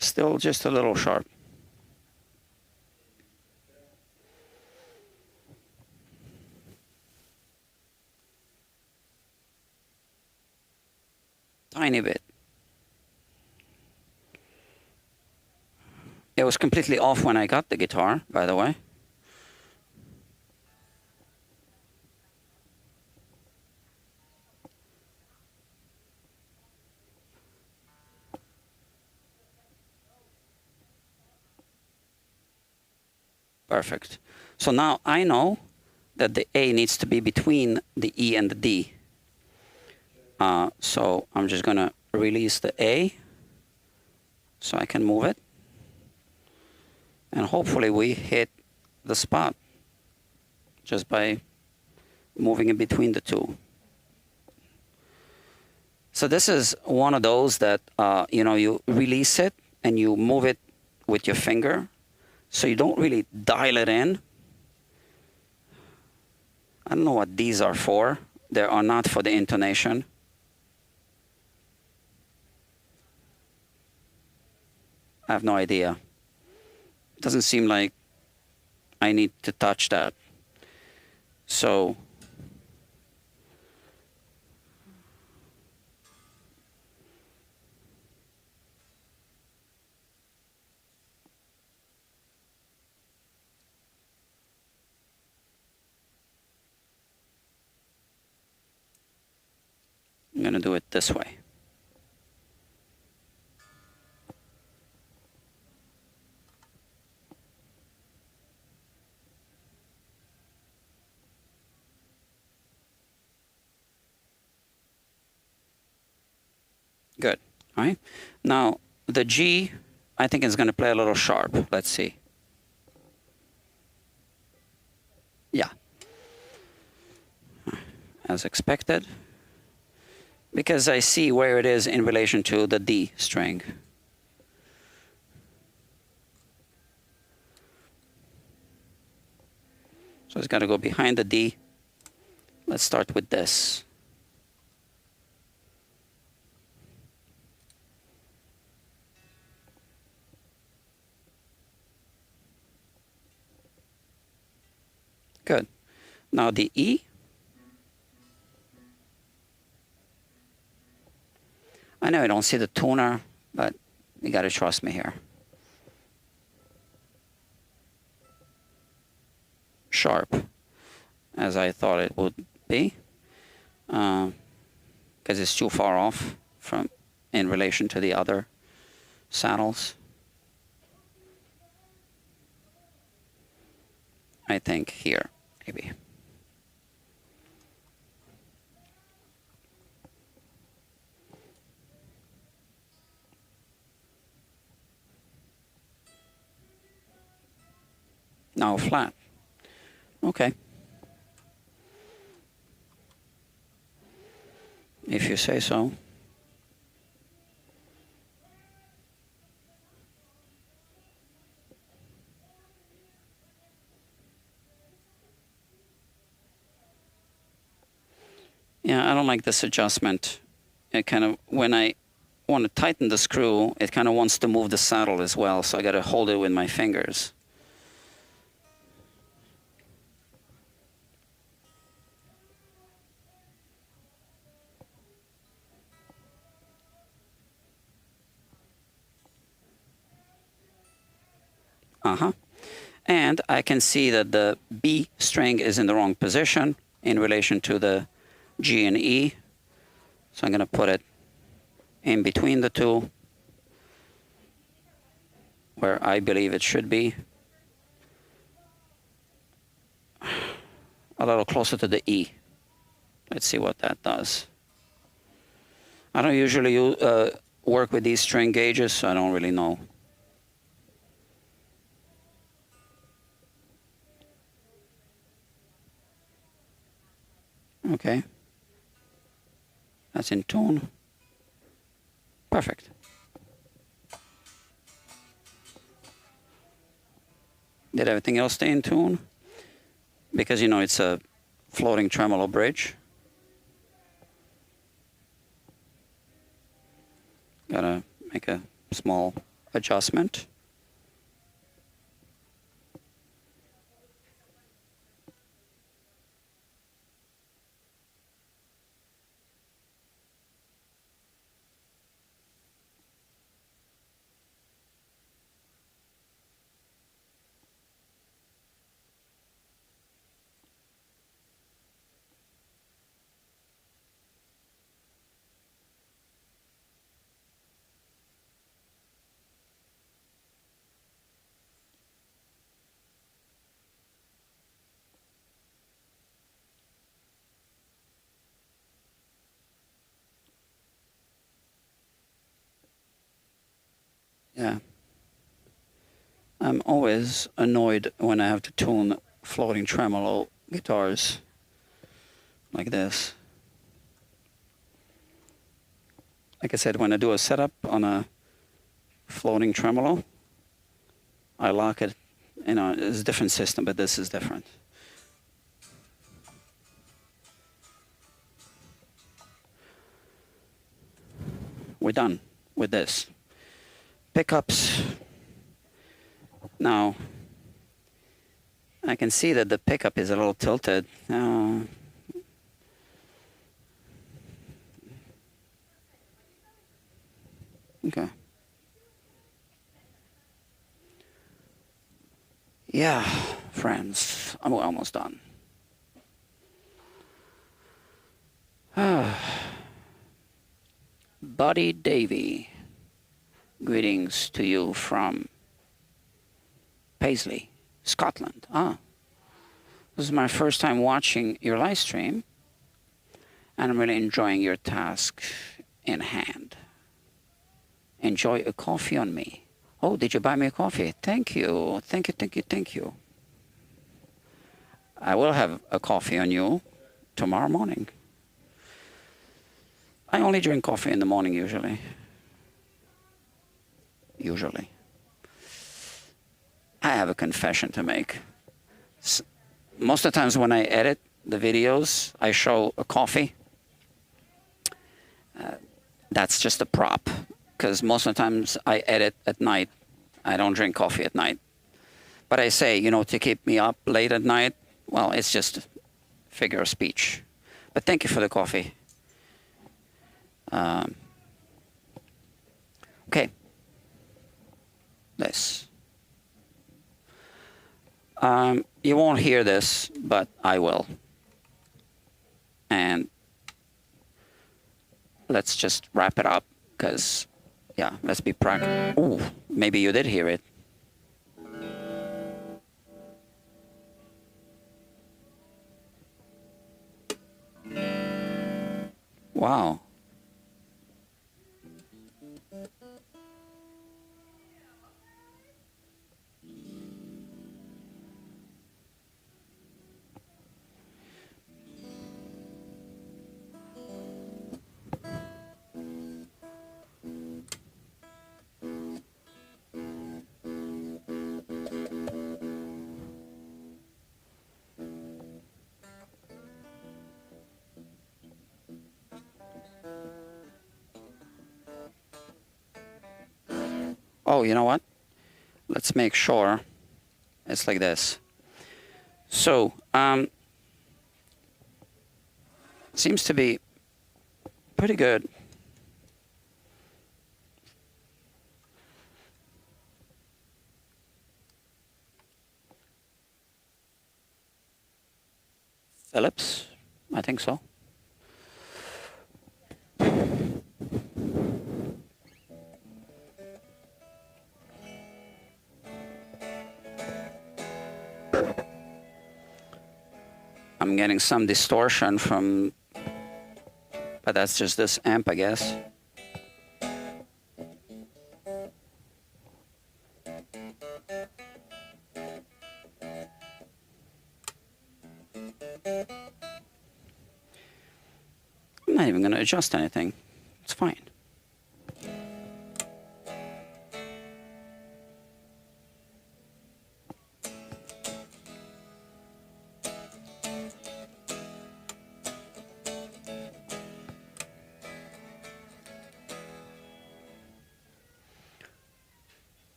Still just a little sharp. Tiny bit. It was completely off when I got the guitar, by the way. Perfect. So now I know that the A needs to be between the E and the D. So I'm just going to release the A so I can move it. And hopefully we hit the spot just by moving in between the two. So this is one of those that, you know, you release it and you move it with your finger. So you don't really dial it in. I don't know what these are for. They are not for the intonation. I have no idea. It doesn't seem like I need to touch that. So I'm going to do it this way. Good. All right. Now, the G, I think is going to play a little sharp. Let's see. Yeah. As expected. Because I see where it is in relation to the D string. So it's got to go behind the D. Let's start with this. Good. Now the E. I know I don't see the tuner, but you got to trust me here. Sharp. as I thought it would be, because it's too far off from in relation to the other saddles. I think here, maybe. Now flat. Okay. If you say so. Yeah, I don't like this adjustment. It kind of, when I want to tighten the screw, it kind of wants to move the saddle as well, so I got to hold it with my fingers. And I can see that the B string is in the wrong position in relation to the G and E. So I'm going to put it in between the two, where I believe it should be. A little closer to the E. Let's see what that does. I don't usually work with these string gauges, so I don't really know. Okay. That's in tune. Perfect. Did everything else stay in tune? Because, you know, it's a floating tremolo bridge. Gotta make a small adjustment. Yeah. I'm always annoyed when I have to tune floating tremolo guitars like this. Like I said, when I do a setup on a floating tremolo, I lock it. You know, it's a different system, but this is different. We're done with this. Pickups. Now, I can see that the pickup is a little tilted. Okay. Yeah, friends, I'm almost done. Buddy Davy, greetings to you from Paisley, Scotland. This is my first time watching your live stream, and I'm really enjoying your task in hand. Enjoy a coffee on me. Oh, did you buy me a coffee? Thank you. Thank you, thank you, thank you. I will have a coffee on you tomorrow morning. I only drink coffee in the morning usually. Usually. I have a confession to make. Most of the times when I edit the videos, I show a coffee. That's just a prop, because most of the times I edit at night. I don't drink coffee at night. But I say, you know, to keep me up late at night, well, it's just a figure of speech. But thank you for the coffee. Okay. This. You won't hear this, but I will. And let's just wrap it up, because, yeah, let's be practical. Ooh, maybe you did hear it. Wow. Oh, you know what? Let's make sure it's like this. So, seems to be pretty good. Phillips, I think so. I'm getting some distortion from, but that's just this amp, I guess. I'm not even going to adjust anything. It's fine.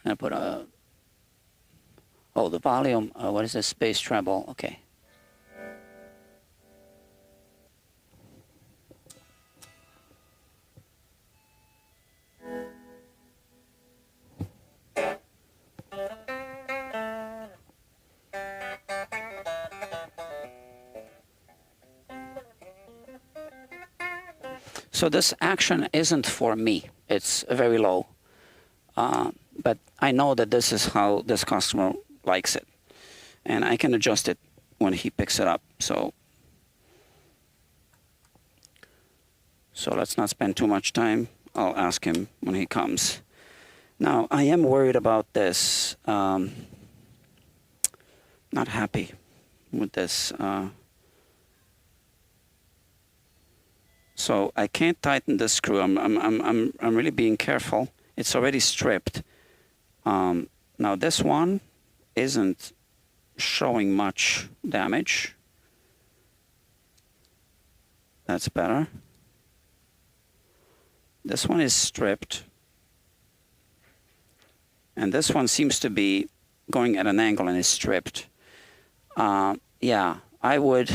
I put a, oh, the volume, what is this, space treble, okay. So this action isn't for me, it's very low. But I know that this is how this customer likes it. And I can adjust it when he picks it up. So let's not spend too much time. I'll ask him when he comes. Now, I am worried about this. Not happy with this. So I can't tighten this screw. I'm really being careful. It's already stripped. Now this one isn't showing much damage. That's better. This one is stripped. And this one seems to be going at an angle and is stripped. Yeah, I would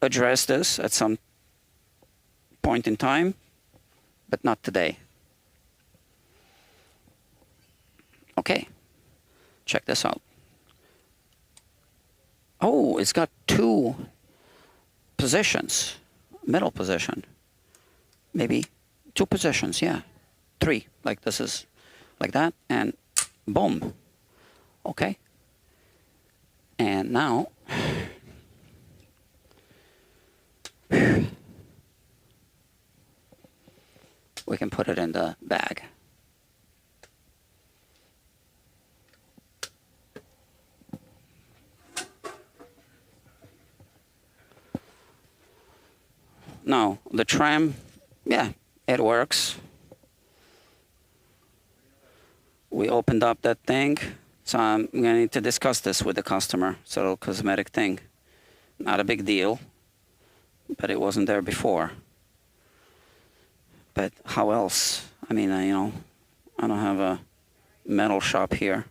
address this at some point in time, but not today. Okay, check this out. Oh, it's got two positions, middle position. Maybe two positions, yeah. Three, like this is like that, and boom. Okay. And now, we can put it in the bag. Now, the tram, yeah, it works. We opened up that thing, so I'm going to need to discuss this with the customer. It's a little cosmetic thing. Not a big deal, but it wasn't there before. But how else? I mean, you know, I don't have a metal shop here.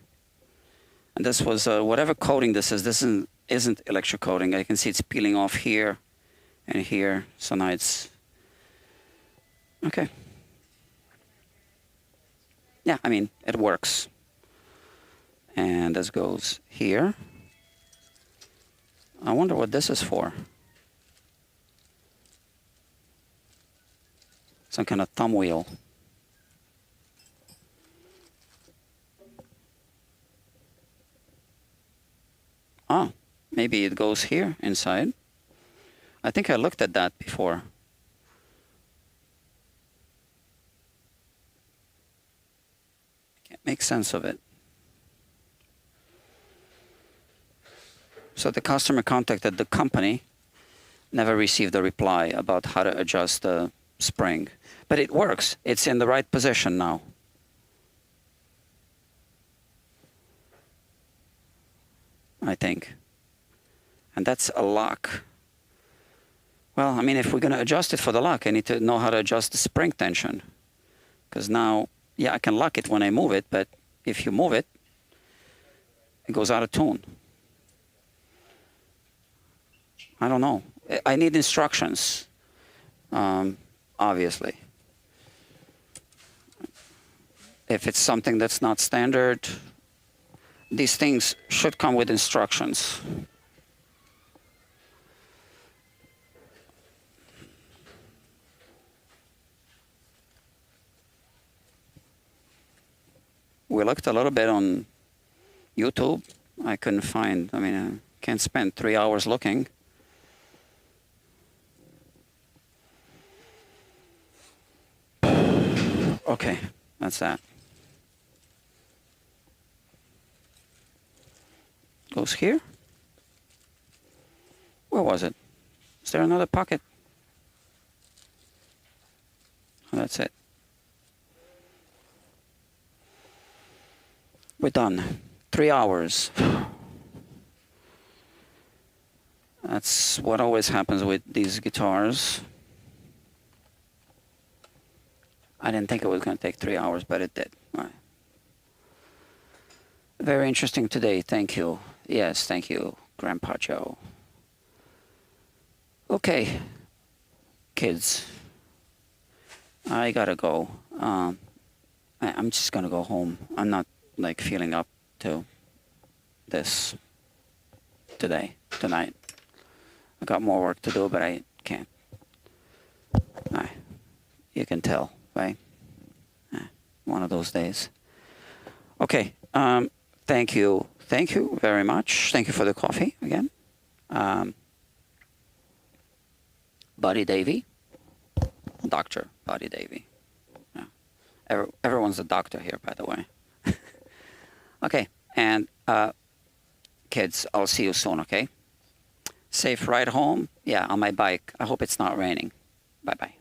And this was, whatever coating this isn't electrocoating. I can see it's peeling off here and here. So now it's, okay. Yeah, I mean, it works. And this goes here. I wonder what this is for. Some kind of thumb wheel. Oh, maybe it goes here inside. I think I looked at that before. Can't make sense of it. So the customer contacted the company, never received a reply about how to adjust the spring. But it works. It's in the right position now. I think. And that's a lock. Well, I mean, if we're going to adjust it for the lock, I need to know how to adjust the spring tension. Because now, yeah, I can lock it when I move it, but if you move it, it goes out of tune. I don't know. I need instructions, obviously. If it's something that's not standard, these things should come with instructions. We looked a little bit on YouTube. I couldn't find, I mean, I can't spend 3 hours looking. Okay, that's that. Goes here. Where was it? Is there another pocket? Oh, that's it. We're done. 3 hours. That's what always happens with these guitars. I didn't think it was going to take 3 hours, but it did. All right. Very interesting today. Thank you. Yes, thank you, Grandpa Joe. Okay, kids. I gotta go. I'm just gonna go home. I'm not like feeling up to this tonight. I got more work to do, but I can't. You can tell, right? One of those days. Okay. Thank you. Thank you very much. Thank you for the coffee again. Buddy Davy. Dr. Buddy Davy. Yeah. Everyone's a doctor here, by the way. Okay. And kids, I'll see you soon, okay? Safe ride home. Yeah, on my bike. I hope it's not raining. Bye-bye.